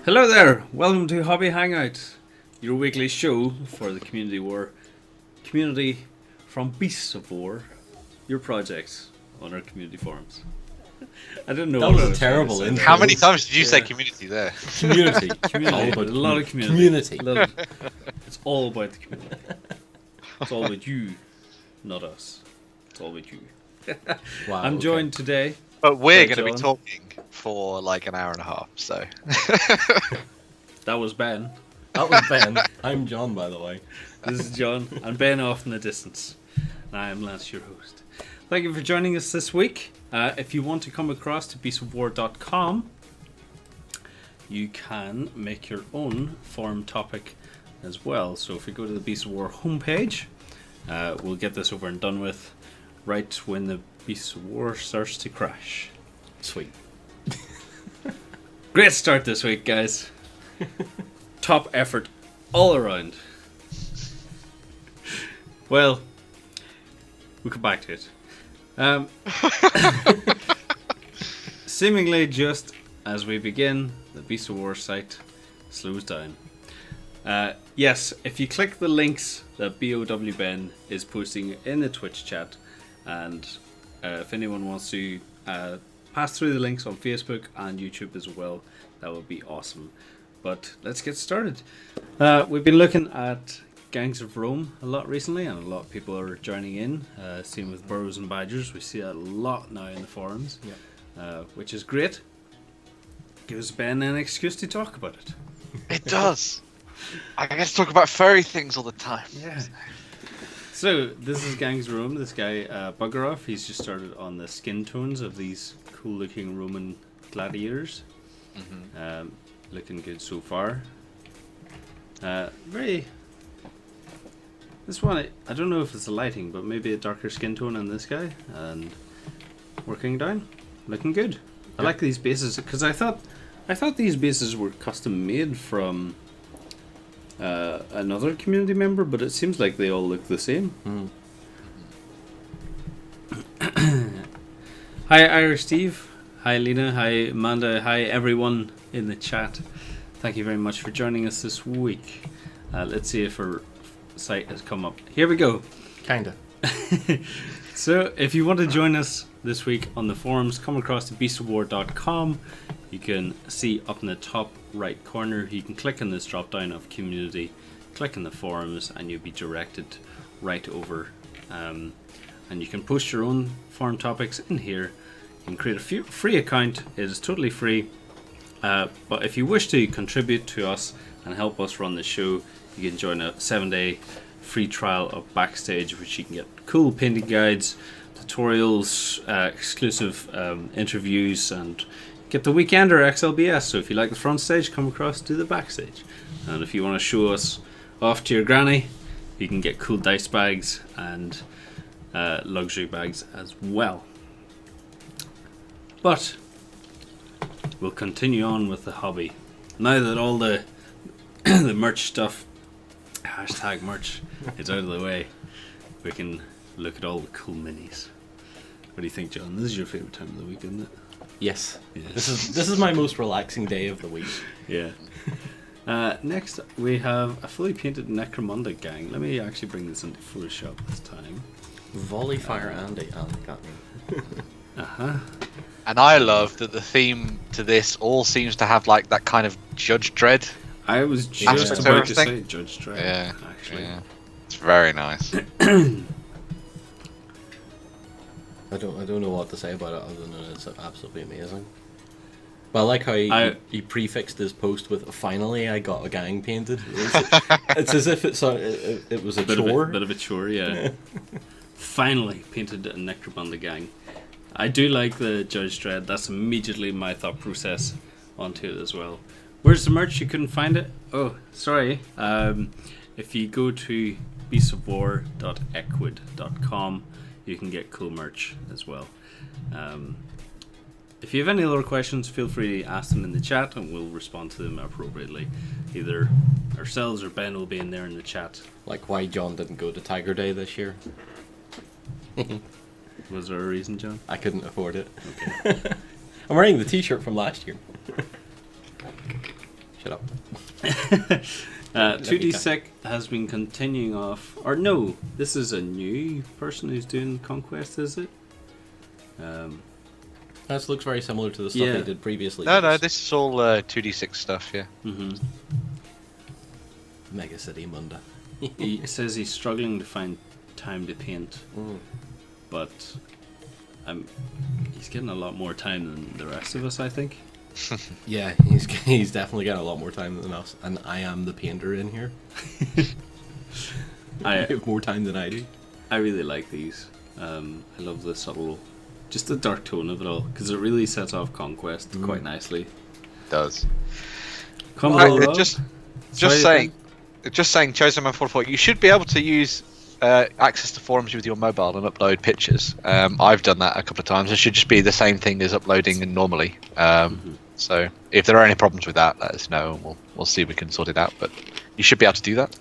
Hello there, welcome to Hobby Hangout, your weekly show for the community war. Community from Beasts of War, your projects on our community forums. I don't know. That was a terrible intro. How many times did you say community there? Community. Community, a lot of community. Community. It's all about the community. It's all about you, not us. It's all about you. Wow. I'm joined today. But we're by going to be John. talking for like an hour and a half, so. That was Ben. That was Ben. I'm John, by the way. This is John, and Ben off in the distance. And I am Lance, your host. Thank you for joining us this week. If you want to come across to beastofwar.com, you can make your own forum topic as well. So if you go to the Beast of War homepage, we'll get this over and done with right when the Beast of War starts to crash. Sweet. Great start this week, guys. Top effort all around. Well, we'll come back to it. Seemingly just as we begin, the Beast of War site slows down. Yes, if you click the links that BOW Ben is posting in the Twitch chat, and if anyone wants to pass through the links on Facebook and YouTube as well, that would be awesome. But let's get started. We've been looking at Gangs of Rome a lot recently, and a lot of people are joining in. Same with Burrows and Badgers. We see that a lot now in the forums, which is great. Gives Ben an excuse to talk about it. It does. I get to talk about furry things all the time. Yeah. So, this is Gangs of Rome. This guy, Buggeroff, he's just started on the skin tones of these cool looking Roman gladiators. Mm-hmm. Looking good so far. This one, I don't know if it's the lighting, but maybe a darker skin tone on this guy. And working down. Looking good. I like these bases, because I thought these bases were custom made from another community member, but it seems like they all look the same. Hi Irish Steve, hi Lena, hi Amanda, hi everyone in the chat. Thank you very much for joining us this week. Let's see if our site has come up. Here we go. Kinda. So if you want to join us this week on the forums, come across to beastofwar.com. You can see up in the top right corner, you can click on this drop down of community, click on the forums, and you'll be directed right over. And you can post your own forum topics in here. You can create a free account. It is totally free. But if you wish to contribute to us and help us run the show, you can join a 7-day free trial of Backstage, which you can get cool painting guides, tutorials, exclusive interviews, and get the Weekender XLBS. So if you like the front stage, come across to the backstage. And if you want to show us off to your granny, you can get cool dice bags and luxury bags as well. But we'll continue on with the hobby. Now that all the the merch stuff, hashtag merch, is out of the way, we can look at all the cool minis. What do you think, John? This is your favourite time of the week, isn't it? Yes. This is my most relaxing day of the week. Yeah. Next, we have a fully painted Necromunda gang. Let me actually bring this into Photoshop this time. Volley fire Andy. Got me. Uh-huh. And I love that the theme to this all seems to have like that kind of Judge Dredd. I was just Aspect of about to say everything. Judge Dredd, Yeah, actually. yeah. It's very nice. I don't know what to say about it other than it's absolutely amazing. But I like how he prefixed his post with "Finally, I got a gang painted." It's as if it was a chore. Bit of a chore, yeah. Finally painted a Necromunda gang. I do like the Judge Dredd. That's immediately my thought process onto it as well. Where's the merch? You couldn't find it? Oh, sorry. If you go to beastofwar.equid.com, you can get cool merch as well. If you have any other questions, feel free to ask them in the chat and we'll respond to them appropriately. Either ourselves or Ben will be in there in the chat. Like why John didn't go to Tiger Day this year. Was there a reason, John? I couldn't afford it. Okay. I'm wearing the t-shirt from last year. Shut up. 2D6 has been continuing off, or no, this is a new person who's doing Conquest, is it? This looks very similar to the stuff they did previously. No, this is all 2D6 stuff, yeah. Mega City Munda. He says he's struggling to find time to paint, but he's getting a lot more time than the rest of us, I think. Yeah, he's definitely got a lot more time than us, and I am the painter in here. I have more time than I do. I really like these. I love the subtle, just the dark tone of it all, because it really sets off Conquest quite nicely. It does. Just saying, Chosen Man 44, you should be able to use access to forums with your mobile and upload pictures. I've done that a couple of times. It should just be the same thing as uploading normally. So if there are any problems with that, let us know, and we'll see if we can sort it out. But you should be able to do that.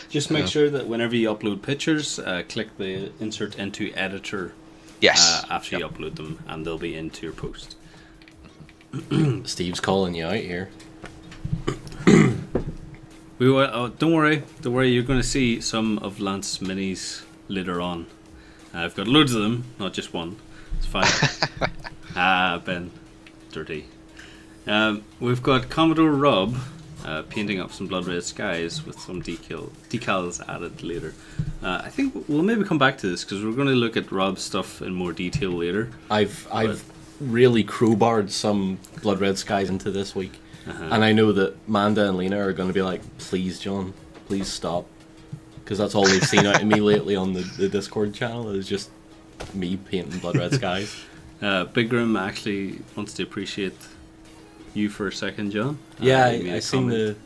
Just make sure that whenever you upload pictures, click the insert into editor. Yes. After you upload them, and they'll be into your post. Steve's calling you out here. Don't worry. You're going to see some of Lance's minis later on. I've got loads of them, not just one. It's fine. Ben, dirty. We've got Commodore Rob painting up some blood red skies with some decals added later. I think we'll maybe come back to this because we're going to look at Rob's stuff in more detail later. I've really crowbarred some blood red skies into this week. And I know that Manda and Lena are going to be like, please, John, please stop. Because that's all they've seen out of me lately on the Discord channel is just me painting blood red skies. Big Grim actually wants to appreciate you for a second, John. Yeah, I seen the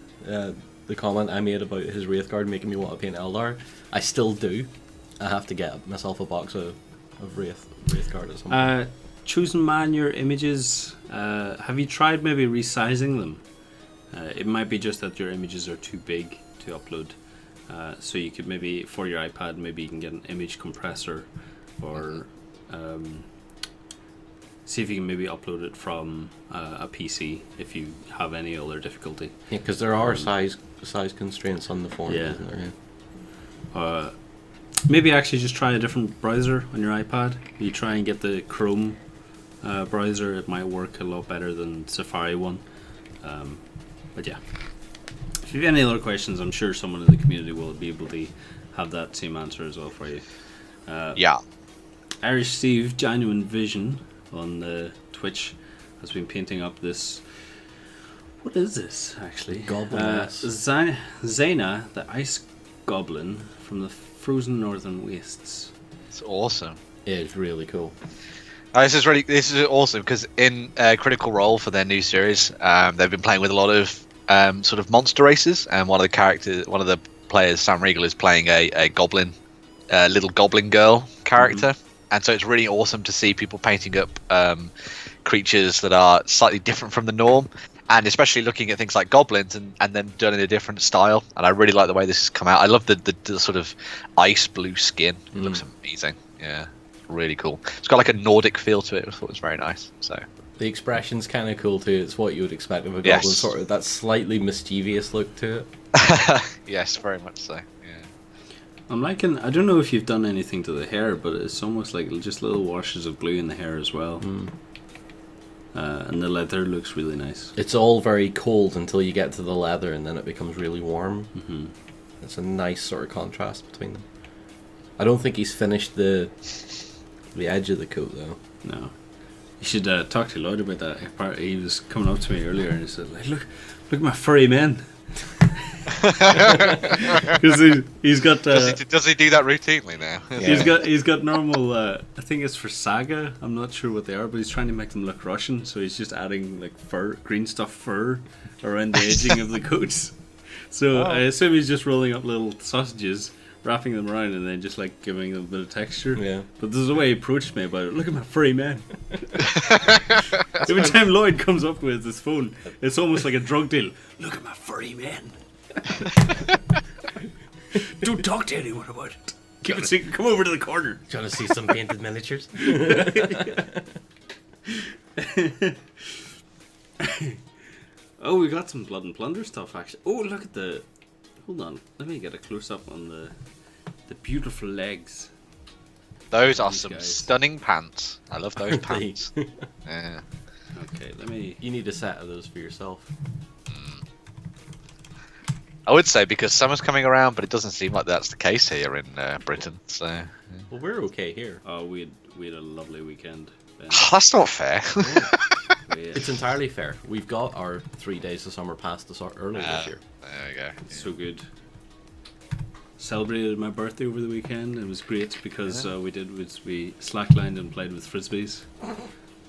comment I made about his Wraithguard making me want to paint Eldar. I still do. I have to get myself a box of Wraithguard or something. Chosen Man, your images, have you tried maybe resizing them? It might be just that your images are too big to upload. So you could maybe, for your iPad, maybe you can get an image compressor, or see if you can maybe upload it from a PC if you have any other difficulty. Yeah, because there are size constraints on the phone, isn't there? Yeah. Maybe actually just try a different browser on your iPad. You try and get the Chrome browser, it might work a lot better than Safari one. But yeah, if you have any other questions, I'm sure someone in the community will be able to have that same answer as well for you. Yeah. Irish Steve, Genuine Vision on the Twitch has been painting up this. What is this actually? Goblin. Zaina, the ice goblin from the frozen northern wastes. It's awesome. Yeah, it's really cool. This is awesome because in Critical Role for their new series, they've been playing with a lot of sort of monster races, and one of the players, Sam Riegel, is playing a goblin, little goblin girl character, and so it's really awesome to see people painting up creatures that are slightly different from the norm, and especially looking at things like goblins and then done in a different style. And I really like the way this has come out. I love the sort of ice blue skin. It looks amazing. Yeah. Really cool. It's got like a Nordic feel to it. I thought it was very nice. So the expression's kind of cool too. It's what you would expect of a goblin, sort of that slightly mischievous look to it. Yes, very much so. Yeah. I'm liking. I don't know if you've done anything to the hair, but it's almost like just little washes of blue in the hair as well. And the leather looks really nice. It's all very cold until you get to the leather, and then it becomes really warm. It's a nice sort of contrast between them. I don't think he's finished the edge of the coat though. No. You should talk to Lloyd about that. He was coming up to me earlier and he said, like, look at my furry men. Because he's got. Does he do that routinely now? Yeah. He's got normal. I think it's for Saga. I'm not sure what they are, but he's trying to make them look Russian. So he's just adding like green stuff fur around the edging of the coats. So I assume he's just rolling up little sausages, wrapping them around, and then just like giving them a bit of texture. Yeah. But there's a way he approached me about it. Look at my furry man. Every time Lloyd comes up with his phone, it's almost like a drug deal. Look at my furry man. Don't talk to anyone about it. Keep it secret. Come over to the corner. Do you want to see some painted miniatures? Oh, we got some Blood and Plunder stuff actually. Oh, look at the. Hold on, let me get a close up on the beautiful legs. Those are These some guys. stunning pants. I love those pants. Yeah. Okay, let me. You need a set of those for yourself. I would say because summer's coming around, but it doesn't seem like that's the case here in Britain. So Well, we're okay here. Oh, we had a lovely weekend. Ben. that's not fair. It's entirely fair. We've got our 3 days of summer pass early this year. There we go. It's so good. Celebrated my birthday over the weekend. It was great because we slacklined and played with frisbees.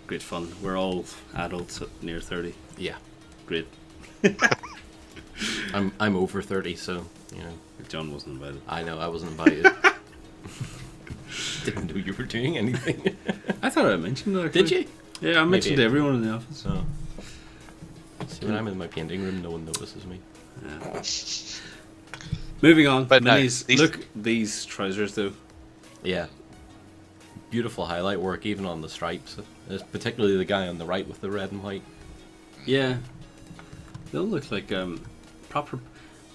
Great fun. We're all adults at near 30. Yeah. Great. I'm over 30, so you know. John wasn't invited. I know I wasn't invited. Didn't know you were doing anything. I thought I mentioned it. Actually. Did you? Yeah, I mentioned Maybe. everyone in the office. So. See, when I'm in my painting room, no one notices me. Yeah. Moving on. But no, Minis. Look, these trousers though. Yeah. Beautiful highlight work, even on the stripes. Particularly the guy on the right with the red and white. Yeah. They don't look like proper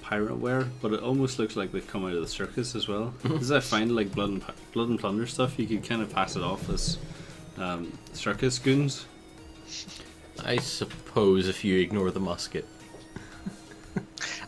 pirate wear, but it almost looks like they've come out of the circus as well. Because I find like Blood and Plunder stuff, you could kind of pass it off as circus goons. I suppose if you ignore the musket.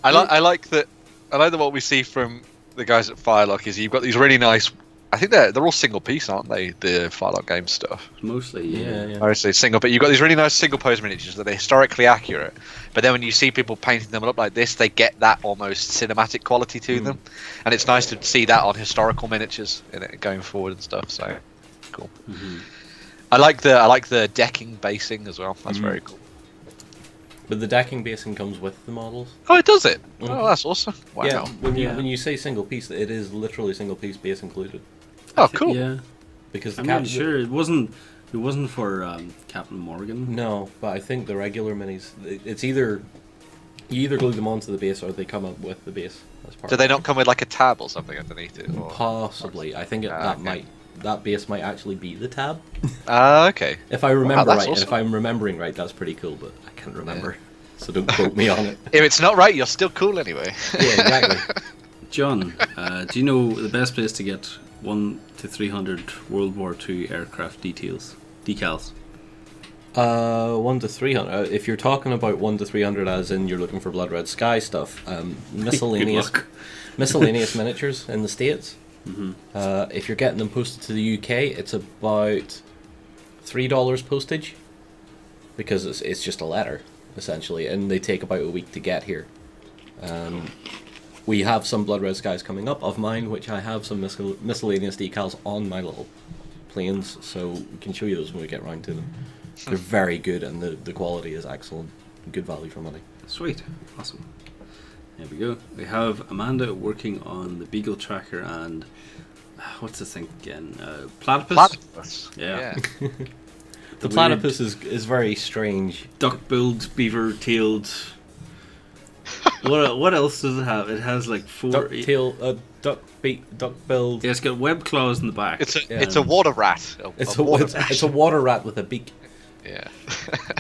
I like that what we see from the guys at Firelock is you've got these really nice. I think they're all single piece, aren't they? The Firelock game stuff. Mostly, yeah. Mostly single, but you've got these really nice single pose miniatures that are historically accurate. But then when you see people painting them up like this, they get that almost cinematic quality to them, and it's nice to see that on historical miniatures in it going forward and stuff. So cool. Mm-hmm. I like the decking basing as well. That's very cool. But the decking basing comes with the models. Oh, it does it. Oh, that's awesome. Wow. Yeah, when you say single piece, it is literally single piece base included. Oh, cool. Yeah. Because I'm not sure it wasn't for Captain Morgan. No, but I think the regular minis, it's either you either glue them onto the base or they come up with the base as part. Do they not come with like a tab or something underneath it? Or? Possibly. I think that base might actually be the tab. Okay. If I remember that's right, awesome. and if I'm remembering right, that's pretty cool. But I can't remember, so don't quote me on it. If it's not right, you're still cool anyway. Yeah, exactly. John, do you know the best place to get 1 to 300 World War II aircraft decals? 1 to 300. If you're talking about 1 to 300, as in you're looking for Blood Red Sky stuff, miscellaneous miniatures in the States. Mm-hmm. If you're getting them posted to the UK, it's about $3 postage, because it's just a letter essentially, and they take about a week to get here. We have some Blood Red Skies coming up of mine, which I have some miscellaneous decals on my little planes, so we can show you those when we get round to them. They're very good, and the quality is excellent. Good value for money. Sweet. Awesome. There we go. We have Amanda working on the Beagle Tracker and what's this thing again? Platypus? Platypus. Yeah. The platypus is very strange. Duck-billed, beaver-tailed. What else does it have? It has like 4 duck-billed. Yeah, it's got web claws in the back. It's a water rat. It's a water rat with a beak. Yeah.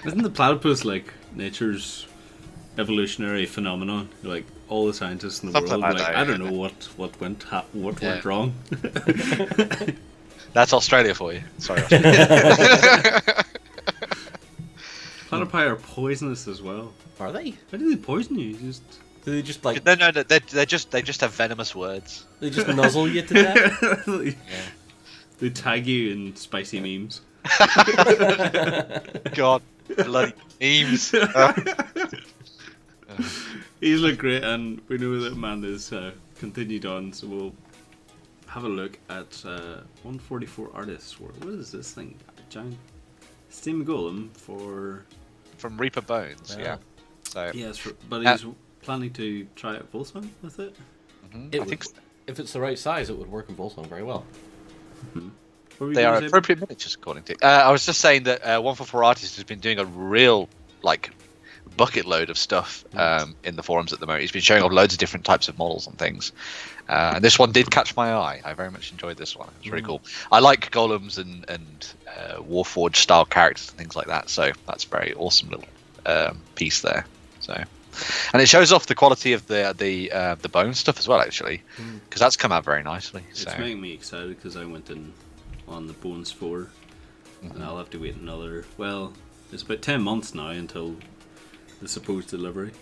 Isn't the platypus like nature's evolutionary phenomenon? Like all the scientists in the Something world, like that, I don't yeah. know what went wrong. That's Australia for you. Sorry. Platypi are poisonous as well. Are they? How do they poison you? Do they just like? No, they just have venomous words. They just nuzzle you to death. Yeah. They tag you in spicy memes. God, bloody memes. He's look great, and we know that Amanda's continued on, so we'll have a look at 144 artists. What is this thing? Giant Steam Golem from Reaper Bones. Yeah. So yes, but he's planning to try out Volsung with it. I think so. If it's the right size, it would work in Volsung very well. They are appropriate miniatures, according to. I was just saying that 144 Artists has been doing a real bucket load of stuff in the forums at the moment. He's been showing off loads of different types of models and things. And this one did catch my eye. I very much enjoyed this one. It was really cool. I like golems and Warforged style characters and things like that. So that's a very awesome little piece there. So, and it shows off the quality of the bone stuff as well, actually, because that's come out very nicely. So. It's making me excited because I went in on the Bones 4, and I'll have to wait another. Well, it's about 10 months now until the supposed delivery.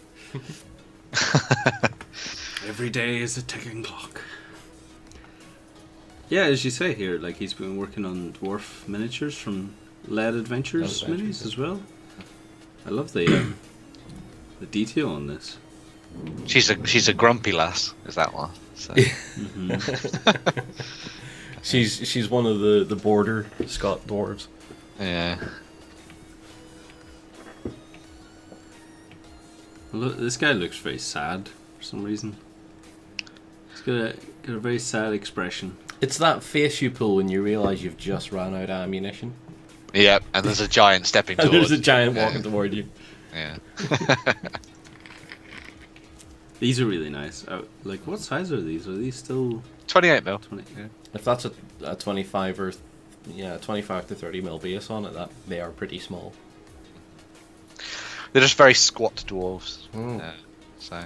Every day is a ticking clock. Yeah, as you say here, like he's been working on dwarf miniatures from Lead Adventures minis as well. I love the detail on this. She's a grumpy lass, is that one? So. She's one of the border Scott dwarves. Yeah. Look, this guy looks very sad for some reason. He's got a very sad expression. It's that face you pull when you realise you've just run out of ammunition. Yeah, and there's a giant stepping And towards. there's a giant walking toward you. Yeah. These are really nice. Like, what size are these? Are these still 28 mil. 20? Yeah. If that's a 25 or 25 to 30 mil base on it, that they are pretty small. They're just very squat dwarves. So.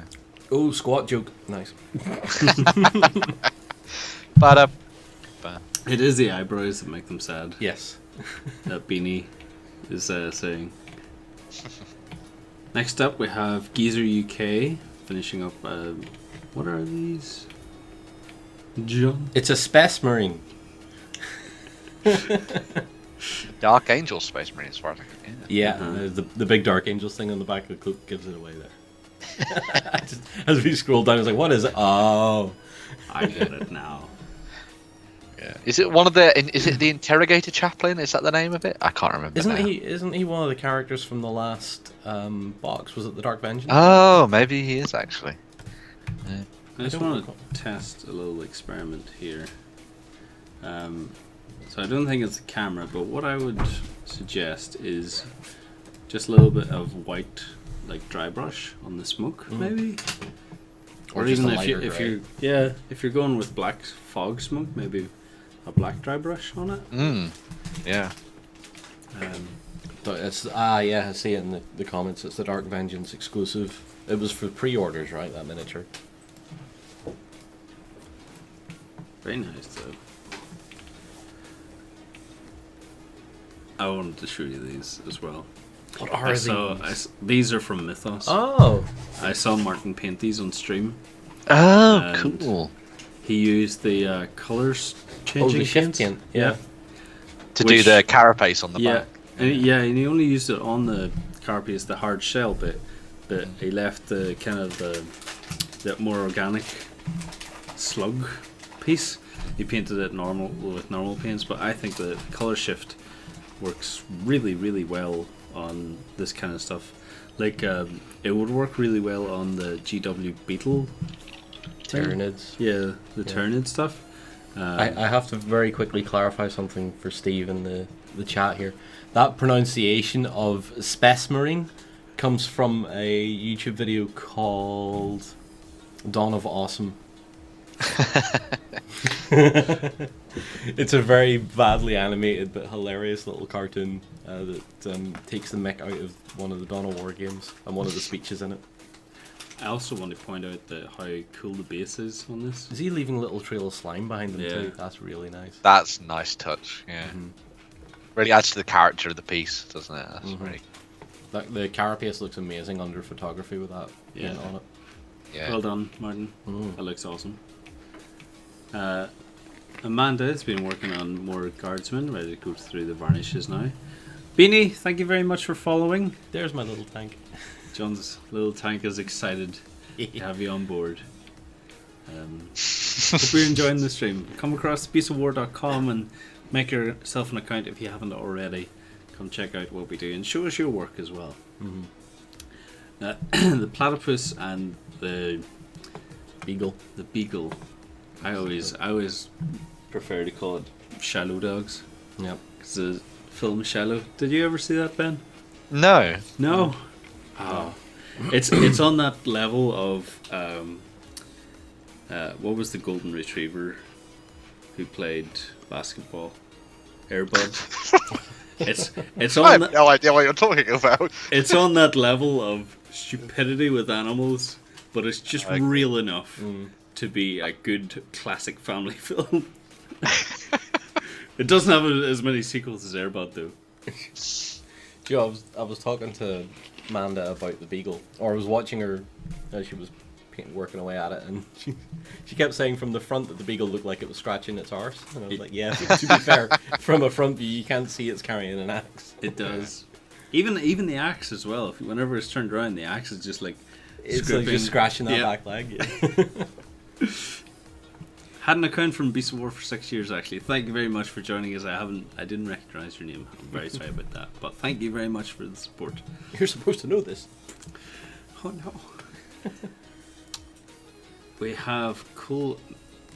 Oh, squat joke. Nice. But It is the eyebrows that make them sad. Yes. That Beanie is saying. Next up, we have Geezer UK finishing up. What are these? John? It's a Space Marine. Dark Angel Space Marine, as far as I can. Yeah, the big Dark Angels thing on the back of the cloak gives it away there. Just, as we scroll down, it's like, what is it? Oh, I get it now. Yeah. Is it one of the? Is it the Interrogator Chaplain? Is that the name of it? I can't remember. Isn't he one of the characters from the last box? Was it the Dark Vengeance? Oh, maybe he is actually. Yeah. I just want to test a little experiment here. So I don't think it's the camera, but what I would suggest is just a little bit of white, like dry brush on the smoke, maybe. Or even if you're going with black fog smoke, maybe a black dry brush on it. Yeah. But it's I see it in the comments. It's the Dark Vengeance exclusive. It was for pre-orders, right? That miniature. Very nice though. I wanted to show you these as well. What are these? These are from Mythos. Oh. I saw Martin paint these on stream. Oh, And cool. He used the colors changing the shift paint. tint, yeah. To do the carapace on the back. And he only used it on the carapace, the hard shell bit, but he left the kind of the more organic slug piece. He painted it with normal paints, but I think the color shift works really, really well on this kind of stuff. Like it would work really well on the GW Beetle Tyranids. Yeah, the Tyranid stuff. I have to very quickly clarify something for Steve in the chat here. That pronunciation of Space Marine comes from a YouTube video called Dawn of Awesome. It's a very badly animated but hilarious little cartoon that takes the mech out of one of the Dawn of War games and one of the speeches in it. I also want to point out how cool the base is on this. Is he leaving a little trail of slime behind him Yeah. too? That's really nice. That's a nice touch. Yeah. Really adds to the character of the piece, doesn't it? That's really. The carapace looks amazing under photography with that paint on it. Yeah. Well done, Martin. That looks awesome. Amanda has been working on more guardsmen, ready to go through the varnishes now. Beanie, thank you very much for following. There's my little tank. John's little tank is excited to have you on board. Hope you're enjoying the stream. Come across beastofwar.com and make yourself an account if you haven't already. Come check out what we do and show us your work as well. The platypus and the Beagle. The beagle. I always prefer to call it shallow dogs. Yep. It's the film Shallow. Did you ever see that, Ben? No. No. Oh. It's on that level of what was the golden retriever who played basketball? Airbud. It's on. I have no idea what you're talking about. It's on that level of stupidity with animals, but it's just real enough to be a good classic family film. It doesn't have as many sequels as Airbud, though. Joe, I was talking to Amanda about the beagle, or I was watching her as she was working away at it, and she kept saying from the front that the beagle looked like it was scratching its arse, and I was like, yeah, to be fair, from a front view you can't see it's carrying an axe. It does. Even the axe as well. Whenever it's turned around, the axe is just like it's like just scratching that back leg. Yeah. Had an account from Beast of War for 6 years, actually. Thank you very much for joining us. I didn't recognise your name. I'm very sorry about that. But thank you very much for the support. You're supposed to know this. Oh no. We have Cool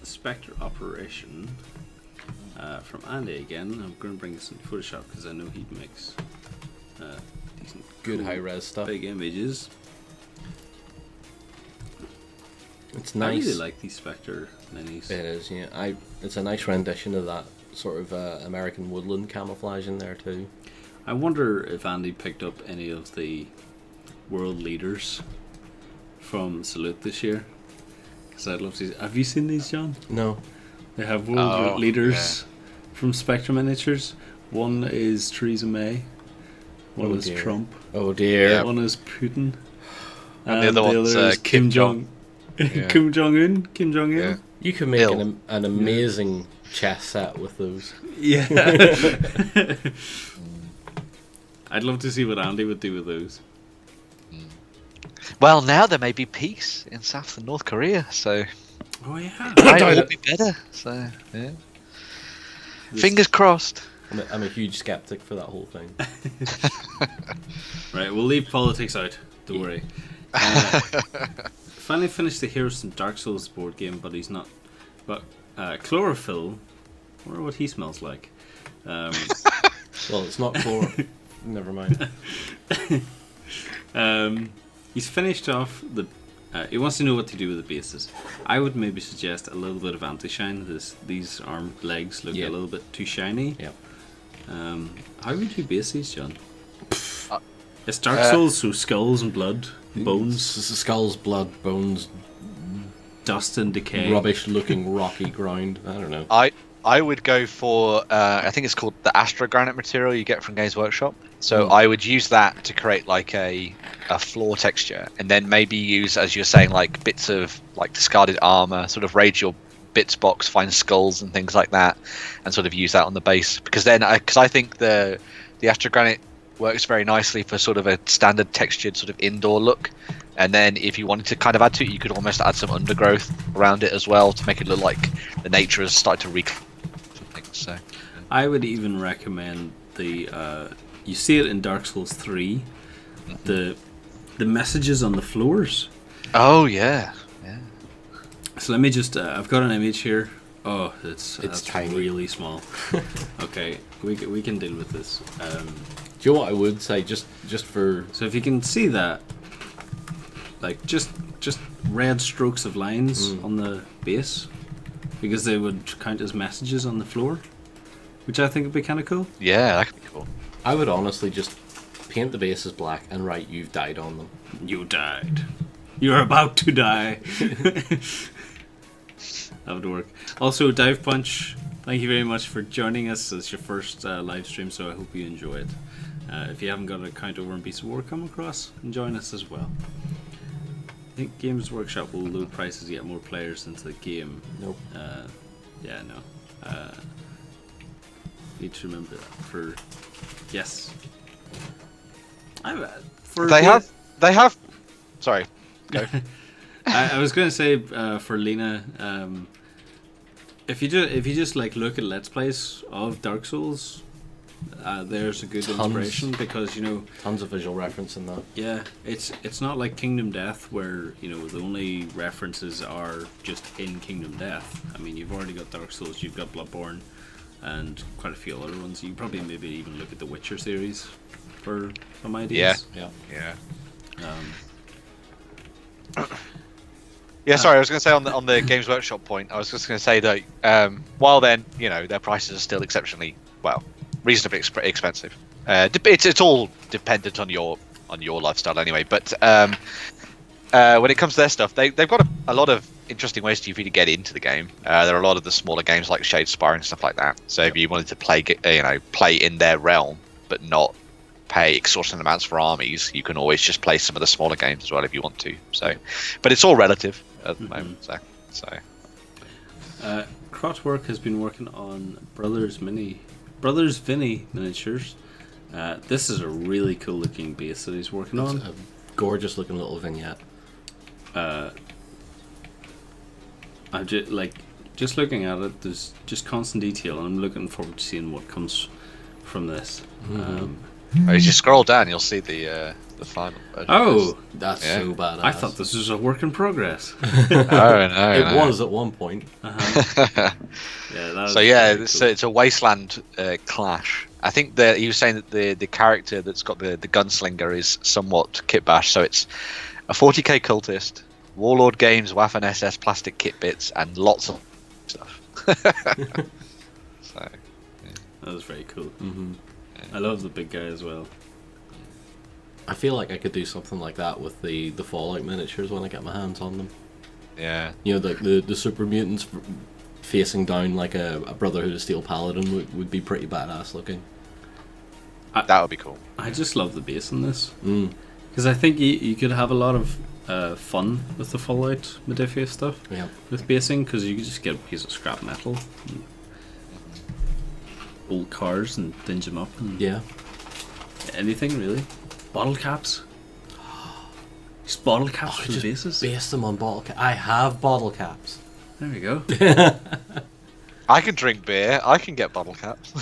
Spectre Operation from Andy again. I'm going to bring this into Photoshop because I know he makes decent, good high-res stuff. Big images. It's nice. I really like these Spectre minis. It is, yeah. It's a nice rendition of that sort of American woodland camouflage in there too. I wonder if Andy picked up any of the world leaders from Salute this year. Because I'd love to. Have you seen these, John? No. They have world leaders from Spectre Miniatures. One is Theresa May. One is Trump. Oh dear. One is Putin. And the other one's is Kim Jong. Yeah. Kim Jong Un. Yeah. You could make an amazing chess set with those. Yeah. I'd love to see what Andy would do with those. Well, now there may be peace in South and North Korea, so Oh yeah. it will be better. So yeah, fingers crossed. I'm a huge skeptic for that whole thing. Right, we'll leave politics out. Don't worry. Finally finished the Heroes and Dark Souls board game, but he's not. But Chlorophyll, I wonder what he smells like. Well, it's not chloro. Never mind. He's finished off the. He wants to know what to do with the bases. I would maybe suggest a little bit of anti-shine. These arm legs look a little bit too shiny. Yep. How would you base these, John? It's Dark Souls, so skulls and blood, bones, Skulls, blood, bones, dust and decay. rubbish-looking rocky ground. I don't know. I would go for I think it's called the Astra Granite material you get from Games Workshop. So I would use that to create like a floor texture, and then maybe use, as you're saying, like bits of like discarded armor, sort of raid your bits box, find skulls and things like that, and sort of use that on the base. Because then, because I think the Astra Granite works very nicely for sort of a standard textured sort of indoor look. And then if you wanted to kind of add to it, you could almost add some undergrowth around it as well to make it look like the nature has started to reclaim things. So I would even recommend the you see it in Dark Souls 3, the messages on the floors. Oh yeah. So let me just I've got an image here. Oh, that's tiny, really small. Okay, we can deal with this. Do you know what I would say, just for... So if you can see that, like just red strokes of lines on the base, because they would count as messages on the floor, which I think would be kind of cool. Yeah, that could be cool. I would honestly just paint the bases black and write "You've died" on them. You died. You're about to die. That would work. Also, Dive Punch, thank you very much for joining us. It's your first live stream, so I hope you enjoy it. If you haven't got an account over in Beast of War, come across and join us as well. I think Games Workshop will load prices to get more players into the game. Nope. Yeah, no. Need to remember that for... Yes. They have... Sorry. Go. I was going to say for Lena, if you just like look at Let's Plays of Dark Souls, there's a good inspiration, because tons of visual reference in that. Yeah, it's not like Kingdom Death where the only references are just in Kingdom Death. I mean, you've already got Dark Souls, you've got Bloodborne, and quite a few other ones. You probably maybe even look at the Witcher series for some ideas. Yeah. Yeah, sorry, I was going to say on the Games Workshop point, I was just going to say that while then, their prices are still exceptionally, reasonably expensive. It's all dependent on your on your lifestyle anyway. But when it comes to their stuff, they've got a lot of interesting ways for you to get into the game. There are a lot of the smaller games like Shade Spire and stuff like that. So if you wanted to play in their realm but not pay extortionate amounts for armies, you can always just play some of the smaller games as well if you want to. So, but it's all relative at the moment. So. Crotwork has been working on Brothers Vinny miniatures. This is a really cool looking base that he's working on. A gorgeous looking little vignette. I'm just looking at it. There's just constant detail, and I'm looking forward to seeing what comes from this. As you scroll down, you'll see the final version. Oh, that's so badass. I thought this was a work in progress. No, it was at one point. Yeah, so it's a wasteland clash. I think that he was saying that the character that's got the gunslinger is somewhat kitbash. So it's a 40k cultist, Warlord Games, Waffen SS plastic kit bits, and lots of stuff. So that was very cool. I love the big guy as well. I feel like I could do something like that with the Fallout miniatures when I get my hands on them. Yeah. You know, like the super mutants facing down like a Brotherhood of Steel Paladin would be pretty badass looking. That would be cool. I just love the base in this. Because I think you could have a lot of fun with the Fallout Modiphius stuff. Yeah. With basing, because you could just get a piece of scrap metal. Old cars and dinge them up. And anything really. Bottle caps. Just bottle caps for the bases. Base them on bottle caps. I have bottle caps. There we go. I can drink beer. I can get bottle caps.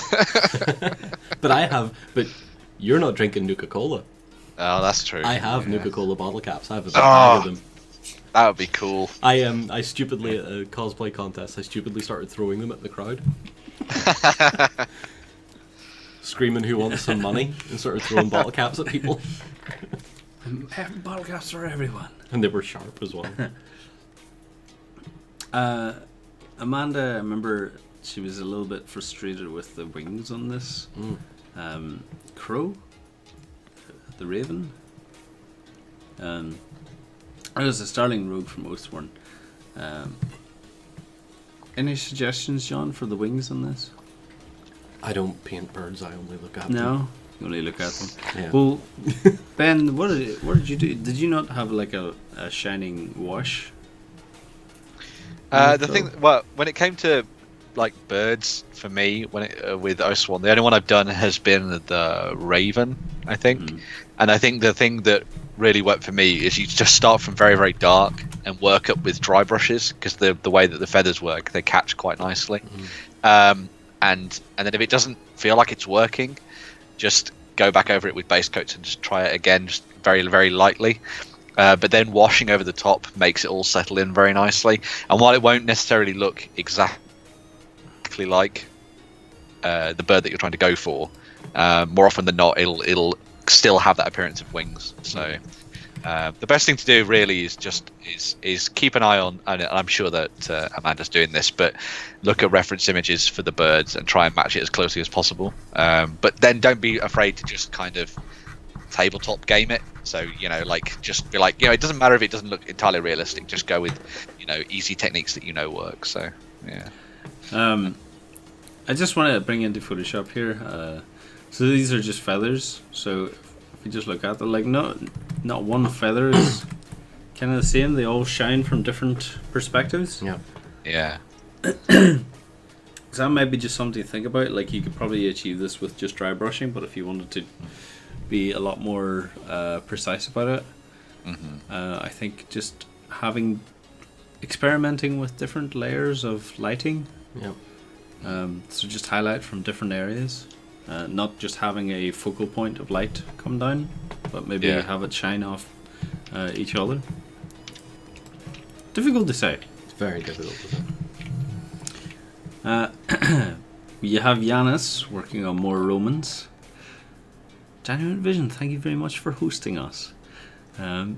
But you're not drinking Nuka-Cola. Oh, that's true. I have Nuka-Cola bottle caps. I have a big bag of them. That would be cool. I stupidly, at a cosplay contest, I stupidly started throwing them at the crowd. Screaming who wants some money and started throwing bottle caps at people. Bottle caps for everyone. And they were sharp as well. Amanda, I remember she was a little bit frustrated with the wings on this. Crow? The Raven? It was a Starling Rogue from Oathsworn. Any suggestions, John, for the wings on this? I don't paint birds, I only look at them. No? You only look at them? Yeah. Well, Ben, what did you do? Did you not have like a shining wash? The thing, well, when it came to like birds, for me, with Oathsworn, the only one I've done has been the Raven, I think. And I think the thing that really worked for me is you just start from very, very dark and work up with dry brushes, because the way that the feathers work, they catch quite nicely. And then if it doesn't feel like it's working, just go back over it with base coats and just try it again, just very, very lightly. But then washing over the top makes it all settle in very nicely. And while it won't necessarily look exactly like the bird that you're trying to go for, more often than not, it'll still have that appearance of wings. So the best thing to do really is keep an eye on, and I'm sure that Amanda's doing this, but look at reference images for the birds and try and match it as closely as possible. But then don't be afraid to just kind of tabletop game it. So, just be like, it doesn't matter if it doesn't look entirely realistic, just go with, easy techniques that work. So, yeah. I just want to bring into Photoshop here. So these are just feathers. So if you just look at them, like not one feather is kind of the same. They all shine from different perspectives. Yeah. Yeah. So that might be just something to think about. Like you could probably achieve this with just dry brushing, but if you wanted to be a lot more precise about it, I think just experimenting with different layers of lighting. Yeah. So just highlight from different areas, not just having a focal point of light come down, but maybe have it shine off each other. Difficult to say. It's very difficult to say. You have Yanis working on more Romans. Genuine Vision, thank you very much for hosting us. We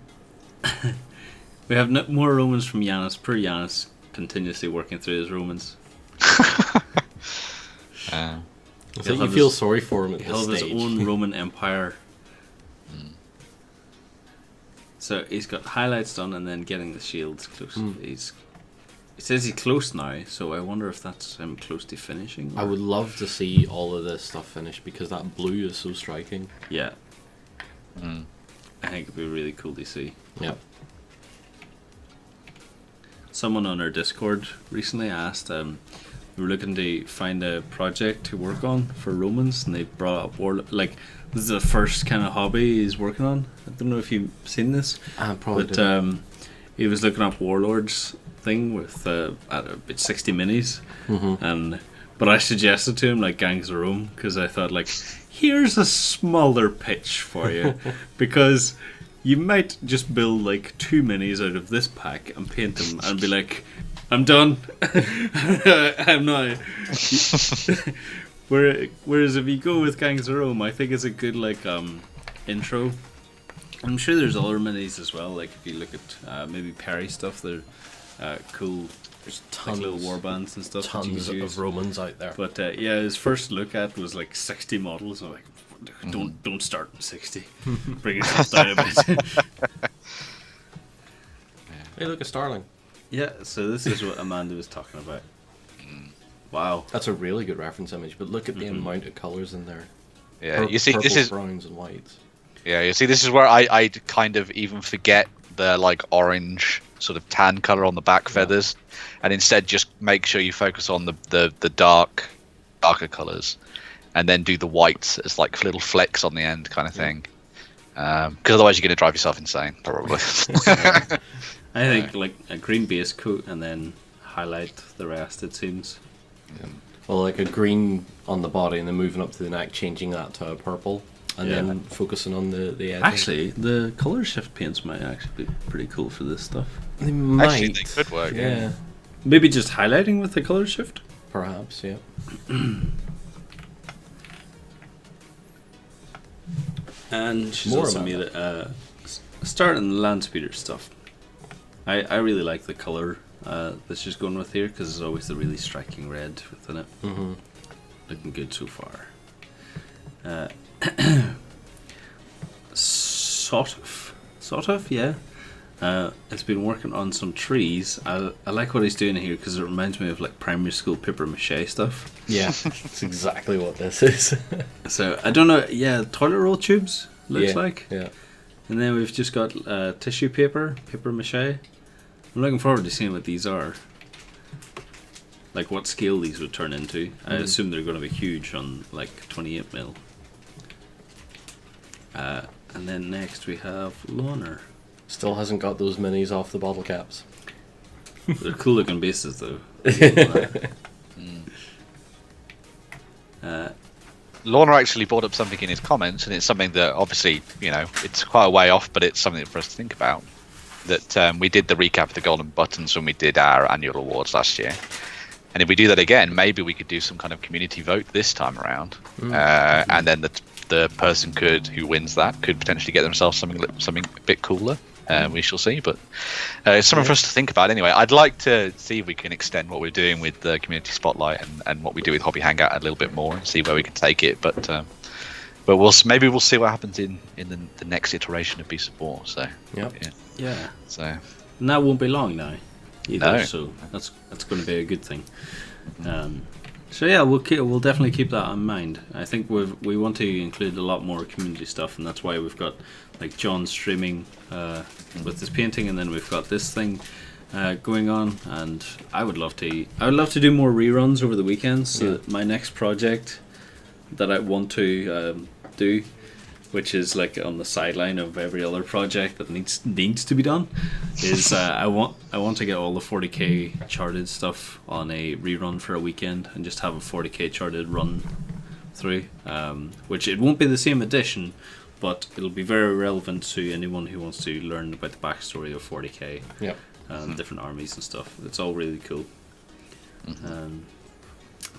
have more Romans from Yanis. Poor Yanis, continuously working through his Romans. So you feel sorry for him at this stage. He'll have his own Roman Empire. So he's got highlights done and then getting the shields close. It says he's close now, so I wonder if that's him close to finishing. I would love to see all of this stuff finished because that blue is so striking. Yeah. I think it'd be really cool to see. Yep. Someone on our Discord recently asked, we were looking to find a project to work on for Romans, and they brought up this is the first kind of hobby he's working on. I don't know if you've seen this, Probably he was looking up Warlords thing with about 60 minis, but I suggested to him like Gangs of Rome because I thought like, here's a smaller pitch for you because you might just build like 2 minis out of this pack and paint them and be like, I'm done. I'm not. Whereas if you go with Gangs of Rome, I think it's a good like intro. I'm sure there's other minis as well. Like if you look at maybe Perry stuff, they're cool. There's tons of little war bands and stuff. Tons of Romans out there. But yeah, his first look at was like 60 models. I'm like, don't start with 60. Bring yourself down a bit. Hey, look, a Starling. Yeah, so this is what Amanda was talking about. Wow, that's a really good reference image. But look at the amount of colours in there. Yeah, you see, purples, this is browns and whites. Yeah, you see, this is where I kind of even forget the like orange sort of tan color on the back feathers, and instead just make sure you focus on the darker colors, and then do the whites as like little flecks on the end kind of thing. Because otherwise you're going to drive yourself insane, probably. I think like a green base coat and then highlight the rest. It seems. Yeah. Well, like a green on the body and then moving up to the neck, changing that to a purple. And then focusing on the edges. Actually, the color shift paints might actually be pretty cool for this stuff. They might. Actually, they could work. Yeah. Maybe just highlighting with the color shift? Perhaps, yeah. And she's More also about made starting the land speeder stuff. I really like the color that she's going with here because there's always the really striking red within it. Looking good so far. Sort of, yeah. It's been working on some trees. I like what he's doing here because it reminds me of like primary school paper mache stuff. Yeah, that's exactly what this is. So I don't know. Yeah, toilet roll tubes looks like. Yeah. And then we've just got tissue paper mache. I'm looking forward to seeing what these are. Like what scale these would turn into. I assume they're going to be huge on like 28mm. And then next we have Lawner. Still hasn't got those minis off the bottle caps. They're cool looking bases though. Lorna actually brought up something in his comments, and it's something that obviously, you know, it's quite a way off, but it's something for us to think about. That we did the recap of the golden buttons when we did our annual awards last year. And if we do that again, maybe we could do some kind of community vote this time around. And then the person who wins that could potentially get themselves something a bit cooler. We shall see, but it's something for us to think about anyway. I'd like to see if we can extend what we're doing with the community spotlight and what we do with Hobby Hangout a little bit more and see where we can take it. But we'll see what happens in the next iteration of Beast of War. So yeah. So and that won't be long now either. No. So that's going to be a good thing. So yeah, we'll definitely keep that in mind. I think we want to include a lot more community stuff, and that's why we've got like John streaming with his painting, and then we've got this thing going on. And I would love to do more reruns over the weekends. So that my next project that I want to do, which is like on the sideline of every other project that needs to be done, is I want to get all the 40k charted stuff on a rerun for a weekend and just have a 40k charted run through, which it won't be the same edition, but it'll be very relevant to anyone who wants to learn about the backstory of 40k and different armies and stuff. It's all really cool.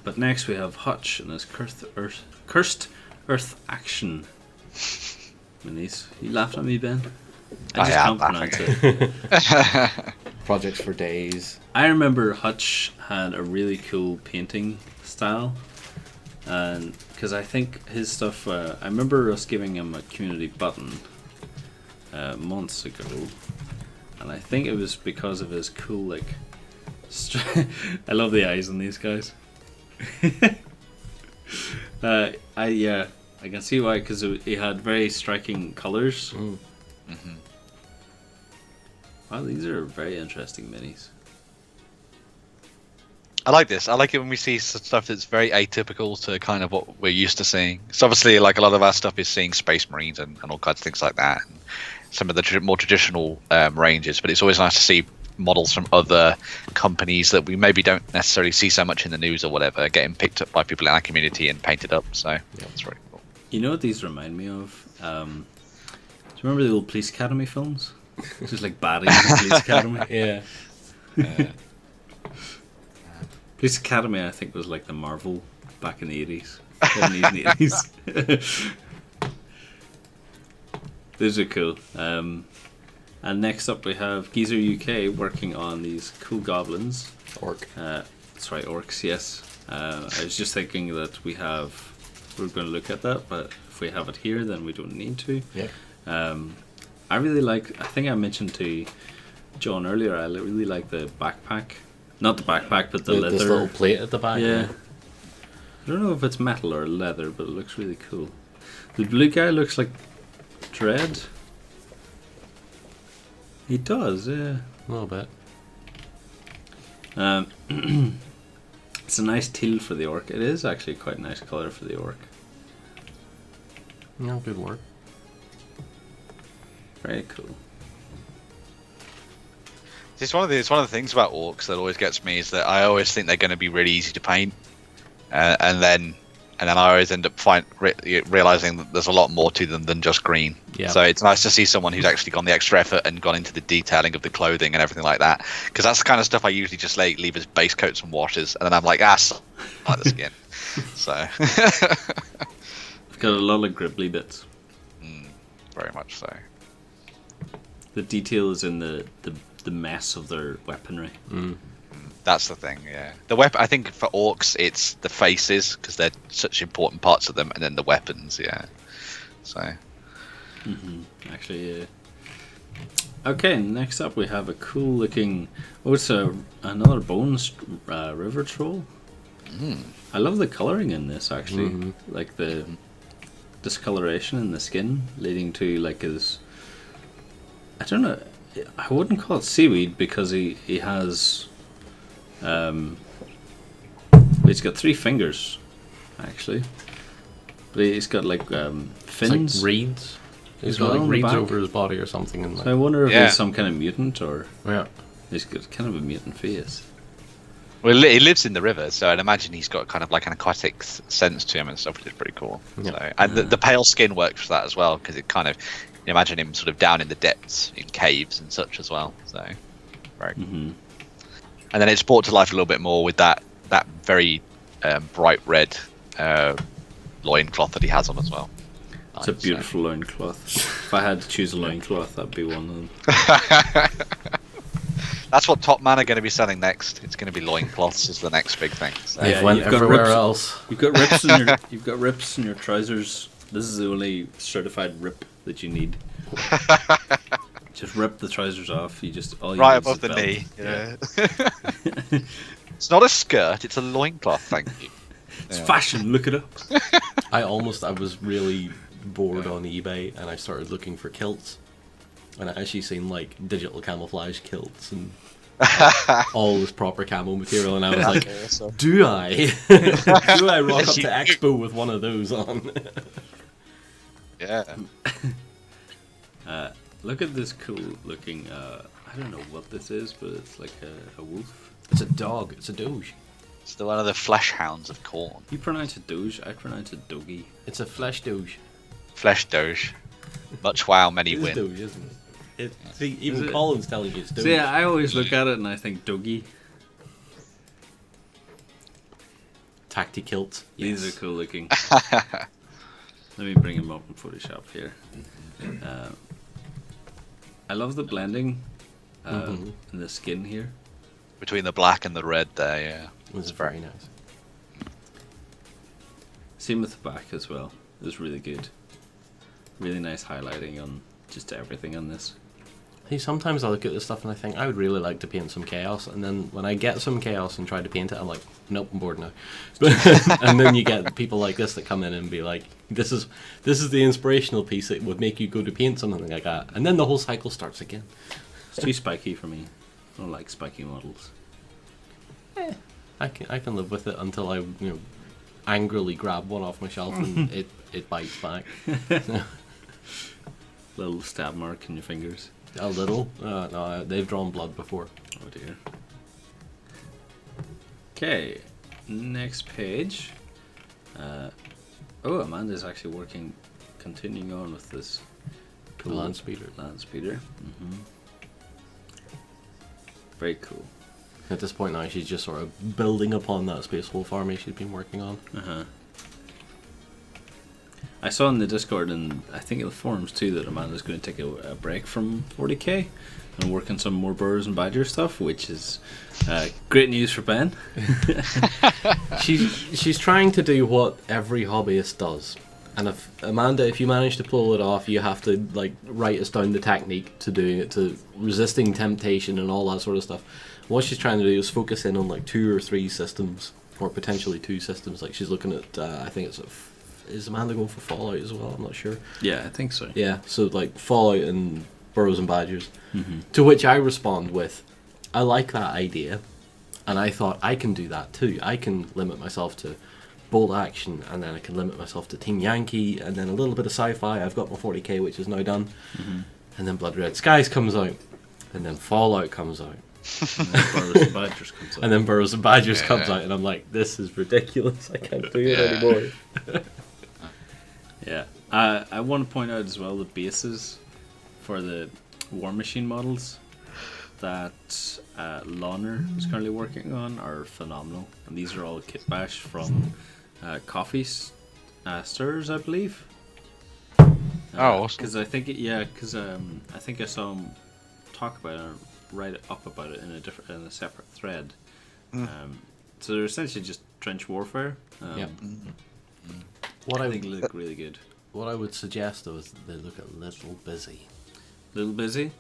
But next we have Hutch and his Cursed Earth Action minis. You laughed at me, Ben? I just can't pronounce it. Projects for days. I remember Hutch had a really cool painting style, and because I think his stuff, I remember us giving him a community button, months ago, and I think it was because of his cool like. I love the eyes on these guys. I can see why, because he had very striking colors. Wow, these are very interesting minis. I like this. I like it when we see stuff that's very atypical to kind of what we're used to seeing. So obviously, like a lot of our stuff is seeing Space Marines and all kinds of things like that, and some of the more traditional ranges. But it's always nice to see models from other companies that we maybe don't necessarily see so much in the news or whatever, getting picked up by people in our community and painted up. So yeah, that's very cool. You know what these remind me of? Do you remember the old Police Academy films? Just like baddies in Police Academy. Yeah. Police Academy, I think, was like the Marvel back in the 80s. 70s and 80s. Those are cool. And next up we have Geezer UK working on these cool goblins. Orc. That's right, orcs, yes. I was just thinking that we're going to look at that, but if we have it here, then we don't need to. Yeah. I really like, I think I mentioned to John earlier, I really like the backpack. Not the backpack, but the leather. This little plate at the back. Yeah. I don't know if it's metal or leather, but it looks really cool. The blue guy looks like Dread. He does, yeah. A little bit. It's a nice teal for the orc. It is actually quite a nice colour for the orc. No, good work. Very cool. It's one of the things about orcs that always gets me is that I always think they're going to be really easy to paint, and then I always end up realizing that there's a lot more to them than just green. Yeah. So it's nice to see someone who's actually gone the extra effort and gone into the detailing of the clothing and everything like that, because that's the kind of stuff I usually just leave as base coats and washes, and then I'm like, I like the skin. So It's got a lot of gribbly bits. Very much so. The detail is in the mess of their weaponry. That's the thing, yeah. The weapon, I think for orcs, it's the faces because they're such important parts of them, and then the weapons, yeah. So. Actually, yeah. Okay, next up we have a cool looking. Oh, it's another Bones River Troll. I love the coloring in this actually, like the discoloration in the skin, leading to like his. I don't know. I wouldn't call it seaweed because he has. He's got 3 fingers, actually. But he's got like fins. It's like reeds. He's well got on like the reeds back. over his body or something. And So I wonder if Yeah. he's some kind of mutant or yeah. he's got kind of a mutant face. Well, he lives in the river, so I'd imagine he's got kind of like an aquatic sense to him and stuff, which is pretty cool. Yeah. So, and the pale skin works for that as well, because it kind of, you imagine him sort of down in the depths, in caves and such as well. So, very cool. And then it's brought to life a little bit more with that very bright red loincloth that he has on as well. It's a beautiful loincloth. If I had to choose a loincloth, that'd be one of them. That's what Top Man are going to be selling next. It's going to be loincloths is the next big thing. So. They've went you've got everywhere rips- else. You've got rips in your trousers. This is the only certified rip that you need. Just rip the trousers off. You just all you Right need above is the belt. knee. Yeah. It's not a skirt, it's a loincloth, thank you. It's fashion. Look it up. I was really bored on eBay and I started looking for kilts. And I actually seen like digital camouflage kilts and all this proper camo material, and I was like, Awesome. do I? Do I rock up to Expo with one of those on? Yeah. Look at this cool looking. I don't know what this is, but it's like a wolf. It's a dog. It's a doge. It's one of the flesh hounds of Corn. You pronounce it doge. I pronounce it doggy. It's a flesh doge. Flesh doge. Much wow, many It's win. doge, isn't it? See, even Is it? Colin's telling you it's doge. See, I always look at it and I think doggy. Tacti kilt. These are cool looking. Let me bring them up in Photoshop here. I love the blending in the skin here. Between the black and the red there, yeah. This is very nice. Same with the back as well. It's really good. Really nice highlighting just everything on this. Hey, sometimes I look at this stuff and I think I would really like to paint some chaos, and then when I get some chaos and try to paint it, I'm like, nope, I'm bored now. And then you get people like this that come in and be like, this is the inspirational piece that would make you go to paint something like that, and then the whole cycle starts again. It's too spiky for me. I don't like spiky models. I can live with it until I angrily grab one off my shelf and it bites back. Little stab mark in your fingers. A little. No, they've drawn blood before. Oh dear. Okay, next page. Amanda's actually continuing on with this cool land speeder. Very cool. At this point now, she's just sort of building upon that space hole farming she'd been working on. I saw in the Discord and I think in the forums too that Amanda's going to take a break from 40k and work on some more Burrows and Badger stuff, which is great news for Ben. She's trying to do what every hobbyist does. And if you manage to pull it off, you have to write us down the technique to doing it, to resisting temptation and all that sort of stuff. What she's trying to do is focus in on 2 or 3 systems, or potentially 2 systems. Like she's looking at, I think it's is Amanda going for Fallout as well? I'm not sure. Yeah, I think so. Yeah, so Fallout and Burrows and Badgers. To which I respond with, I like that idea, and I thought I can do that too. I can limit myself to bolt action, and then I can limit myself to Team Yankee, and then a little bit of sci-fi. I've got my 40k, which is now done. And then Blood Red Skies comes out, and then Fallout comes out. And then Burrows and Badgers comes out, and I'm like, this is ridiculous. I can't do it anymore. Yeah, I want to point out as well the bases for the War Machine models that Lawner is currently working on are phenomenal, and these are all kit bash from Coffee Stirs, I believe. Because I think I think I saw him talk about it, and write up about it in a separate thread. So they're essentially just trench warfare. What I think look really good. What I would suggest though is they look a little busy. Little busy?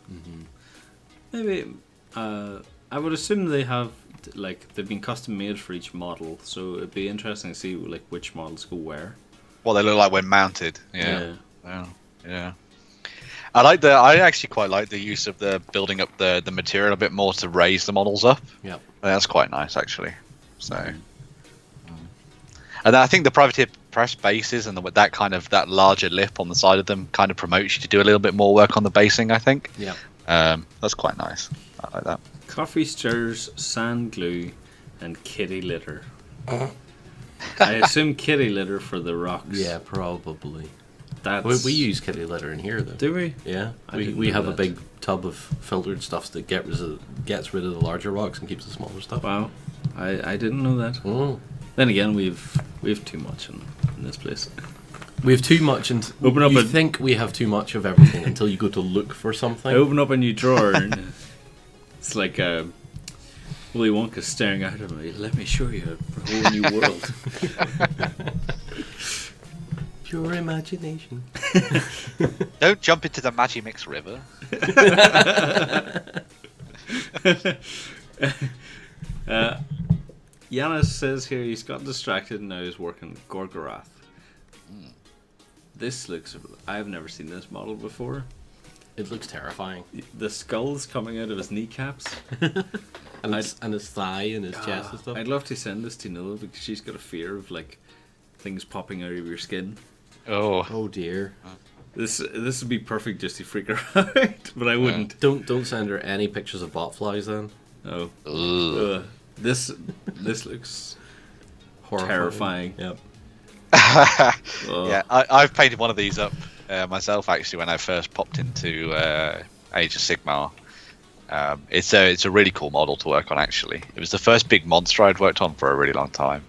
Maybe. I would assume they have they've been custom made for each model, so it'd be interesting to see which models go where. What they look like when mounted. Yeah. I actually quite like the use of the building up the material a bit more to raise the models up. Yep. That's quite nice actually. So. And I think the privateer press bases and that larger lip on the side of them kind of promotes you to do a little bit more work on the basing, I think. Yeah. That's quite nice. I like that. Coffee stirs, sand glue, and kitty litter. I assume kitty litter for the rocks. Yeah, probably. We use kitty litter in here though. Do we? Yeah. We have a big tub of filtered stuff that gets rid of the larger rocks and keeps the smaller stuff. Wow. I didn't know that. Oh. Then again, we've too much in this place. We have too much, and you think we have too much of everything until you go to look for something. I open up a new drawer, and it's like Willy Wonka staring out at me. Let me show you a whole new world. Pure imagination. Don't jump into the Magimix River. Yanis says here he's got distracted and now he's working Gorgoroth. This looks... I've never seen this model before. It looks terrifying. The skull's coming out of his kneecaps. and his thigh and his chest and stuff. I'd love to send this to Noah because she's got a fear of things popping out of your skin. Oh dear. This would be perfect just to freak her out, but I wouldn't. Don't send her any pictures of botflies then. Oh. This looks horrifying. Terrifying. Yep. Yeah, I've painted one of these up myself actually when I first popped into Age of Sigmar. It's a really cool model to work on actually. It was the first big monster I'd worked on for a really long time.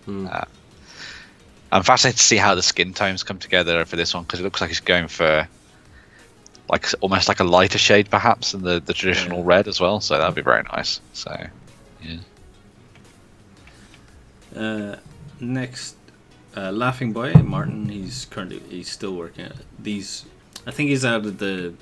I'm fascinated to see how the skin tones come together for this one because it looks like it's going for almost like a lighter shade perhaps than the traditional red as well. So that'd be very nice. So yeah. Next, Laughing Boy Martin. He's still working at these. I think he's added the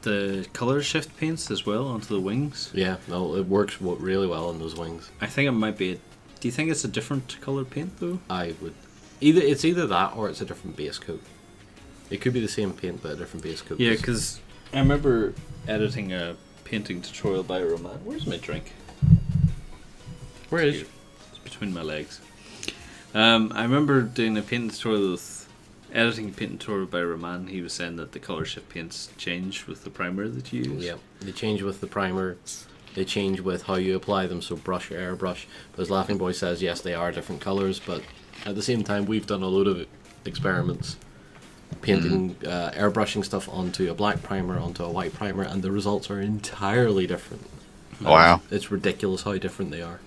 the color shift paints as well onto the wings. Yeah, no, it works really well on those wings. I think it might be. Do you think it's a different color paint though? I would either that or it's a different base coat. It could be the same paint but a different base coat. Yeah, because I remember editing a painting tutorial by Roman. Where's my drink? Where is it? It's between my legs. I remember doing a painting tutorial with editing a painting tutorial by Roman. He was saying that the color shift paints change with the primer that you use. Yeah, they change with the primer. They change with how you apply them, so brush or airbrush. But as Laughing Boy says, yes, they are different colours, but at the same time, we've done a load of experiments painting, airbrushing stuff onto a black primer, onto a white primer, and the results are entirely different. Wow. It's ridiculous how different they are.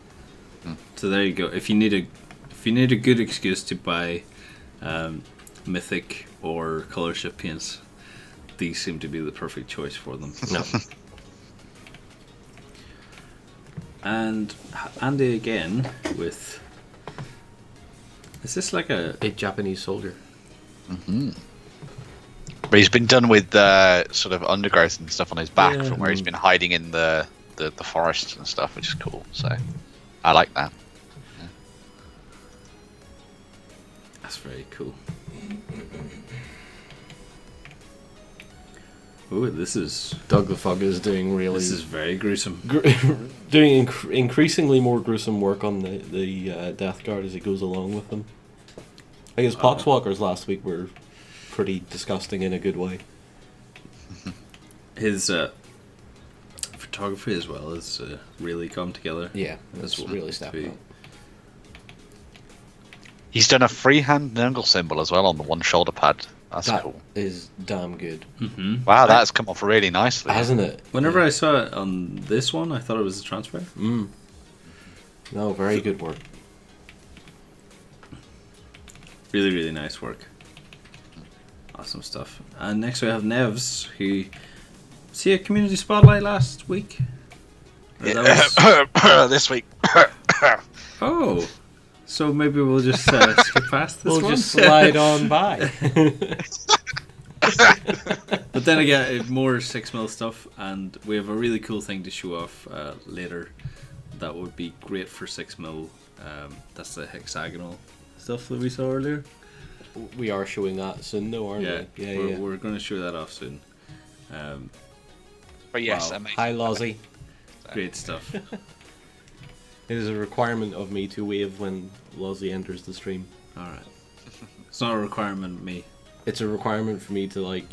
So there you go. If you need a good excuse to buy Mythic or color shift paints, these seem to be the perfect choice for them. No. And Andy again with. Is this like a Japanese soldier? Mm-hmm. But he's been done with sort of undergrowth and stuff on his back from where he's been hiding in the forests and stuff, which is cool. So I like that. Yeah. That's very cool. Oh, this is Doug the Fug is doing really. This is very gruesome. Doing increasingly more gruesome work on the Death Guard as he goes along with them. I guess Poxwalkers last week were pretty disgusting in a good way. His photography as well has really come together. Yeah, it's really stepping up. He's done a freehand Nurgle symbol as well on the one shoulder pad. That's cool. That is damn good. Mm-hmm. Wow, that's come off really nicely. Hasn't it? Whenever I saw it on this one, I thought it was a transfer. No, very good work. Really, really nice work. Awesome stuff. And next we have Nevs, who see a community spotlight last week. This week. Oh, so maybe we'll just skip past this one. We'll just slide on by. But then again, more 6mm stuff, and we have a really cool thing to show off later. That would be great for 6mm. That's the hexagonal stuff that we saw earlier. We are showing that soon, though, aren't we? Yeah, we're going to show that off soon. But yes, wow. amazing. Hi, Lozzie. Great stuff. It is a requirement of me to wave when Lozzie enters the stream. Alright. It's not a requirement of me. It's a requirement for me to, like,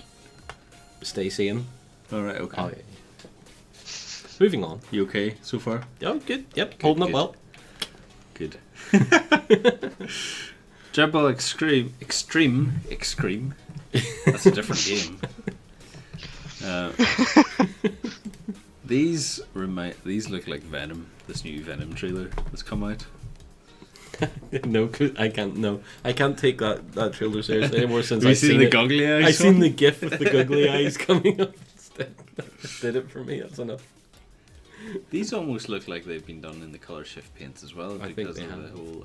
stay sane. Alright, okay. Oh, yeah. Moving on. You okay so far? Oh, good. Yep, holding up well. Good. Jebel Extreme. That's a different game. These look like Venom. This new Venom trailer that's come out. No, I can't. No, I can't take that trailer seriously anymore. Since Have you I've seen the goggly eyes? I've seen the GIF with the googly eyes coming up instead. That did it for me. That's enough. These almost look like they've been done in the color shift paints as well, I think because they of have. the whole.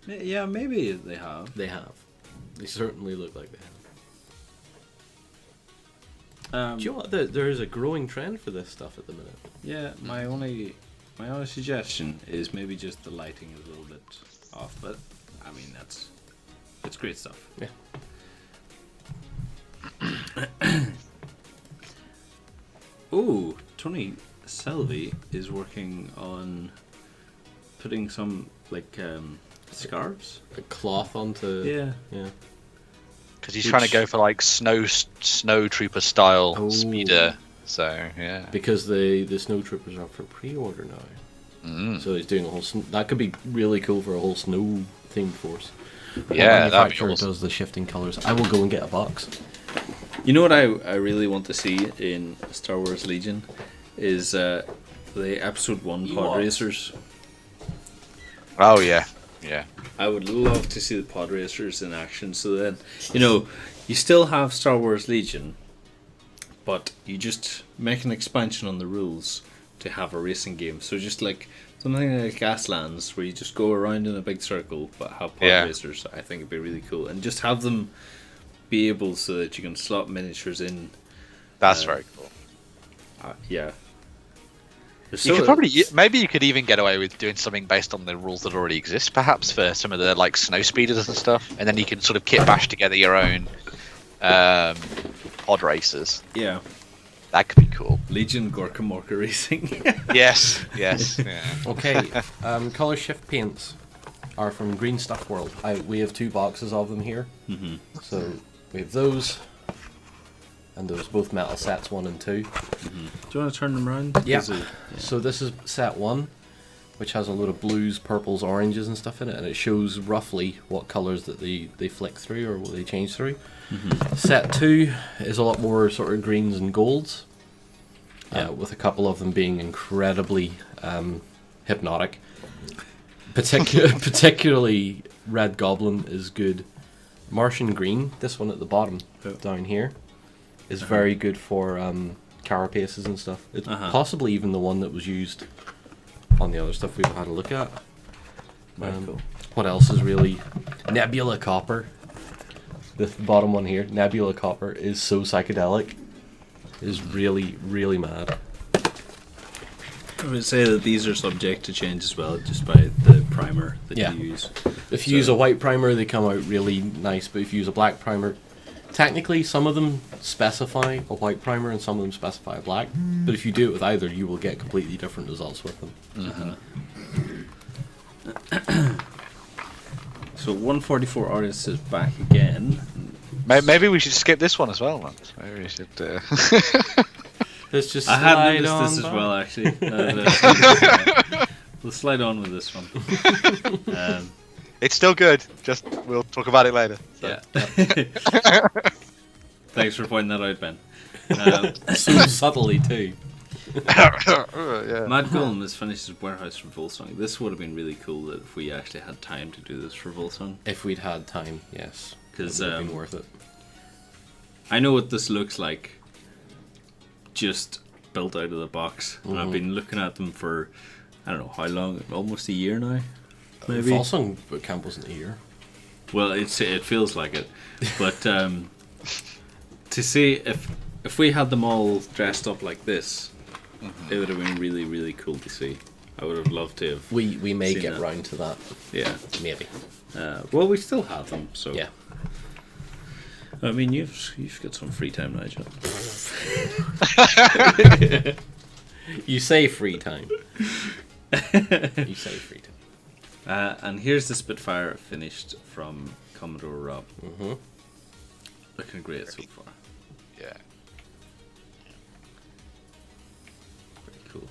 Yeah, maybe they have. They have. They certainly look like they have. Do you know what? There is a growing trend for this stuff at the minute. Yeah, my only suggestion is maybe just the lighting is a little bit off, but I mean it's great stuff. Yeah. Oh, Tony Selvey is working on putting some like scarves, A cloth onto. yeah. Because he's trying to go for like snow trooper style speeder. So yeah. Because the snow troopers are up for pre-order now. So he's doing a whole. That could be really cool for a whole snow themed force. Yeah, that'd be manufacturer awesome. does the shifting colors. I will go and get a box. You know what I really want to see in Star Wars Legion is the Episode 1 pod racers. Oh yeah, yeah. I would love to see the pod racers in action. So then, you still have Star Wars Legion, but you just make an expansion on the rules to have a racing game. So just like something like Gaslands, where you just go around in a big circle, but have pod racers. I think it'd be really cool, and just have them be able so that you can slot miniatures in That's very cool. Yeah. You could probably, maybe you could even get away with doing something based on the rules that already exist, perhaps for some of the like snow speeders and stuff, and then you can sort of kit bash together your own pod races. Yeah, that could be cool. Legion Gorka Morka Racing. Yes. Yeah. Okay, color shift paints are from Green Stuff World. We have 2 boxes of them here. Mm-hmm. So we have those, and those both metal sets 1 and 2. Mm-hmm. Do you want to turn them around? Yeah. So this is set 1, which has a load of blues, purples, oranges and stuff in it, and it shows roughly what colours that they flick through or what they change through. Mm-hmm. Set 2 is a lot more sort of greens and golds, with a couple of them being incredibly hypnotic. Particularly Red Goblin is good. Martian Green, this one at the bottom down here, is very good for carapaces and stuff. It's possibly even the one that was used on the other stuff we've had a look at. Cool. What else is really... Nebula Copper. The bottom one here, Nebula Copper, is so psychedelic. It is really, really mad. I would say that these are subject to change as well, just by the primer that you use. If you use a white primer, they come out really nice, but if you use a black primer, technically some of them specify a white primer and some of them specify a black, but if you do it with either, you will get completely different results with them. So 144 Artists is back again. Maybe we should skip this one as well, man. Maybe we should... Let's just I had noticed this as well, actually. We'll slide on with this one. It's still good. Just we'll talk about it later. So. Yeah. Thanks for pointing that out, Ben. So subtly too. Matt Gullum has finished his Warehouse for Volsung. This would have been really cool if we actually had time to do this for Volsung. If we'd had time, yes. Because it would have been worth it. I know what this looks like. Just built out of the box, and I've been looking at them for I don't know how long, almost a year now. Maybe. Volsung camp wasn't a year. Well, it feels like it, but to see if we had them all dressed up like this, it would have been really, really cool to see. I would have loved to have. We may get round to that. Yeah, maybe. Well, we still have them, so yeah. I mean, you've got some free time, Nigel. You say free time. You say free time. And here's the Spitfire finished from Commodore Rob. Looking great so far. Yeah. Very cool.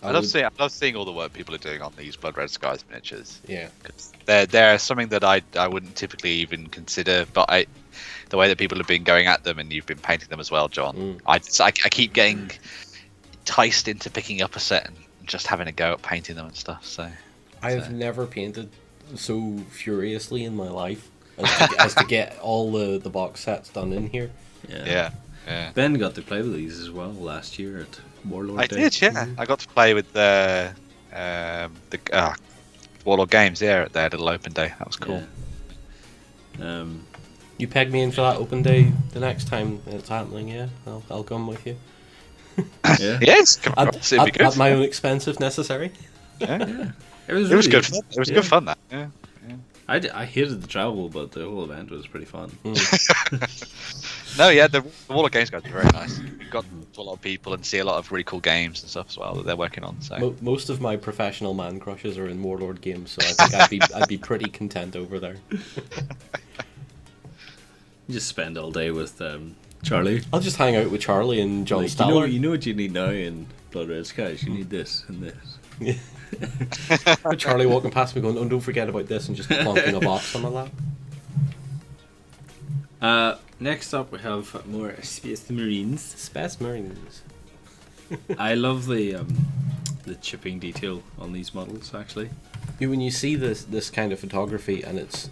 I love seeing all the work people are doing on these Blood Red Skies miniatures. Yeah. Cause they're something that I wouldn't typically even consider, but the way that people have been going at them, and you've been painting them as well, John. I keep getting enticed into picking up a set and just having a go at painting them and stuff. So I've never painted so furiously in my life as to get all the box sets done in here. Yeah. Ben got to play with these as well last year at Warlord Day. I did, yeah. I got to play with the Warlord Games there at their little open day. That was cool. Yeah. You peg me in for that open day the next time it's happening, yeah? I'll come with you. Yeah. Yes, come across. It'd be good. At my own expense if necessary. Yeah. It was good fun. It was good fun, that. Yeah. I hated the travel, but the whole event was pretty fun. No, yeah, the Warlord Games guys are very nice. We got to a lot of people and see a lot of really cool games and stuff as well that they're working on. So most of my professional man crushes are in Warlord Games, so I think I'd be pretty content over there. You just spend all day with Charlie. I'll just hang out with Charlie and John Staller. You know what you need now in Blood Red Skies? You need this and this. Yeah. With Charlie walking past me going, oh, don't forget about this, and just plonking a box on my lap. Next up we have more Space Marines. Space Marines. I love the chipping detail on these models, actually. When you see this kind of photography and it's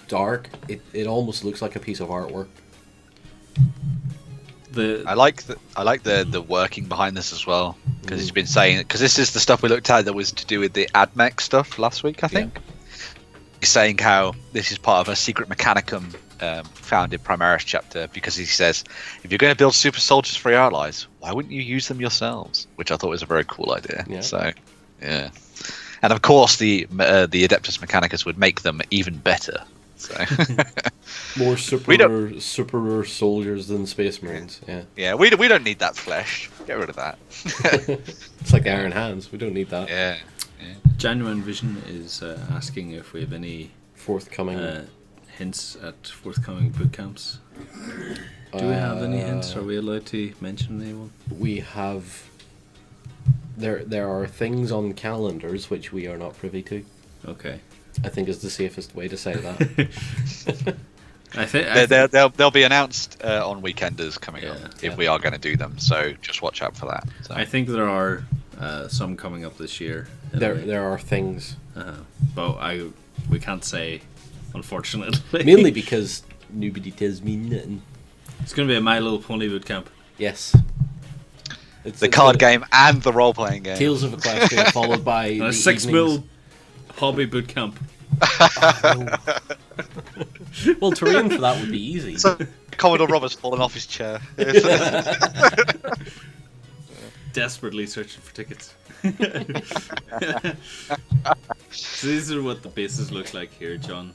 dark, it almost looks like a piece of artwork. I like the working behind this as well, because he's been saying, because this is the stuff we looked at that was to do with the AdMech stuff last week, I think. He's saying how this is part of a secret mechanicum founded Primaris chapter, because he says, if you're going to build super soldiers for your allies, why wouldn't you use them yourselves? Which I thought was a very cool idea. Yeah. So, yeah. And of course, the Adeptus Mechanicus would make them even better. So more super soldiers than Space Marines. Yeah. Yeah, we don't need that flesh. Get rid of that. It's like Iron Hands. We don't need that. Yeah. Genuine Vision is asking if we have any forthcoming hints at forthcoming boot camps. Do we have any hints? Are we allowed to mention anyone? We have. There are things on calendars which we are not privy to. Okay. I think is the safest way to say that. I think they'll be announced on Weekenders coming up if we are going to do them. So just watch out for that. So. I think there are some coming up this year. Anyway. There are things, but we can't say, unfortunately. Mainly because nobody tells me nothing. It's going to be a My Little Pony boot camp. Yes. It's the card game and the role-playing game. Tales of Equestria followed by a 6 mil hobby boot camp. Well, terrain for that would be easy. So, Commodore Robert's fallen off his chair. Desperately searching for tickets. So these are what the bases look like here, John.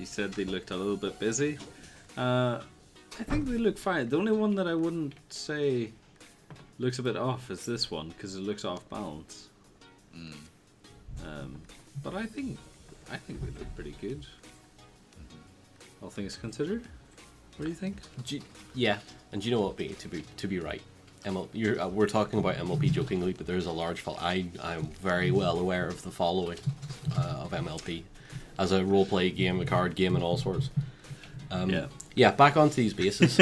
You said they looked a little bit busy. I think they look fine. The only one that I wouldn't say looks a bit off is this one, because it looks off balance. But I think they look pretty good. All things considered. What do you think? Yeah, and do you know what? To be right, we're talking about MLP jokingly, but there's a large fault. I'm very well aware of the following of MLP as a role-play game, a card game, and all sorts. Yeah. Back onto these bases.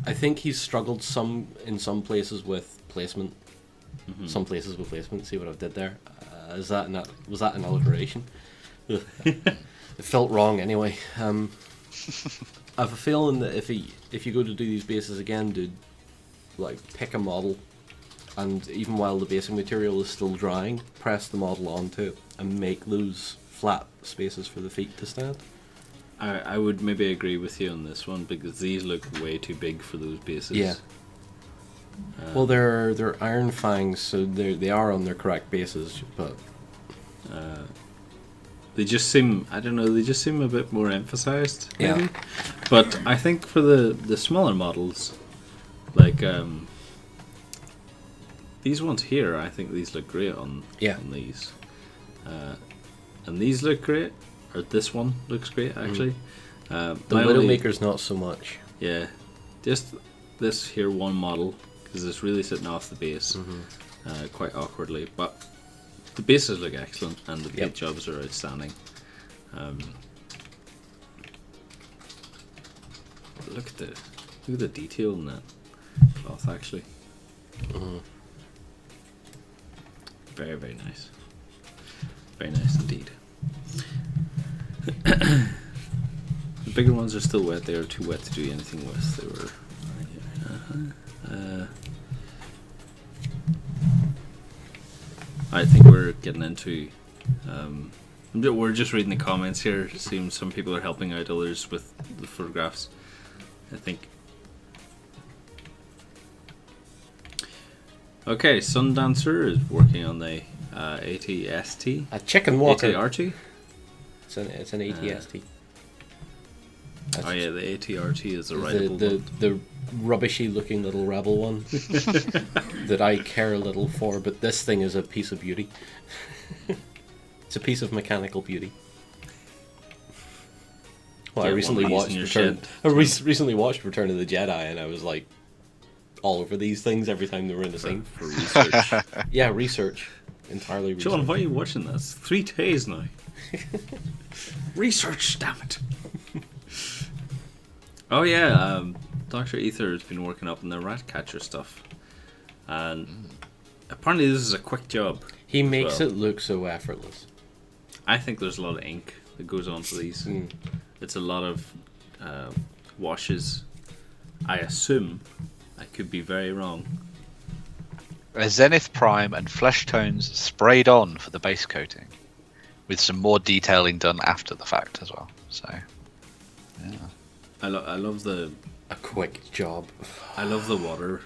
I think he's struggled in some places with placement. Some places with placement. See what I did there? Was that an alliteration? It felt wrong anyway. I have a feeling that if you go to do these bases again, dude, like pick a model, and even while the basing material is still drying, press the model onto it and make those flat spaces for the feet to stand. I would maybe agree with you on this one, because these look way too big for those bases. Yeah. Well, they're Iron Fangs, so they are on their correct bases, but they just seem, I don't know, they just seem a bit more emphasized, maybe. Yeah. But I think for the smaller models, like these ones here, I think these look great on these. And these look great. Or this one looks great, actually. The Widowmaker's not so much. Yeah. Just this here one model, because it's really sitting off the base quite awkwardly. But the bases look excellent, and the paint jobs are outstanding. Look at the detail in that cloth, actually. Very, very nice. Very nice indeed. The bigger ones are still wet. They are too wet to do anything with. They were. I think we're getting into. We're just reading the comments here. It seems some people are helping out others with the photographs. I think. Okay, Sundancer is working on the ATST. A chicken walker. ATRT? It's an ATST. Oh yeah, the ATRT is the writable one. The rubbishy looking little rebel one that I care a little for, but this thing is a piece of beauty. It's a piece of mechanical beauty. Well, I recently watched recently watched Return of the Jedi, and I was like all over these things every time they were in the scene. For research. Yeah, research. Entirely research. John, why are you watching this? 3 days now. Research, damn it. Oh yeah, Dr. Ether has been working up on the Ratcatcher stuff, and apparently this is a quick job. He makes it look so effortless. I think there's a lot of ink that goes on for these. It's a lot of washes. I assume. I could be very wrong. A Zenith Prime and flesh tones sprayed on for the base coating, with some more detailing done after the fact as well. So, Yeah. I love the A quick job. I love the water.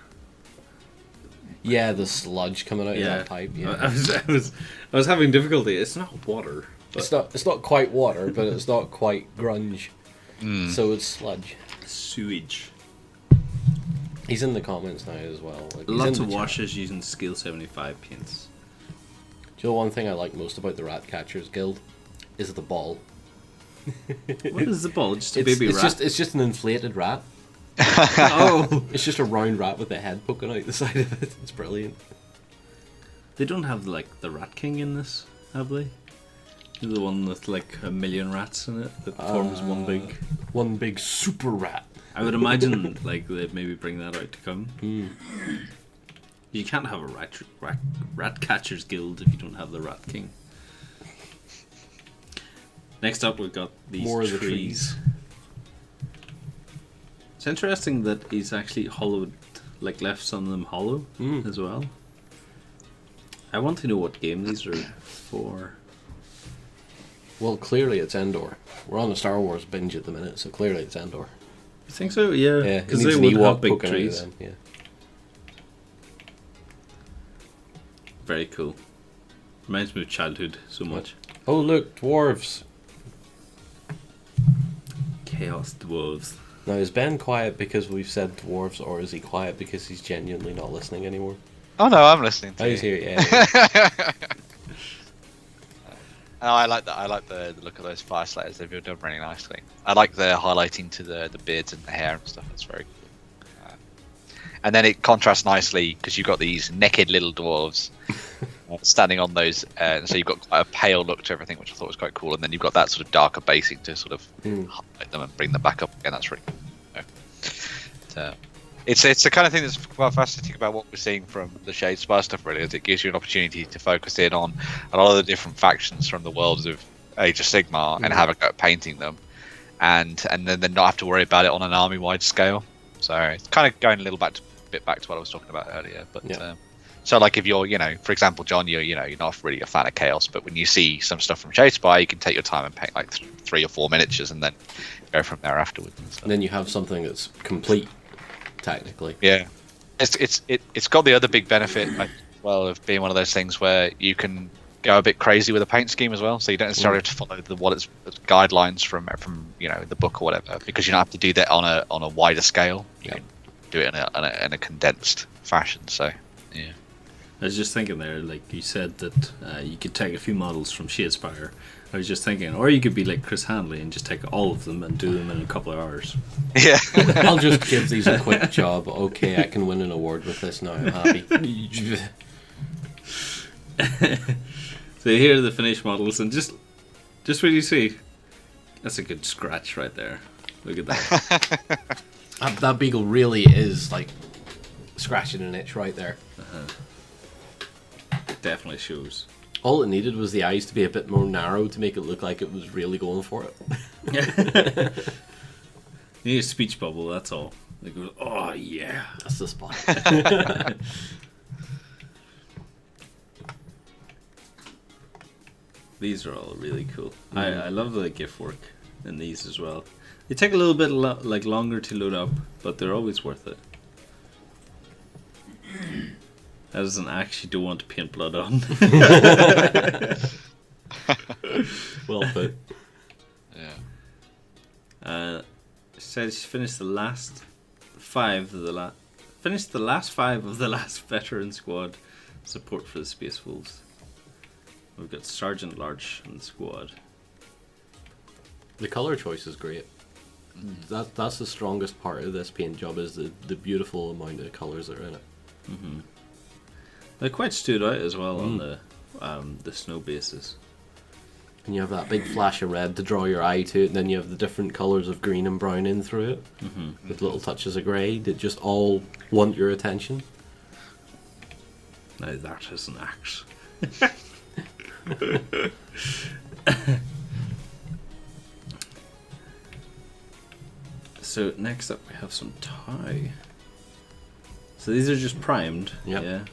Yeah, the sludge coming out of Yeah, that pipe. Yeah, I was having difficulty. It's not water. But it's not quite water, but it's not quite grunge. Mm. So it's sludge. sewage. He's in the comments now as well. Like, he's Lots in of the chat. washes using Scale 75 paints. Do you know one thing I like most about the Rat Catchers Guild is the ball. What is the ball? Just a It's, baby it's rat? just an inflated rat. Oh, It's just a round rat with a head poking out the side of it. It's brilliant. they don't have like the Rat King in this, have they? The one with like a million rats in it that forms One big super rat. I would imagine like they'd maybe bring that out to come. Mm. You can't have a rat catchers guild if you don't have the Rat King. Next up, we've got these More of the trees. It's interesting that he's actually hollowed, like left some of them hollow as well. I want to know what game these are for. Well, clearly it's Endor. We're on a Star Wars binge at the minute, so clearly it's Endor. You think so? Yeah, Yeah, because it they needs an would have Ewok big poking out of trees. them, yeah. Very cool. Reminds me of childhood so much. Oh look, dwarves. Chaos dwarves. Now is Ben quiet because we've said dwarves, or is he quiet because he's genuinely not listening anymore? Oh no, I'm listening to Oh, you. he's here, yeah. No, I like that. I like the look of those fire slayers. They've been done really nicely. I like the highlighting to the beards and the hair and stuff. That's very cool. And then it contrasts nicely because you've got these naked little dwarves standing on those, and so you've got quite a pale look to everything, which I thought was quite cool. And then you've got that sort of darker basing to sort of highlight them and bring them back up again. That's really cool. It's the kind of thing that's quite fascinating about what we're seeing from the Shadespire stuff. Really, is it gives you an opportunity to focus in on a lot of the different factions from the worlds of Age of Sigmar and have a go at painting them, and then not have to worry about it on an army-wide scale. So it's kind of going a little bit back to what I was talking about earlier. But so like if you're, for example, John, you're not really a fan of Chaos, but when you see some stuff from Shadespire, you can take your time and paint like 3 or 4 miniatures, and then go from there afterwards. And then you have something that's complete. Technically, yeah, it's got the other big benefit, well, of being one of those things where you can go a bit crazy with a paint scheme as well. So you don't necessarily have to follow the guidelines from the book or whatever, because you don't have to do that on a wider scale. You can do it in a condensed fashion. So yeah, I was just thinking there, like you said that you could take a few models from Shadespire. I was just thinking, or you could be like Chris Handley and just take all of them and do them in a couple of hours. yeah. I'll just give these a quick job. Okay, I can win an award with this now. I'm happy. So here are the finished models, and just what you see, that's a good scratch right there. Look at that. That beagle really is like scratching an itch right there. It definitely shows. All it needed was the eyes to be a bit more narrow to make it look like it was really going for it. You need a speech bubble, that's all. It goes, oh yeah. That's the spot. These are all really cool. I love the GIF work in these as well. They take a little bit longer to load up, but they're always worth it. That is an axe you don't want to paint blood on. Well put. Yeah. Says she finished the last 5 of the last veteran squad support for the Space Wolves. We've got Sergeant Larch in the squad. The color choice is great. That's the strongest part of this paint job, is the beautiful amount of colors that are in it. Mm-hmm. They quite stood out as well on the snow bases. And you have that big flash of red to draw your eye to it, and then you have the different colours of green and brown in through it, with little touches of grey that just all want your attention. Now that is an axe. So next up we have some tie. So these are just primed. Yep. Yeah.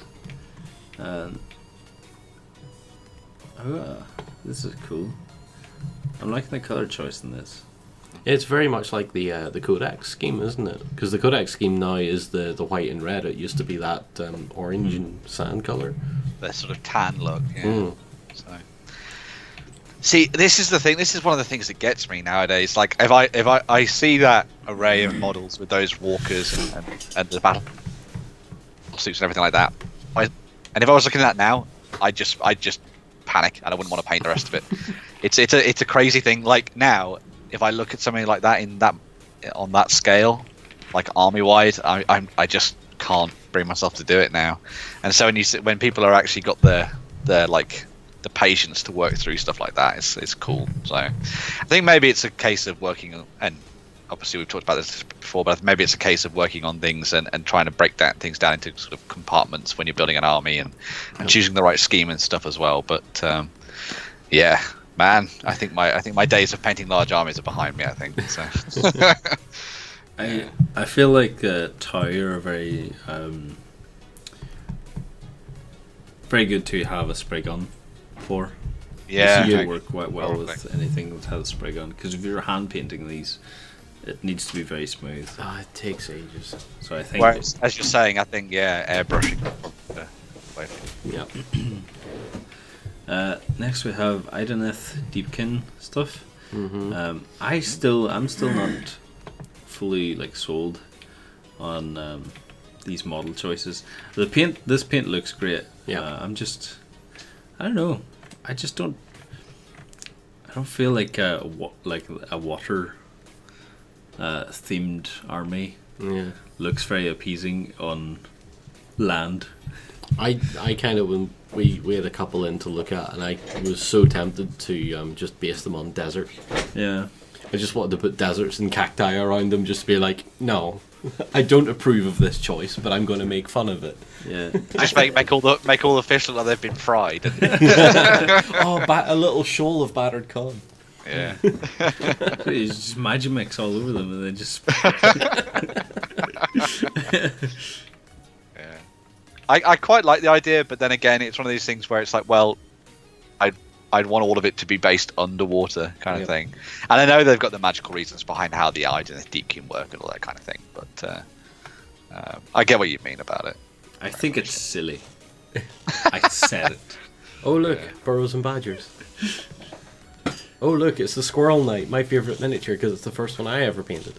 This is cool. I'm liking the color choice in this. It's very much like the Codex scheme, isn't it? Because the Codex scheme now is the white and red. It used to be that orange and sand color. The sort of tan look. Yeah. Mm. So. See, this is the thing. This is one of the things that gets me nowadays. Like, if I see that array of models with those walkers and the battle suits and everything like that, and if I was looking at that now, I'd just panic and I wouldn't want to paint the rest of it. It's a crazy thing. Like now, if I look at something like that on that scale, like army wide, I just can't bring myself to do it now. And so when people are actually got the patience to work through stuff like that, it's cool. So I think maybe it's a case of working on, and obviously we've talked about this before, but maybe it's a case of working on things and trying to break things down into sort of compartments when you're building an army and choosing the right scheme and stuff as well. But yeah, man, I think my days of painting large armies are behind me. I think so. I feel like Tau are very very good to have a spray gun for. Yeah, you work quite well with anything that has a spray gun, because if you're hand painting these, it needs to be very smooth. It takes ages. So I think, whereas, as you're saying, I think airbrushing. Yeah. Next we have Ideneth Deepkin stuff. Mm-hmm. I'm still not fully sold on these model choices. This paint looks great. Yeah. I don't know. I don't feel like a water themed army. Yeah. Looks very appeasing on land. I kind of, when we had a couple in to look at, and I was so tempted to just base them on desert. Yeah. I just wanted to put deserts and cacti around them, just to be like, no, I don't approve of this choice, but I'm going to make fun of it. Yeah. Just make all the fish look like they've been fried. A little shoal of battered cod. Yeah. You just Magimix all over them and then just. Yeah. I quite like the idea, but then again, it's one of these things where it's like, well, I'd want all of it to be based underwater kind of thing. And I know they've got the magical reasons behind how the eye and the deep can work and all that kind of thing, but I get what you mean about it. I think it's silly. I said it. Oh look, burrows and badgers. Oh look, it's the Squirrel Knight, my favourite miniature, because it's the first one I ever painted.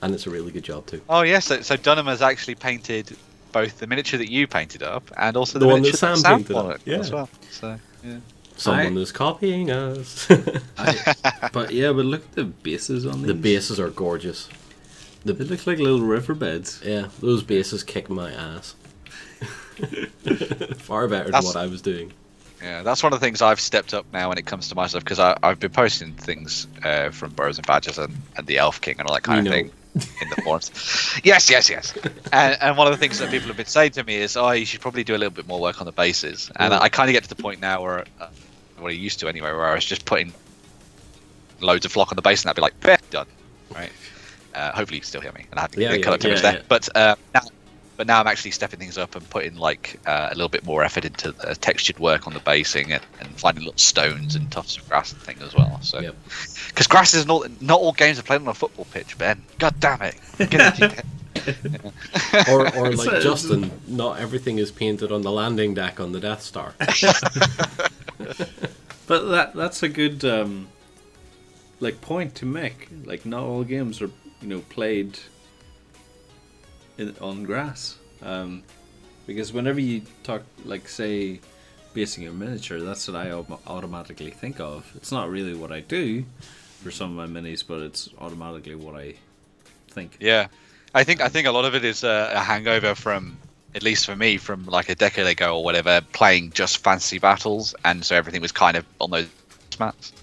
And it's a really good job too. Oh yes, so Dunham has actually painted both the miniature that you painted up and also The the one miniature that Sam painted up, as well. So yeah. Someone is copying us. But look at the bases on these. The bases are gorgeous. They look like little riverbeds. Yeah, those bases kick my ass. Far better than what I was doing. Yeah, that's one of the things I've stepped up now when it comes to my stuff, because I've been posting things from Burrows and Badgers and the Elf King and all that kind of thing in the forums. Yes. And one of the things that people have been saying to me is, you should probably do a little bit more work on the bases. And I kind of get to the point now where, what I used to anyway, where I was just putting loads of flock on the base and I'd be like, done, right? Hopefully you can still hear me, and I haven't cut up too much there. But now I'm actually stepping things up and putting a little bit more effort into the textured work on the basing and finding little stones and tufts of grass and things as well. So, because grass is not all games are played on a football pitch, Ben. God damn it! Or like Justin, not everything is painted on the landing deck on the Death Star. But that's a good point to make. Like, not all games are played on grass, because whenever you talk, say, basing a miniature, that's what I automatically think of. It's not really what I do for some of my minis, but it's automatically what I think. Yeah, I think a lot of it is a hangover from, at least for me, from like a decade ago or whatever, playing just fantasy battles, and so everything was kind of on those mats.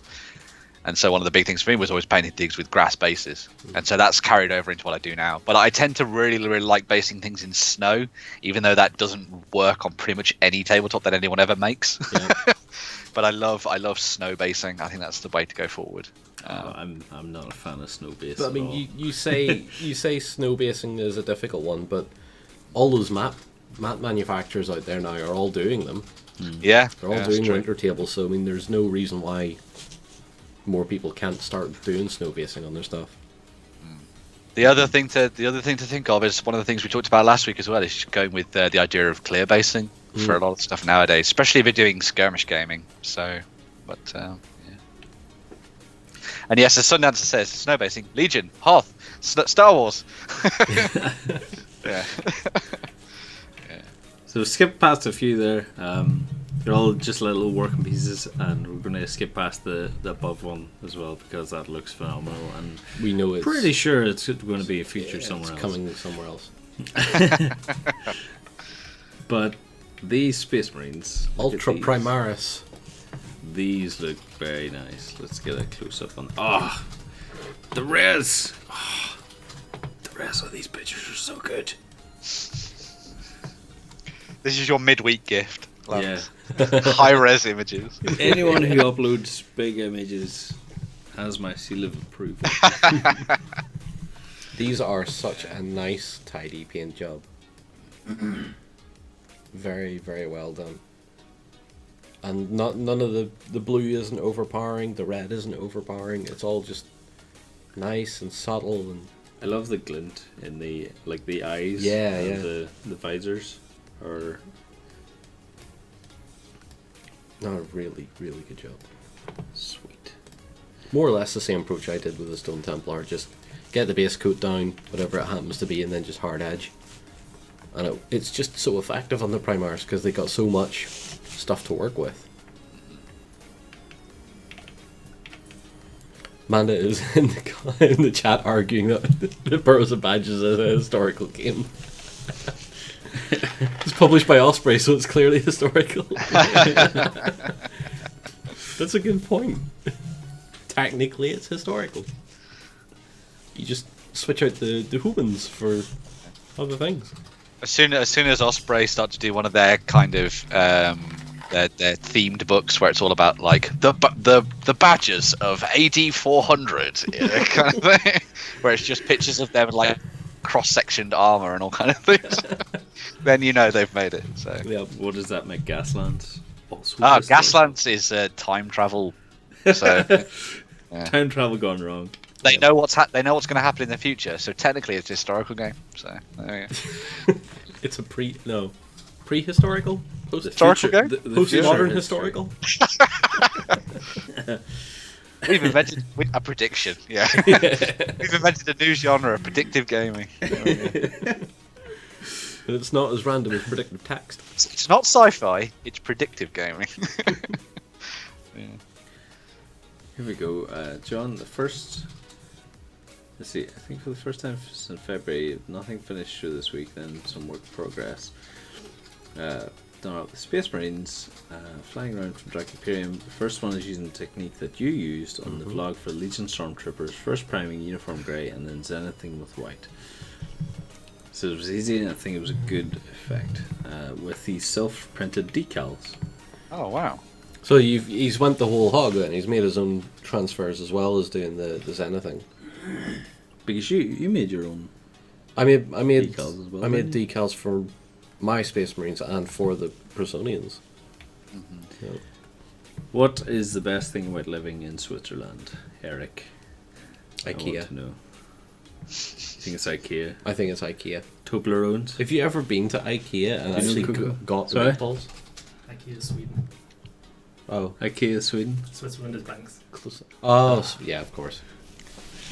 And so one of the big things for me was always painting things with grass bases. And so that's carried over into what I do now. But I tend to really, really like basing things in snow, even though that doesn't work on pretty much any tabletop that anyone ever makes. Yeah. But I love snow basing. I think that's the way to go forward. I'm not a fan of snow basing. But I mean, you say snow basing is a difficult one, but all those map manufacturers out there now are all doing them. Yeah. They're all doing winter tables, so I mean, there's no reason why more people can't start doing snow basing on their stuff. The other thing to think of is one of the things we talked about last week as well, is going with the idea of clear basing for a lot of stuff nowadays, especially if you're doing skirmish gaming. So, but yeah. And yes, as Sundancer says, snow basing, Legion, Hoth, Star Wars. Yeah. Yeah. So skip past a few there. They're all just little working pieces, and we're going to skip past the above one as well because that looks phenomenal, and We know it's pretty sure it's going to be a feature somewhere else. coming somewhere else. But these Space Marines, look at Ultra these. Primaris. These look very nice. Let's get a close up on. Ah, the res. Oh, the res of these pictures are so good. This is your midweek gift. Yeah. High res images. Anyone who uploads big images has my seal of approval. These are such a nice, tidy paint job. Very, very well done. And none of the blue isn't overpowering, the red isn't overpowering. It's all just nice and subtle. And I love the glint in the eyes. Yeah, and yeah. The visors are. no, really, really good job. Sweet. More or less the same approach I did with the Stone Templar. Just get the base coat down, whatever it happens to be, and then just hard edge. And it's just so effective on the Primars because they got so much stuff to work with. Manda is in the chat arguing that the Burrows of Badges is a historical game. It's published by Osprey, so it's clearly historical. That's a good point. Technically, it's historical. You just switch out the humans for other things. As soon as Osprey start to do one of their kind of their themed books where it's all about like the badges of AD 400, you know, kind of thing, where it's just pictures of them like cross-sectioned armor and all kind of things, then you know they've made it. So Yeah. What does that make Gaslands? Also Gaslands is time travel. So yeah. Time travel gone wrong. They know what's going to happen in the future. So technically, it's a historical game. So there we go. It's a prehistorical? Historical game? The Postmodern future historical? We've invented a prediction. Yeah, we've invented a new genre, predictive gaming. And it's not as random as predictive text. It's not sci-fi. It's predictive gaming. Yeah. Here we go, John. The first. Let's see. I think for the first time since February, nothing finished through this week. Then some work in progress. Done up the Space Marines flying around from Drac Imperium. The first one is using the technique that you used on the vlog for Legion Stormtroopers. First priming uniform grey and then zenithing with white. So it was easy, and I think it was a good effect with these self-printed decals. Oh wow! So he's went the whole hog then. He's made his own transfers as well as doing the zenithing. Because you made your own. I made decals as well. I made decals for my Space Marines and for the Prosonians. Yeah. What is the best thing about living in Switzerland, Eric? I IKEA. want to know. You think it's IKEA? I think it's IKEA. Toblerones? Have you ever been to IKEA and Do you actually know the got the Sorry? meatballs? IKEA Sweden. Oh. IKEA Sweden? Switzerland is banks. Oh, yeah, of course.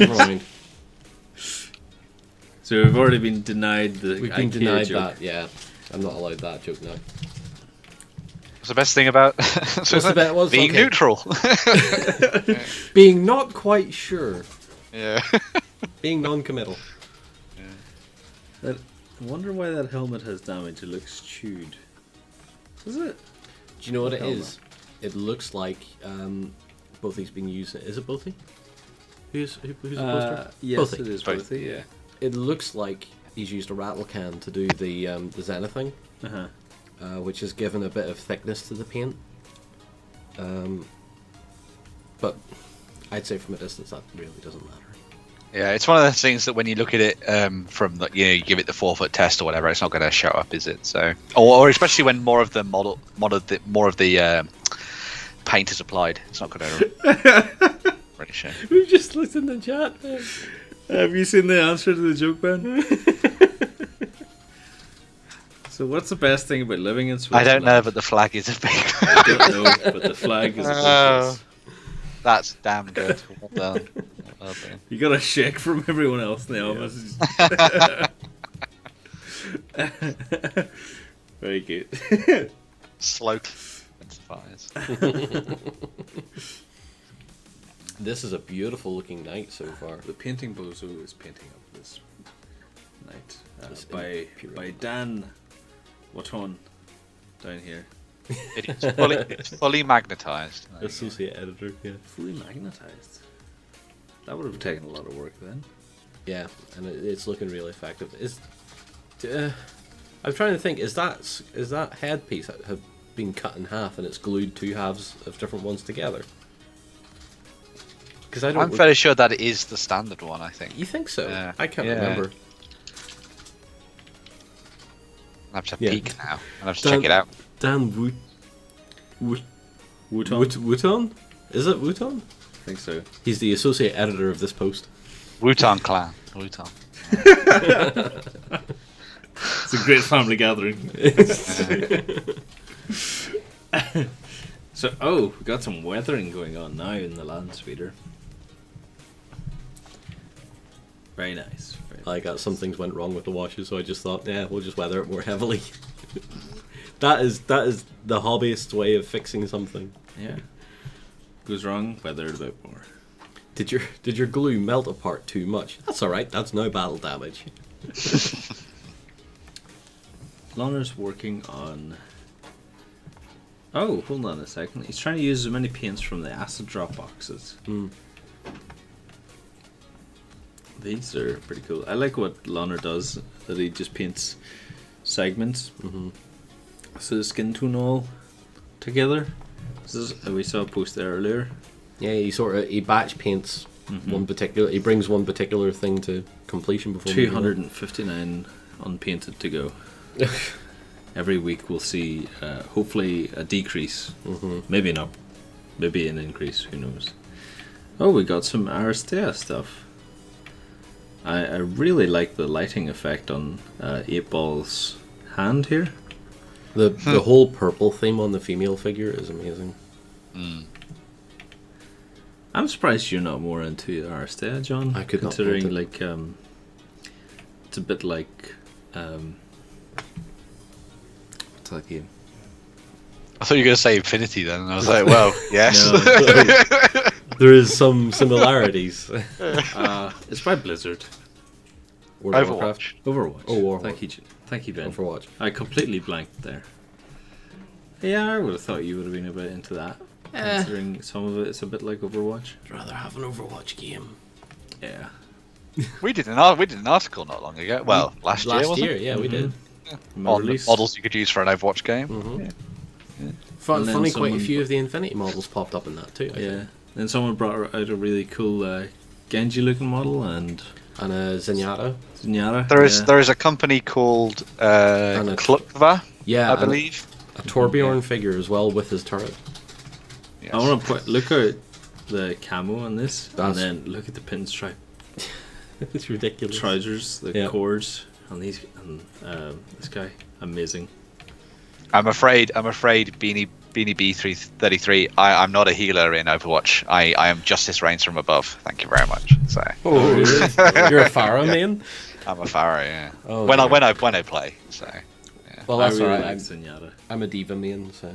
Never mind. So we've already been denied the We've IKEA been denied joke. that, yeah. I'm not allowed that joke now. What's the best thing about being okay. neutral? Being not quite sure. Yeah. Being non-committal. I wonder why that helmet has damage. It looks chewed. Is it? Do you know what it Helmet. is? It looks like Bothy's been using. Is it Bothy? Who's the poster? Yes, Bothy. it is Both. Bothy, yeah. It looks like he's used a rattle can to do the zenithing, Uh-huh. which has given a bit of thickness to the paint. But I'd say from a distance that really doesn't matter. Yeah, it's one of those things that when you look at it from the, you give it the 4-foot test or whatever, it's not going to show up, is it? So, or especially when more of the more of the paint is applied, it's not going to. pretty sure. We just looked in the chat. Have you seen the answer to the joke, Ben? So what's the best thing about living in I Switzerland? don't know, but the flag is a big. I don't know, but the flag is a big plus. That's damn good. Well done. Well done. You got a shake from everyone else in the office. Very good. Slow fires. This is a beautiful looking night so far. The painting bozo is painting up this night This by Dan Watton down here. It's fully magnetized. Associate editor, yeah. Fully magnetized. That would have taken a lot of work then. Yeah, and it's looking really effective. I'm trying to think. Is that headpiece that have been cut in half and it's glued two halves of different ones together? Because I'm fairly sure that it is the standard one. I think. You think so? Yeah. I can't Yeah. remember. I have to Yeah. peek now. I have to check it out. Dan Wooton? Is it Wooton? I think so. He's the associate editor of this post. Wutan clan. Wutan. It's a great family gathering. So, we got some weathering going on now in the land speeder. Very nice. I got some things went wrong with the washes, so I just thought, yeah, we'll just weather it more heavily. That is the hobbyist's way of fixing something. Yeah. Goes wrong, weather it a bit more. Did your glue melt apart too much? That's alright, that's no battle damage. Lonner's working on... Oh, hold on a second. He's trying to use as many paints from the acid drop boxes. These are pretty cool. I like what Lonner does, that he just paints segments. So the skin tone all together. We saw a post there earlier. Yeah, he batch paints one particular. He brings one particular thing to completion before 259 unpainted to go. Every week we'll see, hopefully, a decrease. Maybe not. Maybe an increase. Who knows? Oh, we got some Aristea stuff. I really like the lighting effect on 8Ball's hand here. The whole purple theme on the female figure is amazing. I'm surprised you're not more into Aristea, John. I could not considering paint it. like it's a bit like what's that game? I thought you were going to say Infinity then, and I was like, well, yes. No. There is some similarities. It's by Blizzard. World of Warcraft. Overwatch. Oh, Warcraft. Thank you, Ben. Overwatch. I completely blanked there. Yeah, I would have thought you would have been a bit into that. Considering some of it's a bit like Overwatch. I'd rather have an Overwatch game. Yeah. We did an article not long ago. Well, last year, wasn't year, it? yeah, we did. On the models you could use for an Overwatch game. Funny, quite a someone- few of the Infinity models popped up in that too. I Yeah. think. Then someone brought out a really cool Genji looking model and And a Zenyatta. Zenyatta. There is a company called Klukva, Yeah, I and believe. a Torbjorn figure as well with his turret. Yes. I want to look at the camo on this, That's- and then look at the pinstripe It's ridiculous. trousers, the Yeah. cords, and this guy, amazing. I'm afraid Beanie B333. I'm not a healer in Overwatch. I am Justice Reigns from above. Thank you very much. So Oh, really? You're a Pharah man? I'm a Pharaoh, yeah. Oh, when dear. I play. So Well, I that's really alright. like Zenyatta. I'm a diva main, so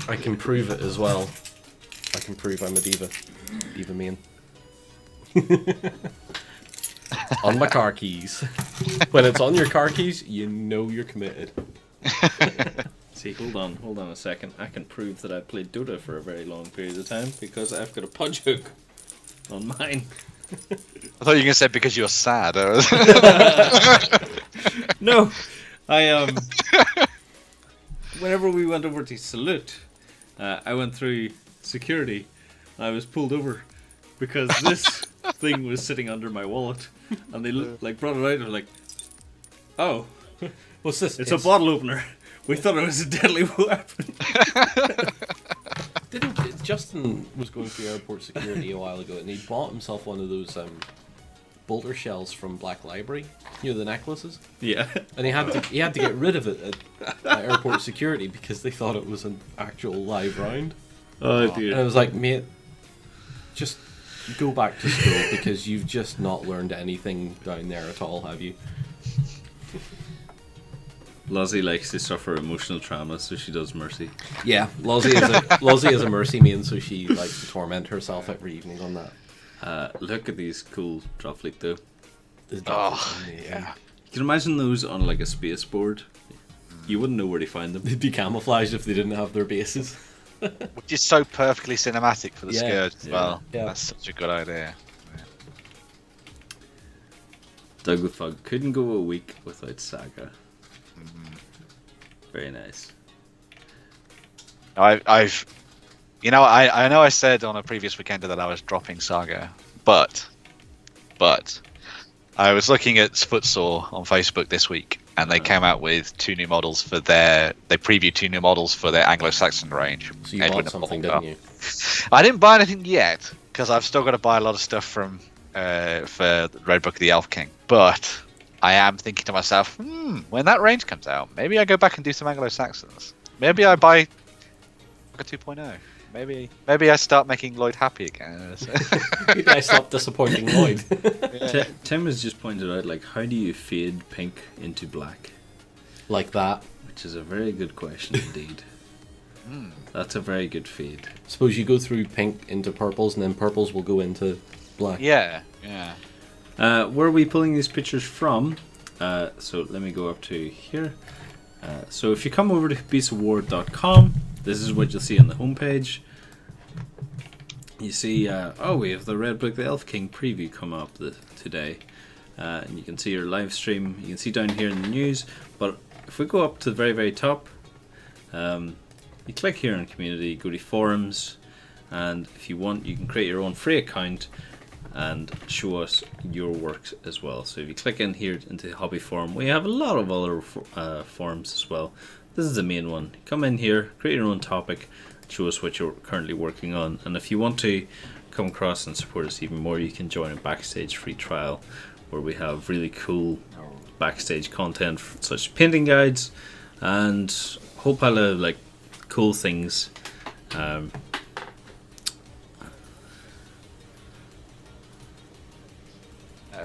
I can prove it as well. I can prove I'm a diva main. On my car keys. When it's on your car keys, you know you're committed. See, hold on a second. I can prove that I played Dota for a very long period of time because I've got a punch hook on mine. I thought you were gonna say because you're sad. No, whenever we went over to Salute, I went through security. I was pulled over because this thing was sitting under my wallet, and they brought it out and were like, "Oh, What's this? it's a bottle opener. We thought it was a deadly weapon." Justin was going through airport security a while ago, and he bought himself one of those bolter shells from Black Library. You know, the necklaces. Yeah. And he had to get rid of it at airport security because they thought it was an actual live round. Oh dear. And I was like, mate, just go back to school because you've just not learned anything down there at all, have you? Lozzie likes to suffer emotional trauma, so she does mercy. Yeah, Lozzie is a mercy main, so she likes to torment herself every evening on that. Look at these cool drop fleet though. Yeah. You can imagine those on like a space board. You wouldn't know where to find them. They'd be camouflaged if they didn't have their bases. Which is so perfectly cinematic for the Scourge as well. Yeah. That's such a good idea. Doug the Fug couldn't go a week without Saga. Very nice. I've you know, I know I said on a previous weekender that I was dropping Saga, but I was looking at Footsore on Facebook this week, and they came out with 2 new models for they previewed 2 new models for their Anglo-Saxon range. So you bought something, didn't you? I didn't buy anything yet, because I've still got to buy a lot of stuff from for Red Book of the Elf King, but I am thinking to myself, when that range comes out, maybe I go back and do some Anglo-Saxons. Maybe I buy a 2.0. Maybe I start making Lloyd happy again. Maybe I stop disappointing Lloyd. Tim has just pointed out, like, how do you fade pink into black? Like that. Which is a very good question indeed. That's a very good fade. Suppose you go through pink into purples, and then purples will go into black. Yeah. Where are we pulling these pictures from? So let me go up to here. So if you come over to beastofwar.com, this is what you'll see on the homepage. You see, we have the Red Book of the Elf King preview come up today. And you can see your live stream. You can see down here in the news. But if we go up to the very, very top, you click here on community, go to forums, and if you want, you can create your own free account and show us your works as well. So if you click in here into the hobby forum, we have a lot of other forums as well. This is the main one. Come in here, create your own topic, show us what you're currently working on, and if you want to come across and support us even more, you can join a backstage free trial where we have really cool backstage content such as painting guides and a whole pile of like cool things.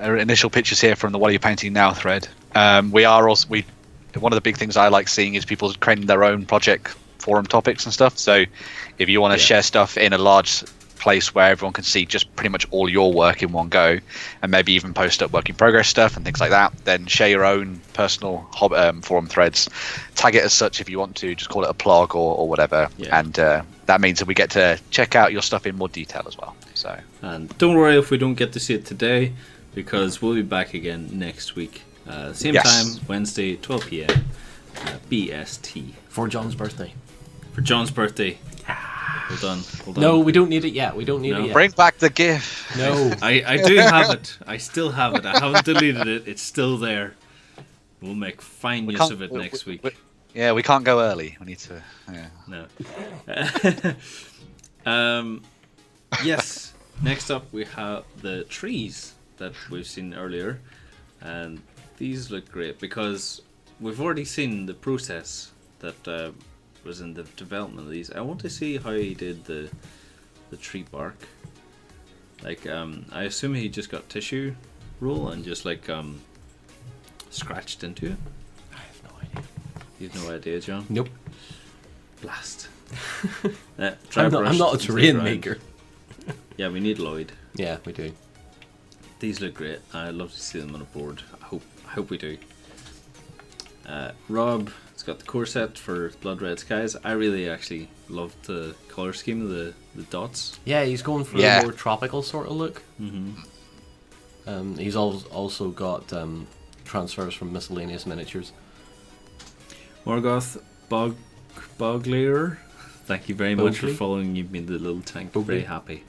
Initial pictures here from the What Are You Painting Now thread. One of the big things I like seeing is people creating their own project forum topics and stuff. So if you want to share stuff in a large place where everyone can see just pretty much all your work in one go, and maybe even post up work in progress stuff and things like that, then share your own personal forum threads, tag it as such if you want to, just call it a plug or whatever, and that means that we get to check out your stuff in more detail as well. So, and don't worry if we don't get to see it today, because we'll be back again next week, same time, Wednesday, 12 p.m. BST. For John's birthday. For John's birthday. Hold on. No, we don't need it yet. We don't need it yet. Bring back the GIF. No. I do have it. I still have it. I haven't deleted it. It's still there. We'll make fine use of it next week. We can't go early. We need to. Yeah. No. Yes. Next up, we have the trees that we've seen earlier, and these look great because we've already seen the process that was in the development of these. I want to see how he did the tree bark. Like, I assume he just got tissue roll and just like scratched into it. I have no idea. You have no idea, John? Nope. Blast. I'm not a terrain maker. Yeah, we need Lloyd. Yeah, we do. These look great. I'd love to see them on a board. I hope we do. Rob has got the core set for Blood Red Skies. I really actually love the color scheme of the dots. Yeah, he's going for a more tropical sort of look. Mm-hmm. He's also got transfers from Miscellaneous Miniatures. Morgoth Boglier, thank you very much for following me in the little tank. Very happy.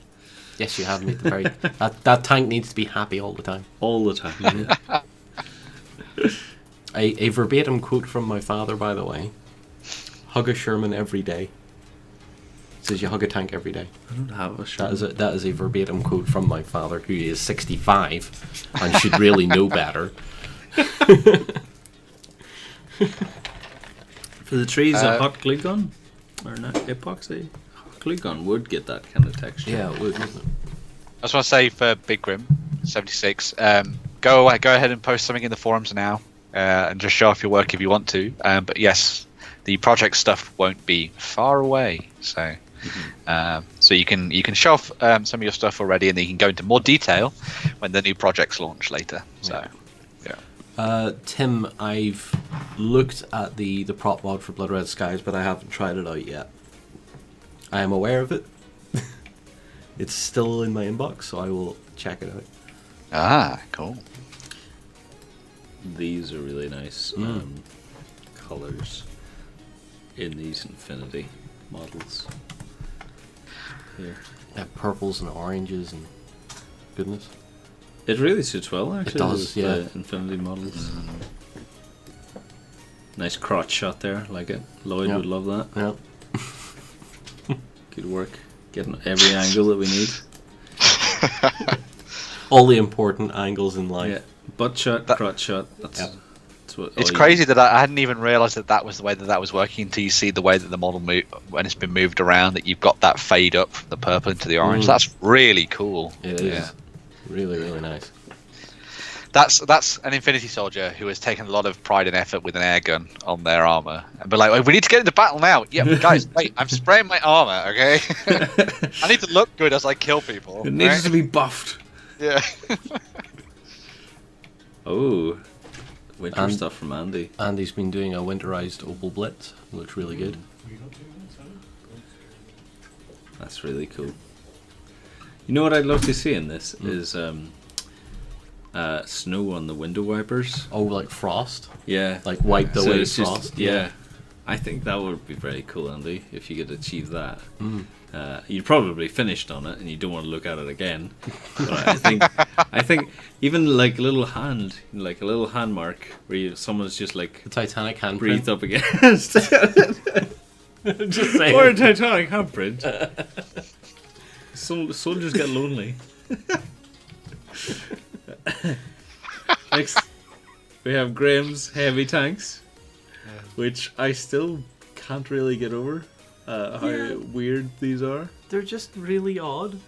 Yes, you have made the very that tank needs to be happy all the time. All the time. A verbatim quote from my father, by the way. Hug a Sherman every day. says you hug a tank every day. I don't have a shirt. That is a verbatim quote from my father, who is 65 and should really know better. For the trees, a hot glue gun or not epoxy. Hot glue gun would get that kind of texture. Yeah, it would, wouldn't it? I just want to say for Big Grim 76, go ahead and post something in the forums now, and just show off your work if you want to. But yes, the project stuff won't be far away, so so you can show off some of your stuff already, and then you can go into more detail when the new projects launch later. So yeah. Tim, I've looked at the prop mod for Blood Red Skies, but I haven't tried it out yet. I am aware of it. It's still in my inbox, so I will check it out. Ah, cool. These are really nice colors in these Infinity models. Here. Yeah, purples and oranges and goodness. It really suits well, actually. It does, yeah. The Infinity models. Nice crotch shot there, like it. Lloyd would love that. Yeah. Good work. Getting every angle that we need. All the important angles in life. Yeah. Butt shot, crotch shot. That's what. It's crazy that I hadn't even realised that was the way that was working until you see the way that the model when it's been moved around, that you've got that fade up from the purple into the orange. That's really cool. It is. Really, really nice. That's an Infinity Soldier who has taken a lot of pride and effort with an air gun on their armor, and be like, oh, we need to get into battle now. Yeah, guys, wait, I'm spraying my armor, okay? I need to look good as I kill people. It needs to be buffed. Yeah. Oh, winter stuff from Andy. Andy's been doing a winterized Opal Blitz. Looks really good. That's really cool. You know what I'd love to see in this is snow on the window wipers. Oh, like frost? Yeah. Like wipe the way it's frost? Just, yeah. I think that would be very cool, Andy, if you could achieve that. You're probably finished on it and you don't want to look at it again. But I think even like a little hand mark where someone's just like The Titanic handprint. breathed up against. Just saying. Or a Titanic handprint. Soldiers get lonely. Next, we have Graham's heavy tanks, which I still can't really get over how weird these are. They're just really odd.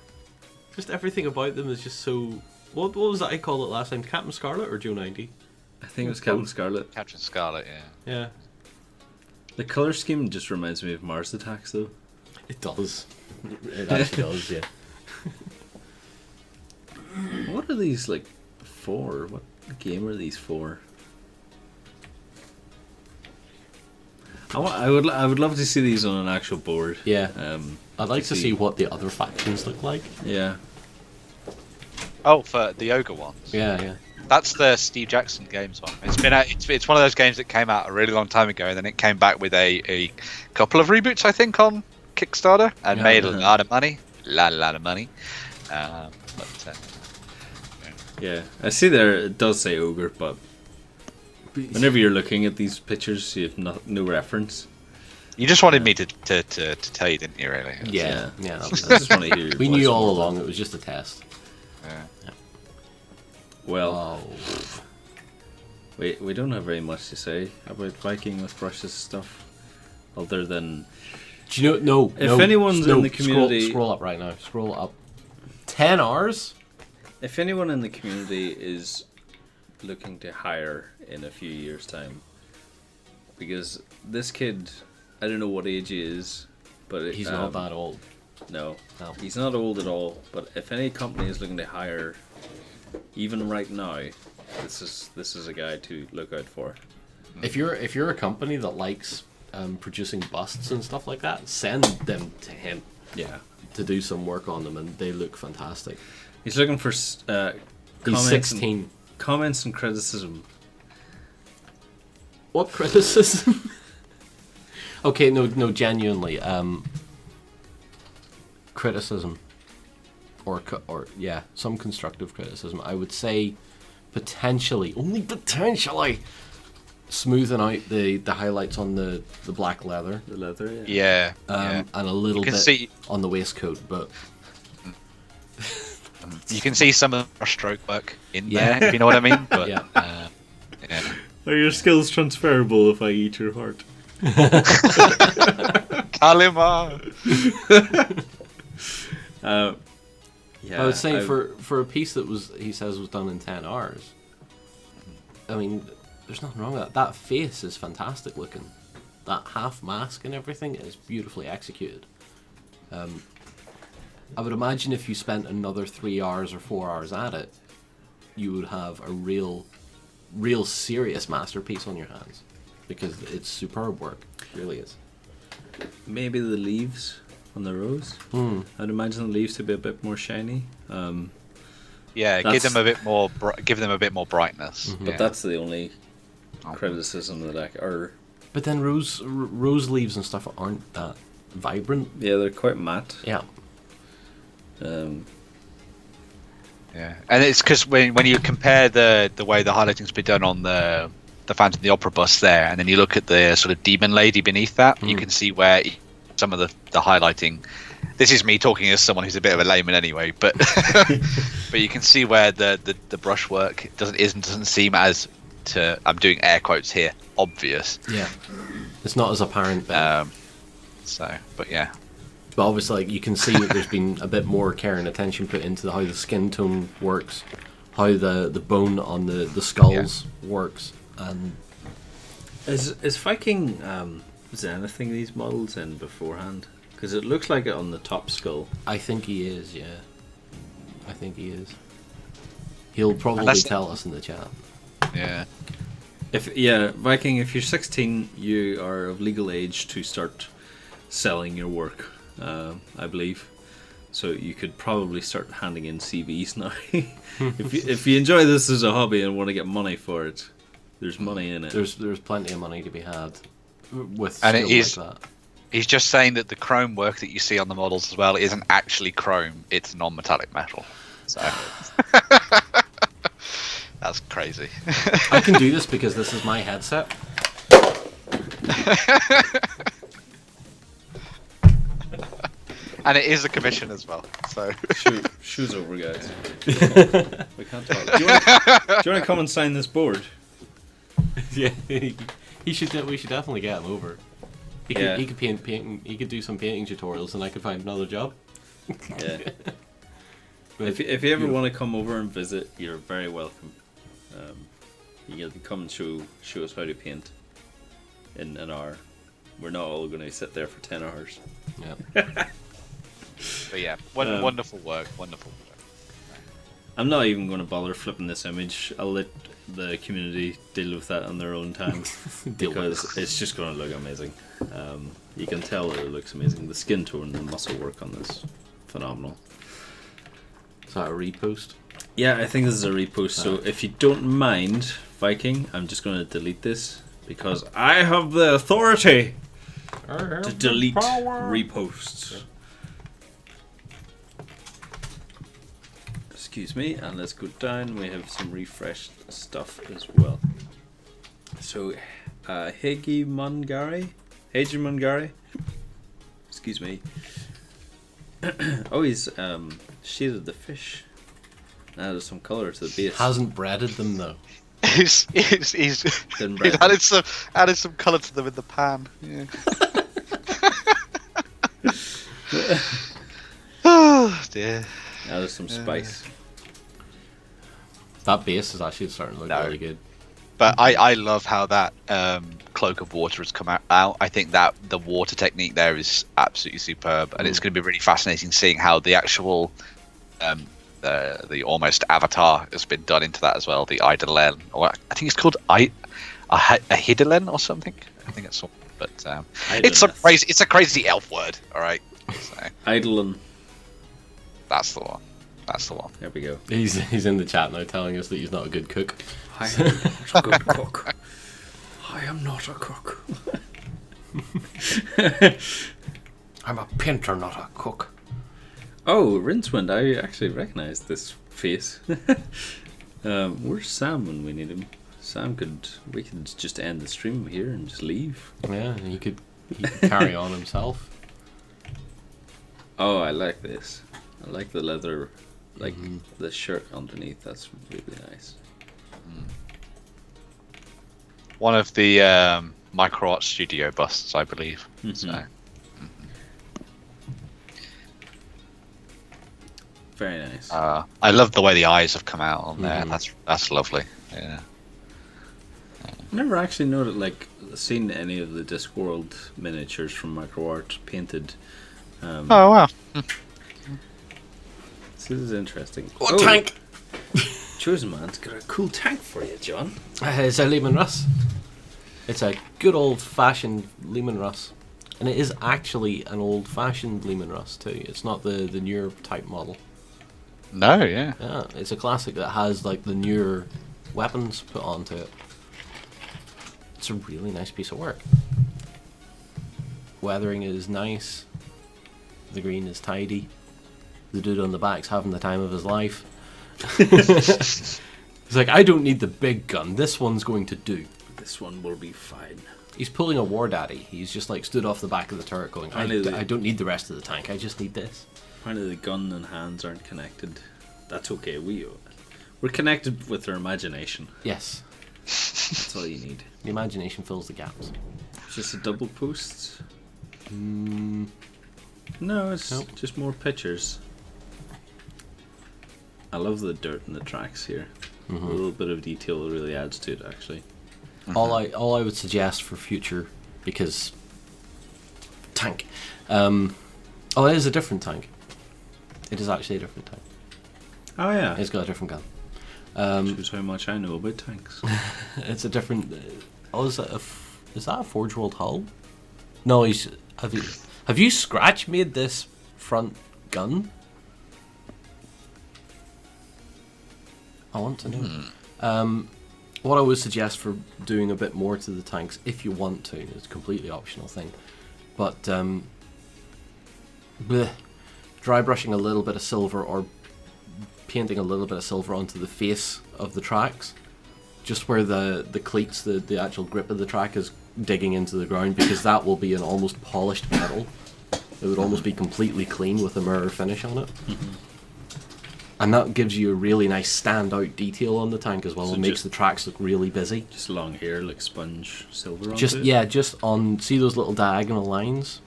Just everything about them is just so... What was that I called it last time? Captain Scarlet or Joe 90? I think it was Captain Scarlet. Captain Scarlet, yeah. Yeah. The colour scheme just reminds me of Mars Attacks, though. It does. It actually does, yeah. What are these like for? What game are these for? I would love to see these on an actual board. Yeah. I'd like to see what the other factions look like. Yeah. Oh, for the Ogre ones. Yeah, yeah. That's the Steve Jackson Games one. It's one of those games that came out a really long time ago, and then it came back with a couple of reboots, I think, on Kickstarter, and made a lot of money. Lot of money. Yeah, I see there it does say ogre, but whenever you're looking at these pictures, you have no reference. You just wanted me to tell you, didn't you? Really? Yeah. I just want to hear. Your We voice knew all more. along it was just a test. Yeah. Well, we don't have very much to say about Viking with brushes stuff, other than. Do you know? No. If anyone's in the community, scroll up right now. Scroll up. 10 hours. If anyone in the community is looking to hire in a few years' time, because this kid, I don't know what age he is, but He's not that old. No, he's not old at all. But if any company is looking to hire, even right now, this is a guy to look out for. If you're a company that likes producing busts and stuff like that, send them to him. Yeah, to do some work on them, and they look fantastic. He's looking for He's comments 16. Comments and criticism. What criticism? Okay, no, genuinely, criticism, or some constructive criticism. I would say potentially, only potentially, smoothing out the highlights on the black leather. The leather, Yeah. And a little You can bit see- on the waistcoat, but You can see some of the stroke work in Yeah. there, if you know what I mean. But, yeah. yeah. Are your skills transferable if I eat your heart? Kalima! Yeah, I would say for a piece that he says was done in 10 hours, I mean, there's nothing wrong with that. That face is fantastic looking. That half mask and everything is beautifully executed. I would imagine if you spent another 3 hours or 4 hours at it, you would have a real serious masterpiece on your hands, because it's superb work. It really is. maybe the leaves on the rose. I'd imagine the leaves to be a bit more shiny. Yeah, give them a bit more. Give them a bit more brightness. But that's the only criticism that But then rose leaves and stuff aren't that vibrant. Yeah, they're quite matte. Yeah. Yeah, and it's because when you compare the way the highlighting's been done on the Phantom of the Opera bust there, and then you look at the sort of demon lady beneath that, you can see where some of the highlighting. This is me talking as someone who's a bit of a layman anyway, but but you can see where the brushwork doesn't seem as I'm doing air quotes here, obvious. Yeah. It's not as apparent. But But yeah. But obviously, like, you can see that there's been a bit more care and attention put into how the skin tone works, how the bone on the skulls works, and Is Viking zenithing these models in beforehand? Because it looks like it on the top skull. I think he is. Yeah, I think he is. He'll probably Unless- tell us in the chat. Yeah. Viking, if you're 16, you are of legal age to start selling your work, I believe. So you could probably start handing in CVs now. if you enjoy this as a hobby and want to get money for it, there's money in it. There's plenty of money to be had with And skill it is- like that. He's just saying that the chrome work that you see on the models as well isn't actually chrome; it's non-metallic metal. So that's crazy. I can do this because this is my headset. And it is a commission as well. So Shoes over, guys. We can't talk. Do you want to come and sign this board? Yeah, we should definitely get him over. He could paint. He could do some painting tutorials, and I could find another job. Yeah. But If you ever want to come over and visit, you're very welcome. You can come and show us how to paint in an hour. We're not all going to sit there for 10 hours. Yeah. but yeah, wonderful work. Wonderful work. I'm not even going to bother flipping this image. I'll let the community deal with that on their own time because it's just going to look amazing. You can tell that it looks amazing. The skin tone and muscle work on this, phenomenal. Is that a repost? Yeah, I think this is a repost. So if you don't mind, Viking, I'm just going to delete this because I have the authority to delete reposts. Excuse me, and let's go down. We have some refreshed stuff as well. So, Hegemongari, excuse me. Oh, he's shaded the fish. Added some colour to the base. Hasn't breaded them though. He's Didn't bread added some colour to them in the pan. Yeah. Oh dear. Added some spice. That base is actually starting to look really good. But I love how that cloak of water has come out. I think that the water technique there is absolutely superb, and it's going to be really fascinating seeing how the actual the almost avatar has been done into that as well. The Eidolon, or I think it's called a Hidolon or something. I think it's something, but it's a crazy elf word. All right, so, Eidolon. that's the one. That's the one. There we go. He's in the chat now telling us that he's not a good cook. I am not a good cook. I am not a cook. I'm a painter, not a cook. Oh, Rincewind, I actually recognise this face. Where's Sam when we need him? Sam we could just end the stream here and just leave. Yeah, he could carry on himself. Oh, I like this. I like the leather, like the shirt underneath. That's really nice. One of the Micro Art Studio busts, I believe. So. Very nice. I love the way the eyes have come out on there. That's lovely. Yeah. I never actually seen any of the Discworld miniatures from MicroArt painted. Oh wow! This is interesting. What tank? Chosen Man's got a cool tank for you, John. It's a Lehman Russ. It's a good old-fashioned Lehman Russ, and it is actually an old-fashioned Lehman Russ too. It's not the newer type model. No, yeah. Yeah, it's a classic that has like the newer weapons put onto it. It's a really nice piece of work. Weathering is nice. The green is tidy. The dude on the back's having the time of his life. He's like, I don't need the big gun. This one's going to do. This one will be fine. He's pulling a war daddy. He's just like stood off the back of the turret going, I don't need the rest of the tank. I just need this. Apparently the gun and hands aren't connected. That's okay. We're connected with our imagination. Yes. That's all you need. The imagination fills the gaps. It's just a double post. No, it's just more pictures. I love the dirt in the tracks here. A little bit of detail really adds to it, actually. All I would suggest for future, because tank. Oh, it is a different tank. It is actually a different tank. Oh yeah, it's got a different gun. Shows how much I know about tanks. It's a different. Is that a Forge World hull? No, have you scratch made this front gun? I want to know. What I would suggest for doing a bit more to the tanks, if you want to, it's a completely optional thing, but dry brushing a little bit of silver or painting a little bit of silver onto the face of the tracks, just where the cleats, the actual grip of the track is digging into the ground, because that will be an almost polished metal. It would almost be completely clean with a mirror finish on it. And that gives you a really nice standout detail on the tank as well. So it makes the tracks look really busy. Just long hair, like sponge silver on it? Yeah, just on, see those little diagonal lines?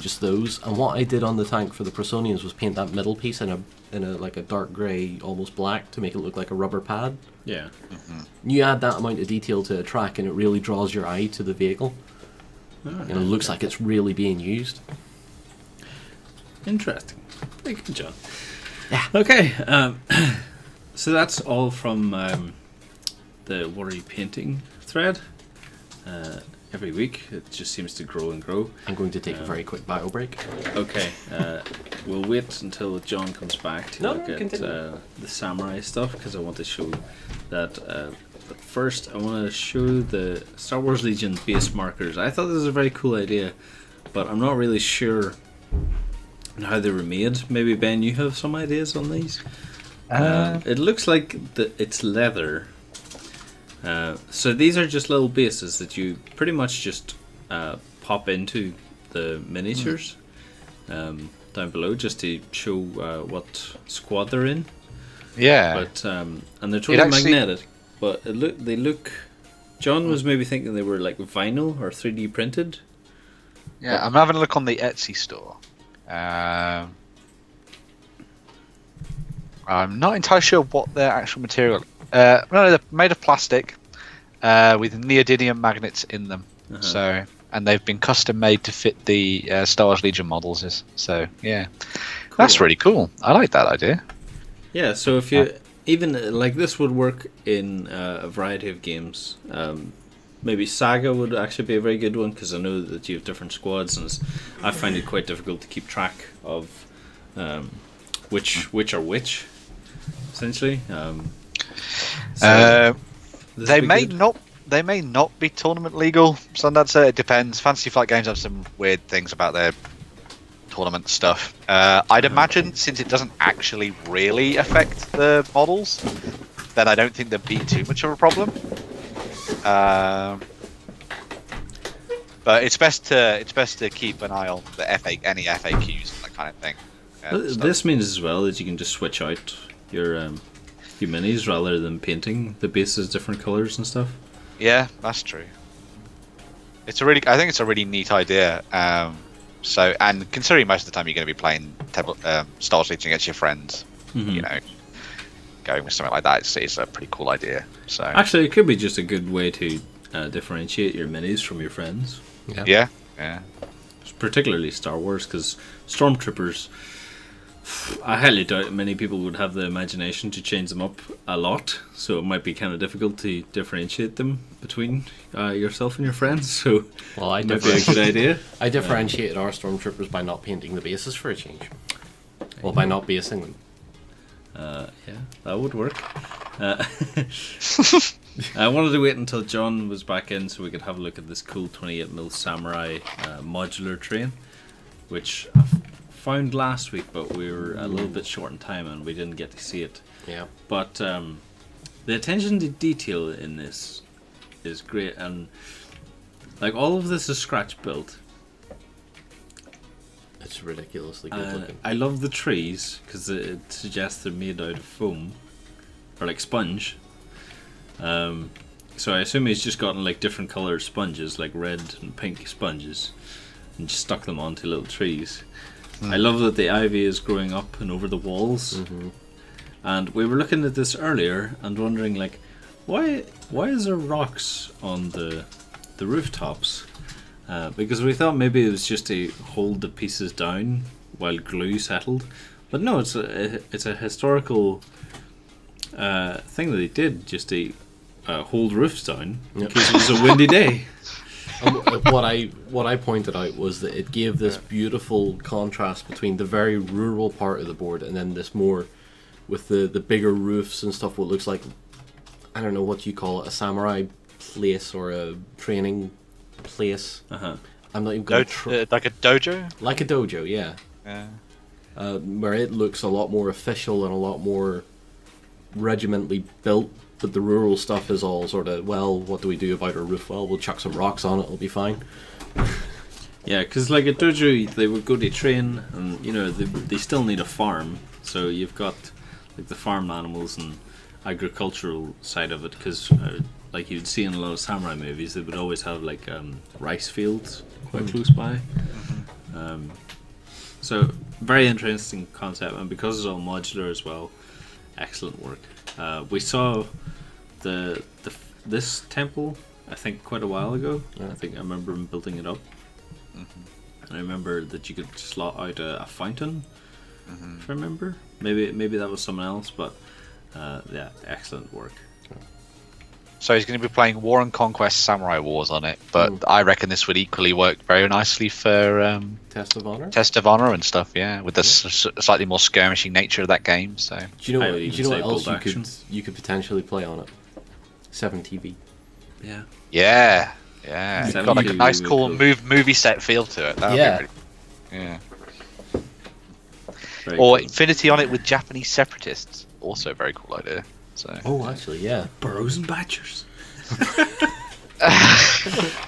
Just those. And what I did on the tank for the Prosonians was paint that middle piece in a like a dark grey, almost black, to make it look like a rubber pad. Yeah. You add that amount of detail to a track and it really draws your eye to the vehicle. And it looks like it's really being used. Interesting. Very good, John. Yeah. Okay. So that's all from the What Are You Painting thread. Every week it just seems to grow and grow. I'm going to take a very quick bio break. Okay. We'll wait until John comes back to look at the samurai stuff, because I want to show that. But first, I want to show the Star Wars Legion base markers. I thought this was a very cool idea, but I'm not really sure how they were made. Maybe Ben, you have some ideas on these? It looks like it's leather. So these are just little bases that you pretty much just pop into the miniatures down below, just to show what squad they're in. Yeah. But and they're totally magnetic. But they look. John was maybe thinking they were like vinyl or 3D printed. Yeah, I'm having a look on the Etsy store. I'm not entirely sure what their actual material. No, they're made of plastic with neodymium magnets in them. So, and they've been custom made to fit the Star Wars Legion models. So, yeah, cool. That's really cool. I like that idea. Yeah. So if you even like this would work in a variety of games. Maybe Saga would actually be a very good one, because I know that you have different squads, and I find it quite difficult to keep track of which are which, essentially. They may not be tournament legal. So that's it depends. Fantasy Flight Games have some weird things about their tournament stuff. I'd imagine, since it doesn't actually really affect the models, then I don't think there'd be too much of a problem. But it's best to keep an eye on the any FAQs and that kind of thing. This means as well that you can just switch out your minis rather than painting the bases different colors and stuff. Yeah, that's true. I think it's a really neat idea. So, and considering most of the time you're going to be playing Star Citizen against your friends, you know, going with something like that, it's a pretty cool idea. So actually, it could be just a good way to differentiate your minis from your friends. Yeah. Particularly Star Wars, because Stormtroopers, I highly doubt many people would have the imagination to change them up a lot, so it might be kind of difficult to differentiate them between yourself and your friends. So, well, it might be a good idea. I differentiated our Stormtroopers by not painting the bases for a change. Well, by not basing them. Yeah, that would work. I wanted to wait until John was back in so we could have a look at this cool 28mm Samurai modular train, which I found last week, but we were a little bit short in time and we didn't get to see it. Yeah. But the attention to detail in this is great, and like all of this is scratch built. It's ridiculously good looking. I love the trees because it suggests they're made out of foam or like sponge. So I assume he's just gotten like different colored sponges, like red and pink sponges, and just stuck them onto little trees. I love that the ivy is growing up and over the walls. And we were looking at this earlier and wondering, like, why is there rocks on the rooftops? Because we thought maybe it was just to hold the pieces down while glue settled, but no, it's a historical thing that they did just to hold roofs down in case it was a windy day. What I pointed out was that it gave this beautiful contrast between the very rural part of the board and then this more with the bigger roofs and stuff. What looks like, I don't know what you call it, a samurai place or a training place. I'm not even going to like a dojo. Like a dojo, yeah. Where it looks a lot more official and a lot more regimentally built. But the rural stuff is all sort of, well, what do we do about our roof? Well, we'll chuck some rocks on it, it'll be fine. Yeah, because like a dojo, they would go to train, and you know they still need a farm. So you've got like the farm animals and agricultural side of it. Because like you'd see in a lot of samurai movies, they would always have like rice fields quite close by. So very interesting concept, and because it's all modular as well, excellent work. We saw this temple, I think, quite a while ago. I think I remember him building it up. And I remember that you could slot out a fountain, if I remember. Maybe that was someone else, but yeah, excellent work. So he's going to be playing War and Conquest Samurai Wars on it, but I reckon this would equally work very nicely for Test of Honor? Test of Honor and stuff, yeah, with the slightly more skirmishing nature of that game. So do you know what else you could potentially play on it? 7TV. Yeah. It's got like a nice, cool movie set feel to it. That would be Very or cool. Infinity on it with Japanese separatists. Also a very cool idea. So. Oh, actually, yeah. Burrows and Badgers.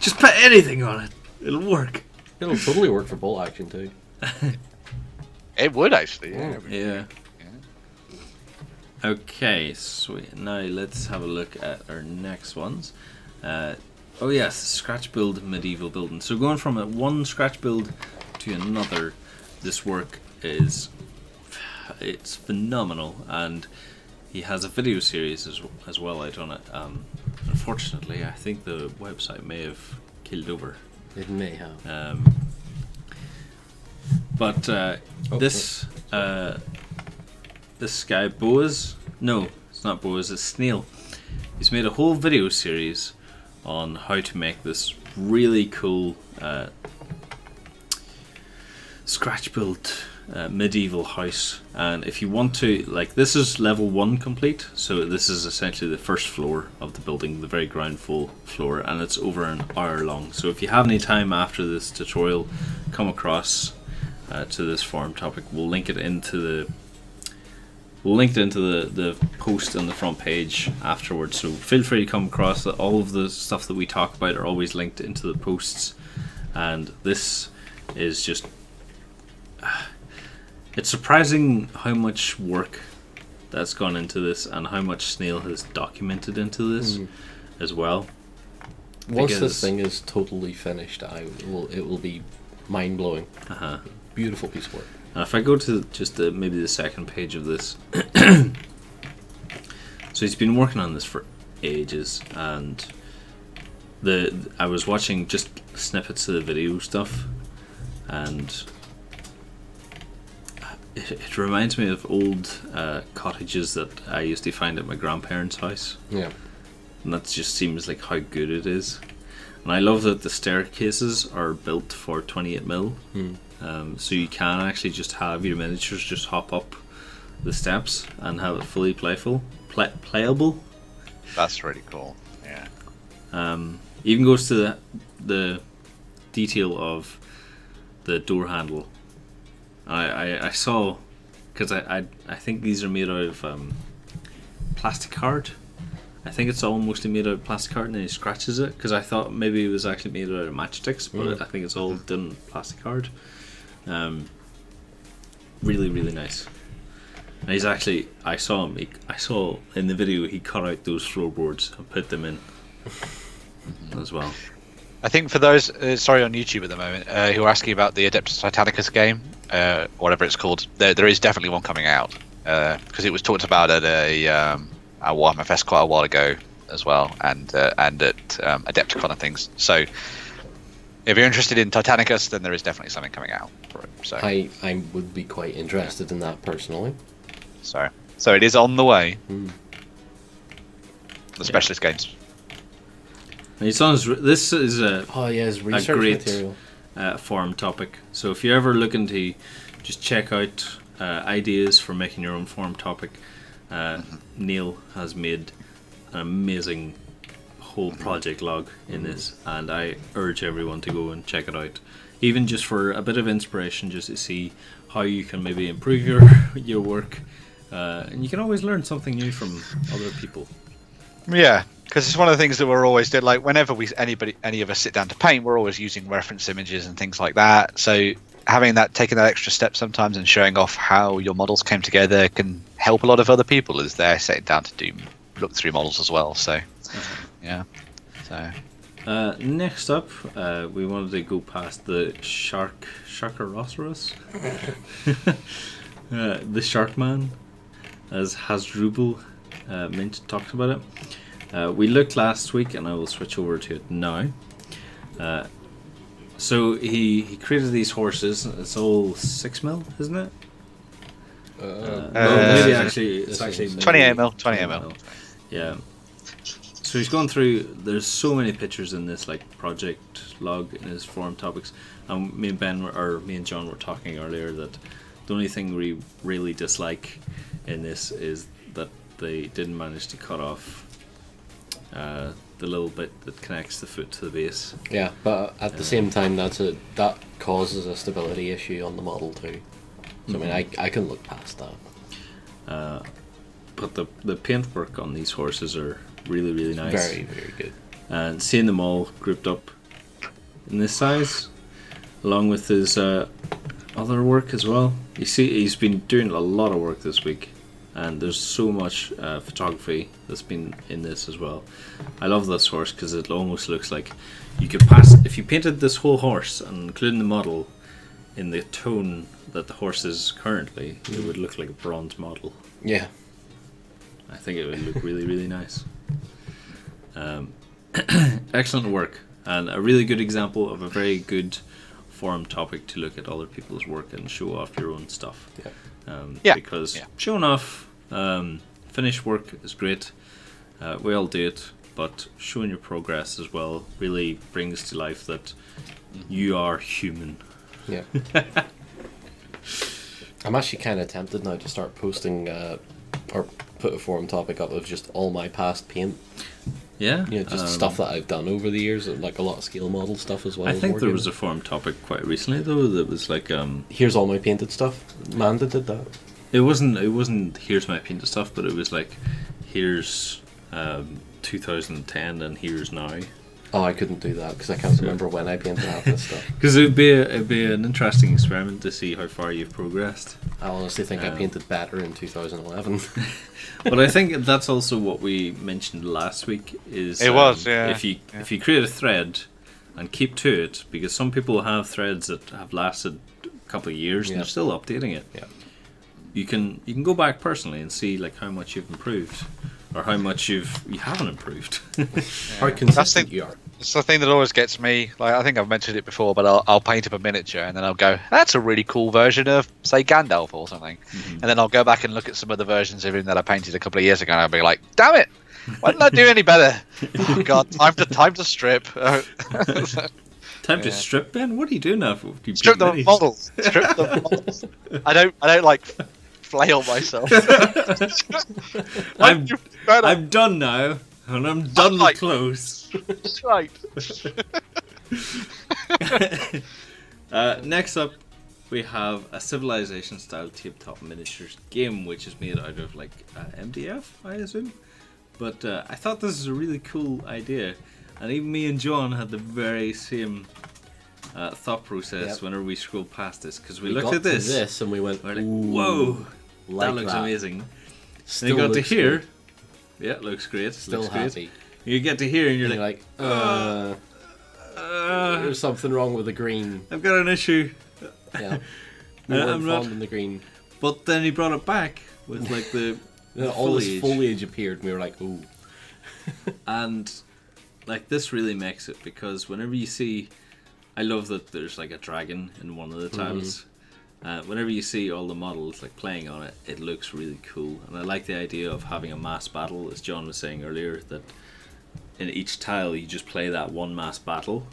Just put anything on it. It'll work. It'll totally work for bolt action too. It would actually. Yeah. Okay, sweet. Now let's have a look at our next ones. Oh yes, scratch build medieval building. So going from one scratch build to another, this work it's phenomenal, and he has a video series as well out on it. Unfortunately, I think the website may have killed over. It may have. But this guy Boaz, no, it's not Boaz, it's Snail. He's made a whole video series on how to make this really cool scratch built medieval house. And if you want to, like, this is level 1 complete, so this is essentially the first floor of the building, the very ground floor, and it's over an hour long. So if you have any time after this tutorial, come across to this forum topic. We'll link it into the linked into the post on the front page afterwards. So feel free to come across that. All of the stuff that we talk about are always linked into the posts, and this is just. It's surprising how much work that's gone into this, and how much Snail has documented into this as well. Once this thing is totally finished, it will be mind blowing. Beautiful piece of work. And if I go to just maybe the second page of this, so he's been working on this for ages, and I was watching just snippets of the video stuff, and it reminds me of old cottages that I used to find at my grandparents' house. Yeah. And that just seems like how good it is. And I love that the staircases are built for 28mm. So you can actually just have your miniatures just hop up the steps and have it fully playable. That's really cool. Yeah. Even goes to the detail of the door handle. I saw, because I think these are made out of plastic card. I think it's all mostly made out of plastic card, and then he scratches it, because I thought maybe it was actually made out of matchsticks, but I think it's all done plastic card. Really, really nice. And he's actually, I saw in the video he cut out those floorboards and put them in as well. I think for those, sorry, on YouTube at the moment, who are asking about the Adeptus Titanicus game, whatever it's called, there is definitely one coming out, because it was talked about at at Warhammer Fest quite a while ago as well, and at Adepticon and things. So if you're interested in Titanicus, then there is definitely something coming out for it. So I would be quite interested in that personally. So it is on the way. The specialist games. And he's on this is his research a great material. Forum topic. So if you're ever looking to just check out ideas for making your own forum topic, Neil has made an amazing whole project log in this, and I urge everyone to go and check it out, even just for a bit of inspiration, just to see how you can maybe improve your work, and you can always learn something new from other people. Yeah, because it's one of the things that we're always doing. Like whenever any of us sit down to paint, we're always using reference images and things like that. So taking that extra step sometimes and showing off how your models came together can help a lot of other people as they're sitting down to look through models as well. So yeah. So next up, we wanted to go past the Sharkarosaurus, the Shark Man, as Hazdrubal Mint talked about it. We looked last week, and I will switch over to it now. So he created these horses. It's all 6mm, isn't it? Maybe actually it's actually 28mm. 28mm. Yeah. So he's gone through. There's so many pictures in this project log in his forum topics. And me and John were talking earlier that the only thing we really dislike in this is that they didn't manage to cut off the little bit that connects the foot to the base. Yeah, but at the same time, that causes a stability issue on the model too. So I mean, I can look past that. But the paintwork on these horses are really, really nice. Very, very good. And seeing them all grouped up in this size, along with his other work as well. You see, he's been doing a lot of work this week. And there's so much photography that's been in this as well. I love this horse because it almost looks like you could if you painted this whole horse and including the model in the tone that the horse is currently, it would look like a bronze model. Yeah. I think it would look really, really nice. Excellent work, and a really good example of a very good forum topic to look at other people's work and show off your own stuff. Because showing off finished work is great. We all do it, but showing your progress as well really brings to life that you are human. Yeah. I'm actually kind of tempted now to start posting or put a forum topic up of just all my past paint. Yeah. Just stuff that I've done over the years, like a lot of scale model stuff as well. I think there was a forum topic quite recently though that was like here's all my painted stuff. Manda did that. It wasn't here's my painted stuff, but it was like here's 2010 and here's now. Oh, I couldn't do that because I can't remember when I painted half this stuff. Because it'd be an interesting experiment to see how far you've progressed. I honestly think I painted better in 2011. But I think that's also what we mentioned last week. Is if you create a thread and keep to it, because some people have threads that have lasted a couple of years and they're still updating it. Yeah. You can go back personally and see like how much you've improved. Or how much you haven't improved. How consistent you are. It's the thing that always gets me. Like I think I've mentioned it before, but I'll paint up a miniature and then I'll go, "That's a really cool version of, say, Gandalf or something." Mm-hmm. And then I'll go back and look at some of the versions of him that I painted a couple of years ago, and I'll be like, "Damn it! Why didn't I do any better?" Oh God, time to strip. Time to strip, Ben. What are you doing now? Strip the models. Strip the models. I don't like flail myself. I'm done now, and I'm done with clothes. That's right. Next up, we have a Civilization-style tabletop miniatures game, which is made out of like MDF, I assume. But I thought this was a really cool idea, and even me and John had the very same thought process whenever we scrolled past this, because we looked at this and we went, we're like, "Whoa, like that looks amazing." Still and you got to looks hear, good. yeah, it looks great. Still looks happy. Great. You get to hear, and you're like, there's something wrong with the green. I've got an issue. Yeah, we weren't fond in the green. But then he brought it back with like the all this foliage appeared, and we were like, "Ooh!" And like this really makes it, because whenever you see, I love that there's like a dragon in one of the tiles. Whenever you see all the models like playing on it, it looks really cool, and I like the idea of having a mass battle, as John was saying earlier, that in each tile you just play that one mass battle,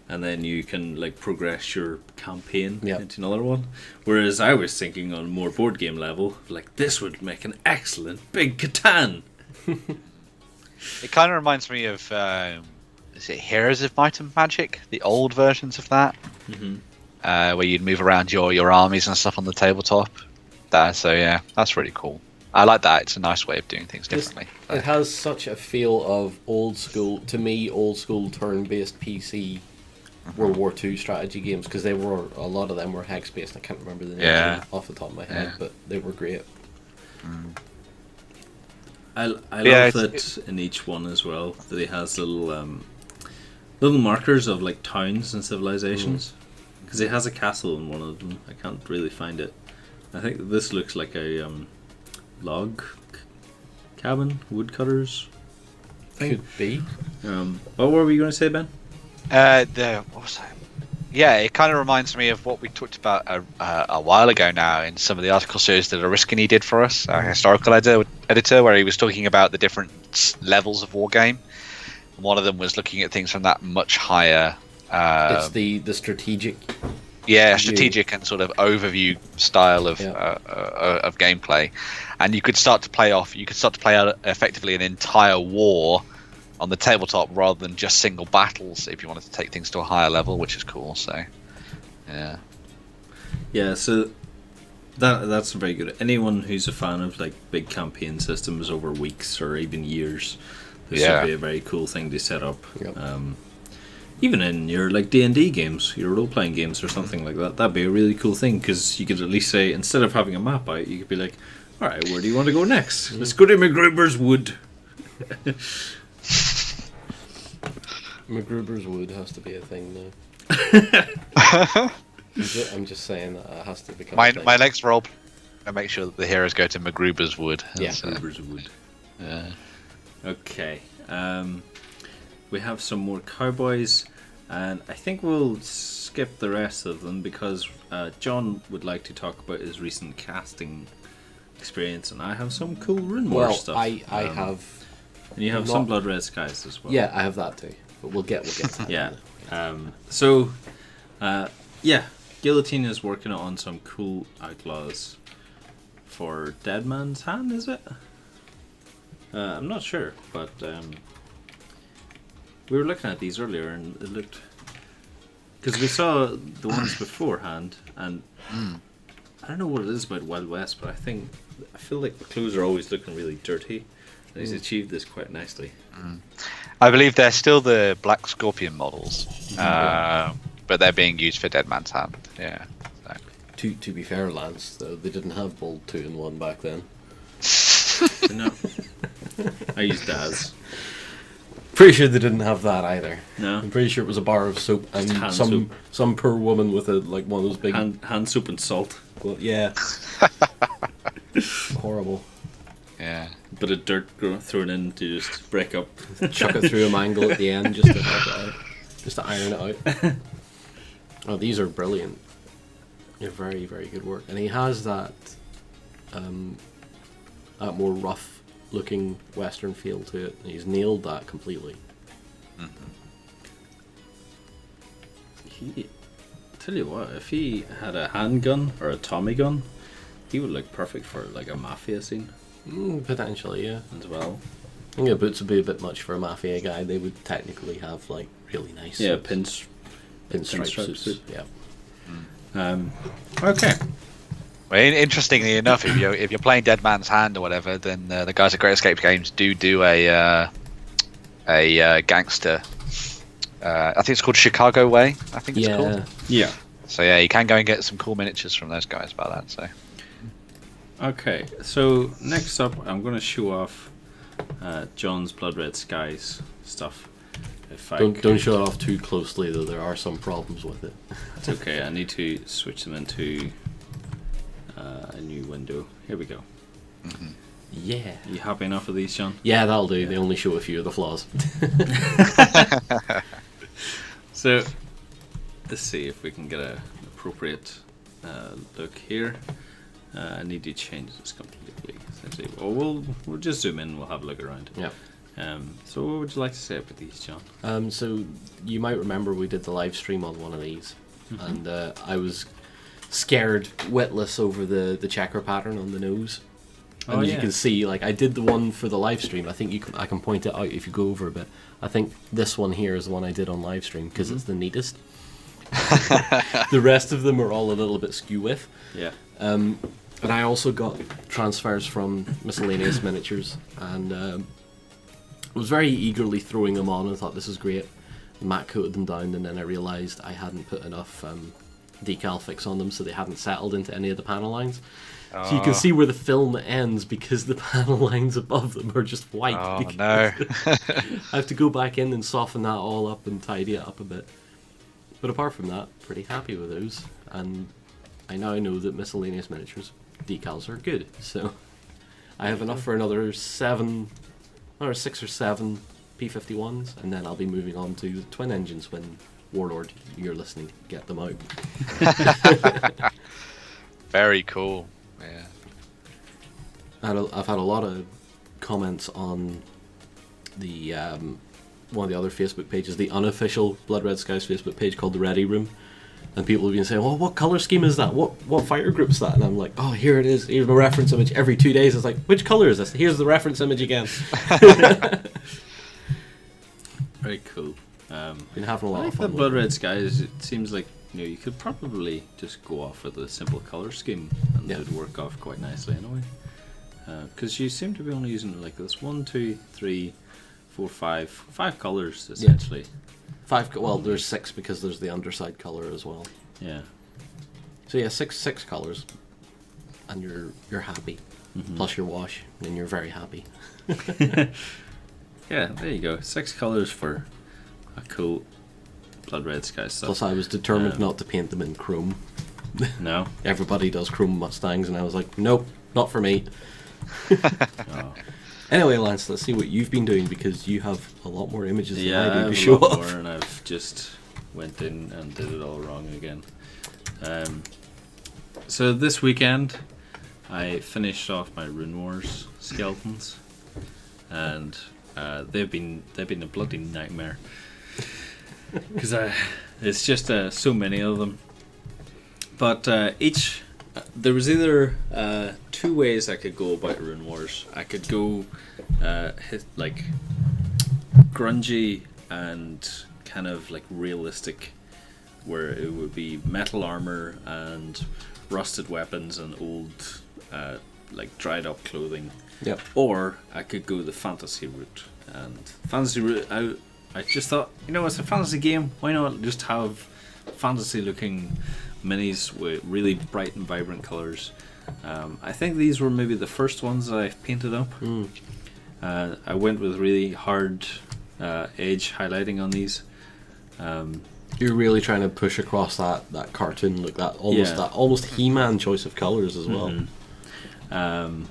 and then you can like progress your campaign into another one. Whereas I was thinking on a more board game level, like this would make an excellent big Catan. It kind of reminds me of is it Heroes of Might and Magic, the old versions of that, where you'd move around your armies and stuff on the tabletop. So yeah, that's really cool. I like that. It's a nice way of doing things differently. It has such a feel of old school turn-based PC World War II strategy games, because a lot of them were hex based. I can't remember the name off the top of my head, but they were great. I love that in each one as well, that he has little markers of like towns and civilizations, because he has a castle in one of them. I can't really find it. I think this looks like a log cabin, woodcutters thing. Could be. What were we going to say, Ben? What was that? Yeah, it kind of reminds me of what we talked about a while ago now in some of the article series that Oriskany did for us, our historical editor, where he was talking about the different levels of wargame. One of them was looking at things from that much higher. It's the strategic. Yeah, strategic and sort of overview style of gameplay, and you could start to play out effectively an entire war on the tabletop rather than just single battles if you wanted to take things to a higher level, which is cool. So so that's very good. Anyone who's a fan of like big campaign systems over weeks or even years, this would be a very cool thing to set up. Even in your like D&D games, your role-playing games or something like that, that'd be a really cool thing, because you could at least say, instead of having a map out, you could be like, alright, where do you want to go next? Let's go to MacGruber's Wood. MacGruber's Wood has to be a thing now. I'm just saying that it has to become a thing. My next role, I make sure that the heroes go to MacGruber's Wood. MacGruber's Wood. Okay. We have some more cowboys, and I think we'll skip the rest of them because John would like to talk about his recent casting experience, and I have some cool Rune War stuff. I have, and you have some Blood Red Skies as well. Yeah, I have that too. But we'll get to that. Guillotine is working on some cool Outlaws for Dead Man's Hand. Is it? I'm not sure, but. We were looking at these earlier, and it looked, because we saw the ones beforehand, and I don't know what it is about Wild West, but I feel like the clothes are always looking really dirty. And he's achieved this quite nicely. I believe they're still the Black Scorpion models, but they're being used for Dead Man's Hand. Yeah. So. To be fair, Lance, though, they didn't have Bold 2-in-1 back then. No. I used Daz. Pretty sure they didn't have that either. No. I'm pretty sure it was a bar of soap and soap. some poor woman with one of those big hand soap and salt. Well, yeah. Horrible. Yeah. Bit of dirt thrown in to just break up. Chuck it through a mangle at the end just to help it out. Just to iron it out. Oh, these are brilliant. They're very, very good work. And he has that more rough looking Western feel to it. He's nailed that completely. Tell you what, if he had a handgun or a Tommy gun, he would look perfect for like a mafia scene. Potentially, yeah. As well. I think the boots would be a bit much for a mafia guy. They would technically have like really nice suits. Pinstripe suits. Yeah. Okay. Well, interestingly enough, if you're playing Dead Man's Hand or whatever, then the guys at Great Escape Games do a gangster. I think it's called Chicago Way. I think it's called. Yeah. So yeah, you can go and get some cool miniatures from those guys about that. So. Okay, so next up, I'm going to show off John's Blood Red Skies stuff. Don't show it off too closely, though. There are some problems with it. It's okay. I need to switch them into a new window. Here we go. Yeah. You happy enough with these, John? Yeah, that'll do. Yeah. They only show a few of the flaws. So, let's see if we can get an appropriate look here. I need to change this completely. Essentially, we'll just zoom in. We'll have a look around. Yeah. So, what would you like to say about these, John? So you might remember we did the live stream on one of these, and I was scared witless over the checker pattern on the nose. And you can see, like, I did the one for the live stream. I think I can point it out if you go over a bit. I think this one here is the one I did on live stream because it's the neatest. The rest of them are all a little bit skew with. Yeah. But I also got transfers from Miscellaneous Miniatures, and was very eagerly throwing them on and thought this is great. Matte coated them down, and then I realised I hadn't put enough decal fix on them, so they hadn't settled into any of the panel lines. So you can see where the film ends because the panel lines above them are just white. Oh no! I have to go back in and soften that all up and tidy it up a bit. But apart from that, pretty happy with those, and I now know that Miscellaneous Miniatures decals are good. So I have enough for another 6 or 7 P51s, and then I'll be moving on to the twin engines when Warlord, you're listening, get them out. Very cool. Yeah. I've had a lot of comments on the one of the other Facebook pages, the unofficial Blood Red Skies Facebook page called the Ready Room, and people have been saying, "Well, what color scheme is that? What fighter group's that?" And I'm like, "Oh, here it is. Here's my reference image." Every 2 days, it's like, "Which color is this?" Here's the reference image again. Very cool. Been having a lot of the fun. Blood Red Skies. It seems like you could probably just go off with a simple color scheme, and it would work off quite nicely in a way. Because you seem to be only using like this 1, 2, 3, 4, 5 colors essentially. Yeah. 5. Well, there's 6 because there's the underside color as well. Yeah. So yeah, six colors, and you're happy. Plus your wash, and you're very happy. Yeah, there you go. 6 colors for a cool Blood Red Sky stuff. Plus, I was determined not to paint them in chrome. No. Everybody does chrome Mustangs, and I was like, nope, not for me. Oh. Anyway, Lance, let's see what you've been doing, because you have a lot more images than I do to I show have a lot off. more, and I've just went in and did it all wrong again. So this weekend, I finished off my Rune Wars skeletons, and they've been a bloody nightmare because it's just so many of them. But there was either 2 ways I could go about Rune Wars. I could go like grungy and kind of like realistic where it would be metal armor and rusted weapons and old, like dried up clothing. Yep. Or I could go the fantasy route. And fantasy route, I just thought, it's a fantasy game. Why not just have fantasy looking minis with really bright and vibrant colors? I think these were maybe the first ones that I painted up. I went with really hard edge highlighting on these. You're really trying to push across that cartoon look, that almost He-Man choice of colors as well. And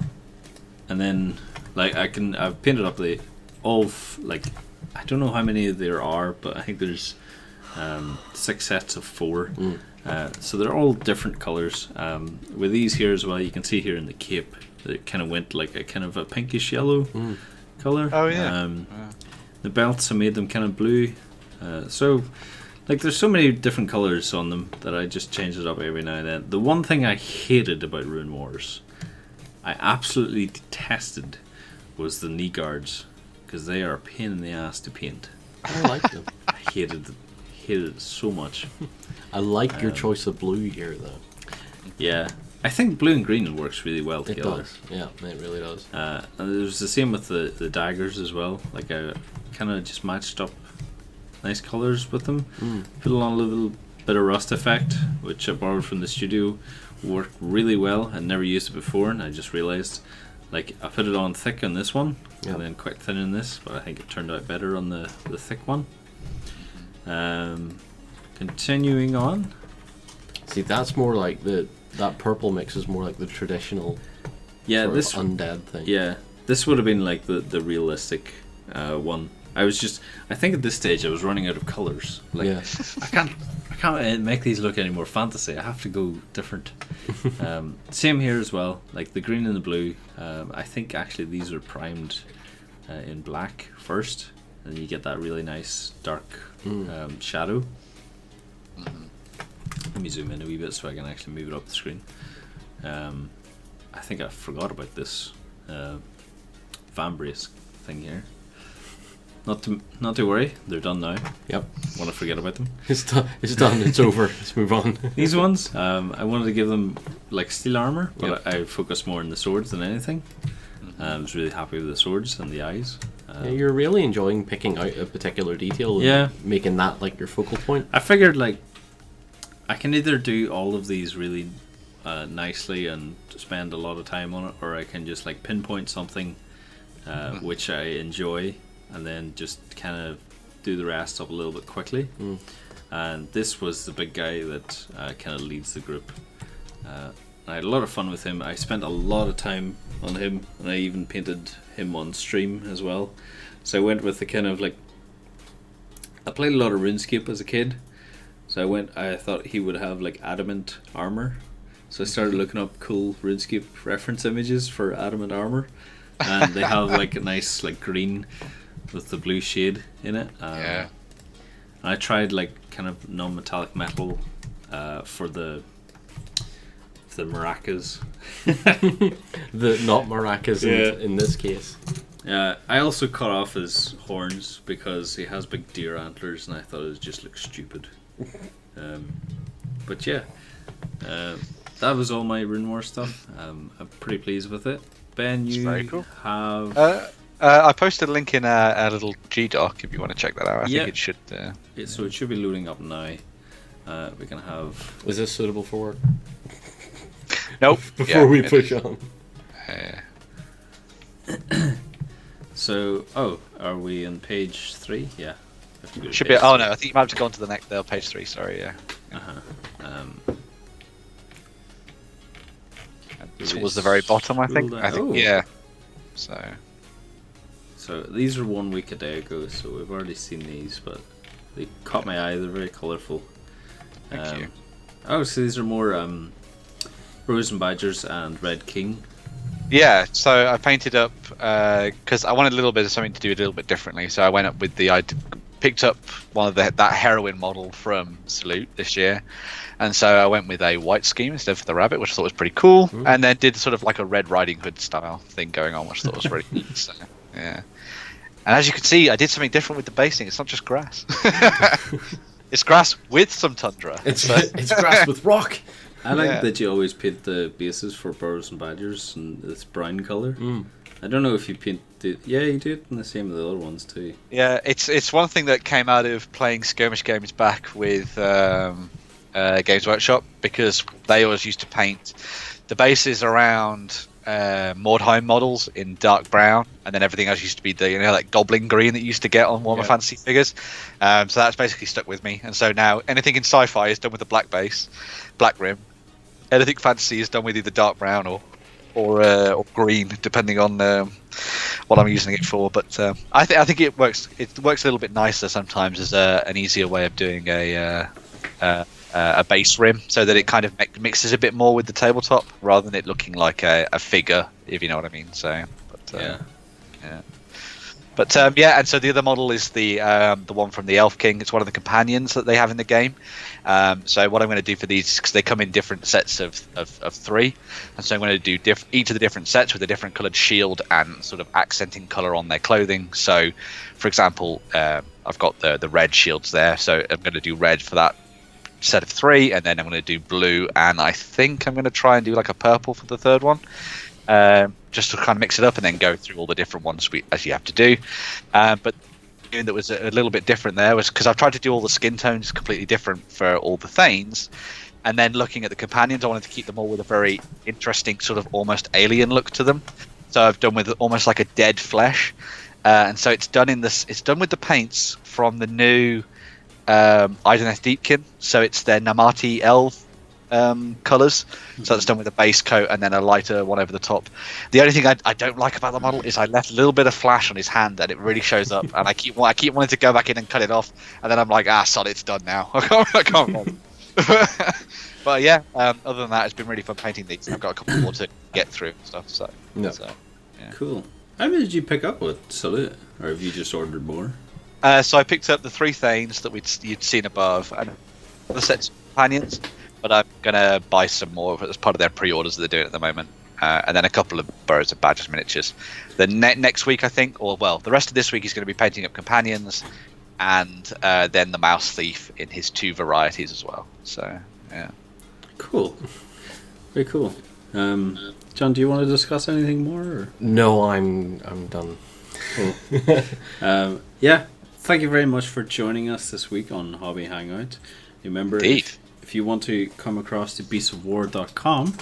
then I've painted up I don't know how many there are, but I think there's 6 sets of 4. So they're all different colors. With these here as well, you can see here in the cape, it kind of went like a kind of a pinkish yellow color. Oh yeah. The belts, I made them kind of blue. So there's so many different colors on them that I just change it up every now and then. The one thing I hated about Rune Wars, I absolutely detested, was the knee guards, because they are a pain in the ass to paint. I like them. I hated it so much. I like your choice of blue here, though. Yeah, I think blue and green works really well It together. does. Yeah, it really does. And it was the same with the daggers as well. Like I kind of just matched up nice colors with them. Put on a little bit of rust effect, which I borrowed from the studio. Worked really well. I never used it before, and I just realized, I put it on thick on this one, and then quite thin in this, but I think it turned out better on the thick one. Continuing on. See, that's more like that purple mix is more like the traditional this undead thing. Yeah, this would have been like the realistic one. I think at this stage I was running out of colors. I can't make these look any more fantasy. I have to go different. Same here as well, like the green and the blue. I think actually these are primed in black first, and you get that really nice dark shadow. Let me zoom in a wee bit so I can actually move it up the screen. I think I forgot about this fan brace thing here. Not to worry, they're done now. Yep. Want to forget about them? It's done. It's over. Let's move on. These ones, I wanted to give them like steel armor, but I focused more on the swords than anything. I was really happy with the swords and the eyes. You're really enjoying picking out a particular detail and making that like your focal point. I figured I can either do all of these really nicely and spend a lot of time on it, or I can just pinpoint something which I enjoy, and then just kind of do the rest up a little bit quickly. And this was the big guy that kind of leads the group. I had a lot of fun with him. I spent a lot of time on him, and I even painted him on stream as well. So I went with the kind of I played a lot of RuneScape as a kid, so I thought he would have adamant armor. So I started looking up cool RuneScape reference images for adamant armor, and they have a nice green with the blue shade in it. And I tried kind of non-metallic metal for the maracas. The not maracas in this case. I also cut off his horns because he has big deer antlers, and I thought it just looked stupid. But that was all my Rune War stuff. I'm pretty pleased with it. Ben, you very cool. have... I posted a link in a little G-Doc if you want to check that out. I think it should... So it should be loading up now. We can have... Is this suitable for work? Nope. Before we push on. So, are we on page 3? Yeah. Should be. Oh no, I think you might have to go on to the next page 3. Sorry, yeah. Towards the very bottom, I think. Yeah. So these were 1 week a day ago, so we've already seen these, but they caught my eye. They're very colourful. Thank you. Oh, so these are more Frozen Badgers and Red King. Yeah, so I painted up because I wanted a little bit of something to do a little bit differently. So I went up with I picked up one of that heroine model from Salute this year, and so I went with a white scheme instead of the rabbit, which I thought was pretty cool, and then did sort of a Red Riding Hood style thing going on, which I thought was really neat. So, yeah, and as you can see, I did something different with the basing. It's not just grass. It's grass with some tundra. It's grass with rock. I like Yeah. that you always paint the bases for burrows and badgers in this brown color. Mm. I don't know if you paint it. Yeah, you do it in the same with the other ones too. Yeah, it's one thing that came out of playing skirmish games back with Games Workshop, because they always used to paint the bases around Mordheim models in dark brown, and then everything else used to be the like goblin green that you used to get on Warhammer Fantasy figures. So that's basically stuck with me, and so now anything in sci-fi is done with a black base, black rim. Anything fantasy is done with either dark brown or green, depending on what I'm using it for. But I think it works. It works a little bit nicer sometimes as an easier way of doing a base rim, so that it kind of mixes a bit more with the tabletop, rather than it looking like a figure, if you know what I mean. So, but, yeah. But and so the other model is the one from the Elf King. It's one of the companions that they have in the game. So what I'm going to do for these, because they come in different sets of 3, and so I'm going to do each of the different sets with a different coloured shield and sort of accenting colour on their clothing. So, for example, I've got the red shields there, so I'm going to do red for that set of 3, and then I'm going to do blue, and I think I'm going to try and do like a purple for the third one. Just to kind of mix it up and then go through all the different ones as you have to do. But that was a little bit different there was because I've tried to do all the skin tones completely different for all the Thanes, and then looking at the companions, I wanted to keep them all with a very interesting sort of almost alien look to them. So I've done with almost like a dead flesh, and so it's done with the paints from the new Ideneth Deepkin. So it's their Namati Elf colours. So that's done with a base coat and then a lighter one over the top. The only thing I don't like about the model is I left a little bit of flash on his hand, and it really shows up. And I keep wanting to go back in and cut it off, and then I'm like, sod, it's done now. I can't. But yeah, other than that, it's been really fun painting these. I've got a couple more to get through and stuff. So yeah. Cool. How many did you pick up with Salute, or have you just ordered more? So I picked up the 3 Thanes that you'd seen above, and the sets of companions. But I'm gonna buy some more as part of their pre-orders that they're doing at the moment, and then a couple of Burrows and Badgers miniatures. The next week, I think, the rest of this week, he's going to be painting up companions, and then the Mouse Thief in his 2 varieties as well. So yeah, cool, very cool. John, do you want to discuss anything more? Or? No, I'm done. Cool. Yeah, thank you very much for joining us this week on Hobby Hangout. Remember, if you want to come across to beastofwar.com,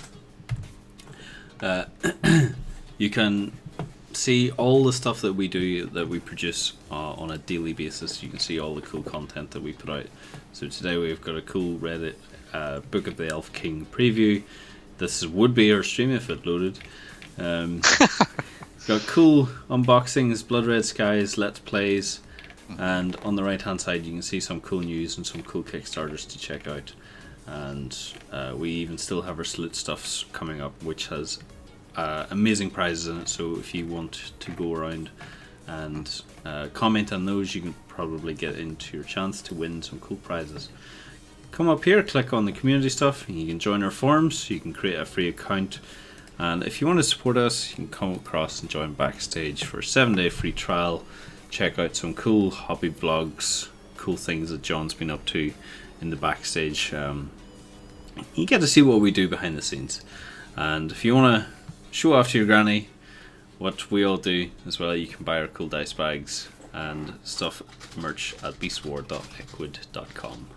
you can see all the stuff that we do, that we produce on a daily basis. You can see all the cool content that we put out. So today we've got a cool Reddit Book of the Elf King preview. This would be our stream if it loaded. Got cool unboxings, Blood Red Skies, Let's Plays, and on the right hand side you can see some cool news and some cool Kickstarters to check out. And we even still have our Salute stuffs coming up, which has amazing prizes in it. So if you want to go around and comment on those, you can probably get into your chance to win some cool prizes. Come up here, click on the community stuff, and you can join our forums. You can create a free account, and if you want to support us, you can come across and join Backstage for a 7-day free trial. Check out some cool hobby vlogs, cool things that John's been up to in the backstage. You get to see what we do behind the scenes, and if you want to show off to your granny what we all do as well, you can buy our cool dice bags and stuff merch at beastwar.liquid.com.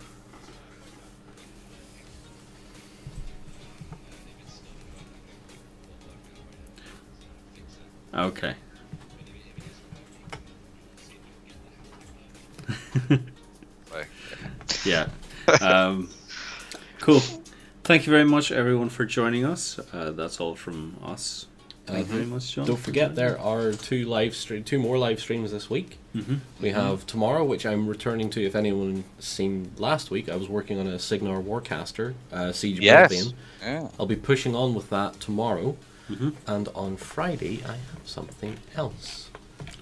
Okay. Yeah. Cool. Thank you very much, everyone, for joining us. That's all from us. Thank you very much, John. Don't forget, there are 2 more live streams this week. We have tomorrow, which I'm returning to. If anyone seen last week, I was working on a Signar Warcaster, Siege Brisbane. Yeah. I'll be pushing on with that tomorrow. And on Friday, I have something else.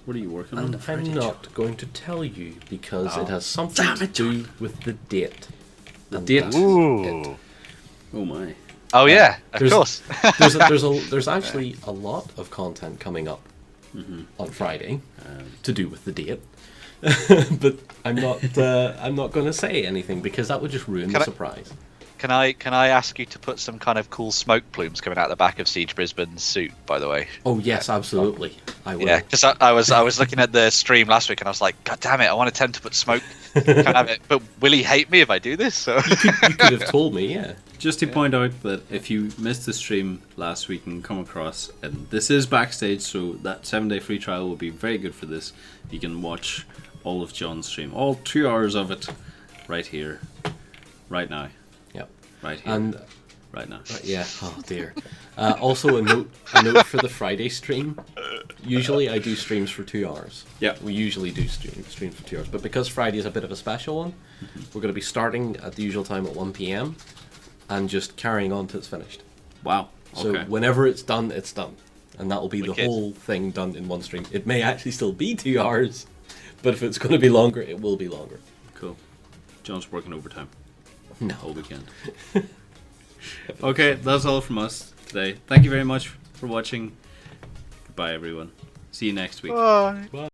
What are you working on? And I'm not going to tell you because it has something to do with the date. The date? Ooh. Oh my. Oh yeah, of course. there's actually a lot of content coming up on Friday to do with the date. but I'm not going to say anything because that would just ruin the surprise. Can I ask you to put some kind of cool smoke plumes coming out the back of Siege Brisbane's suit, by the way? Oh yes, absolutely. I will. Yeah, because I was looking at the stream last week and I was like, God damn it, I want to attempt to put smoke. Can I have it? But will he hate me if I do this? So you could have told me, yeah. Just to point out that if you missed the stream last week and come across, and this is backstage, so that 7-day free trial will be very good for this. You can watch all of John's stream, all 2 hours of it, right here, right now. Yep. Right here. And right now. Yeah. Oh dear. Also, a note for the Friday stream. Usually, I do streams for 2 hours. Yeah. We usually do streams for 2 hours, but because Friday is a bit of a special one, we're going to be starting at the usual time at 1 p.m. and just carrying on till it's finished. Wow. So Okay. whenever it's done, and that will be the whole thing done in one stream. It may actually still be 2 hours, but if it's going to be longer, it will be longer. Cool. John's working overtime. No. All weekend. Okay, that's all from us today. Thank you very much for watching. Goodbye, everyone. See you next week. Bye.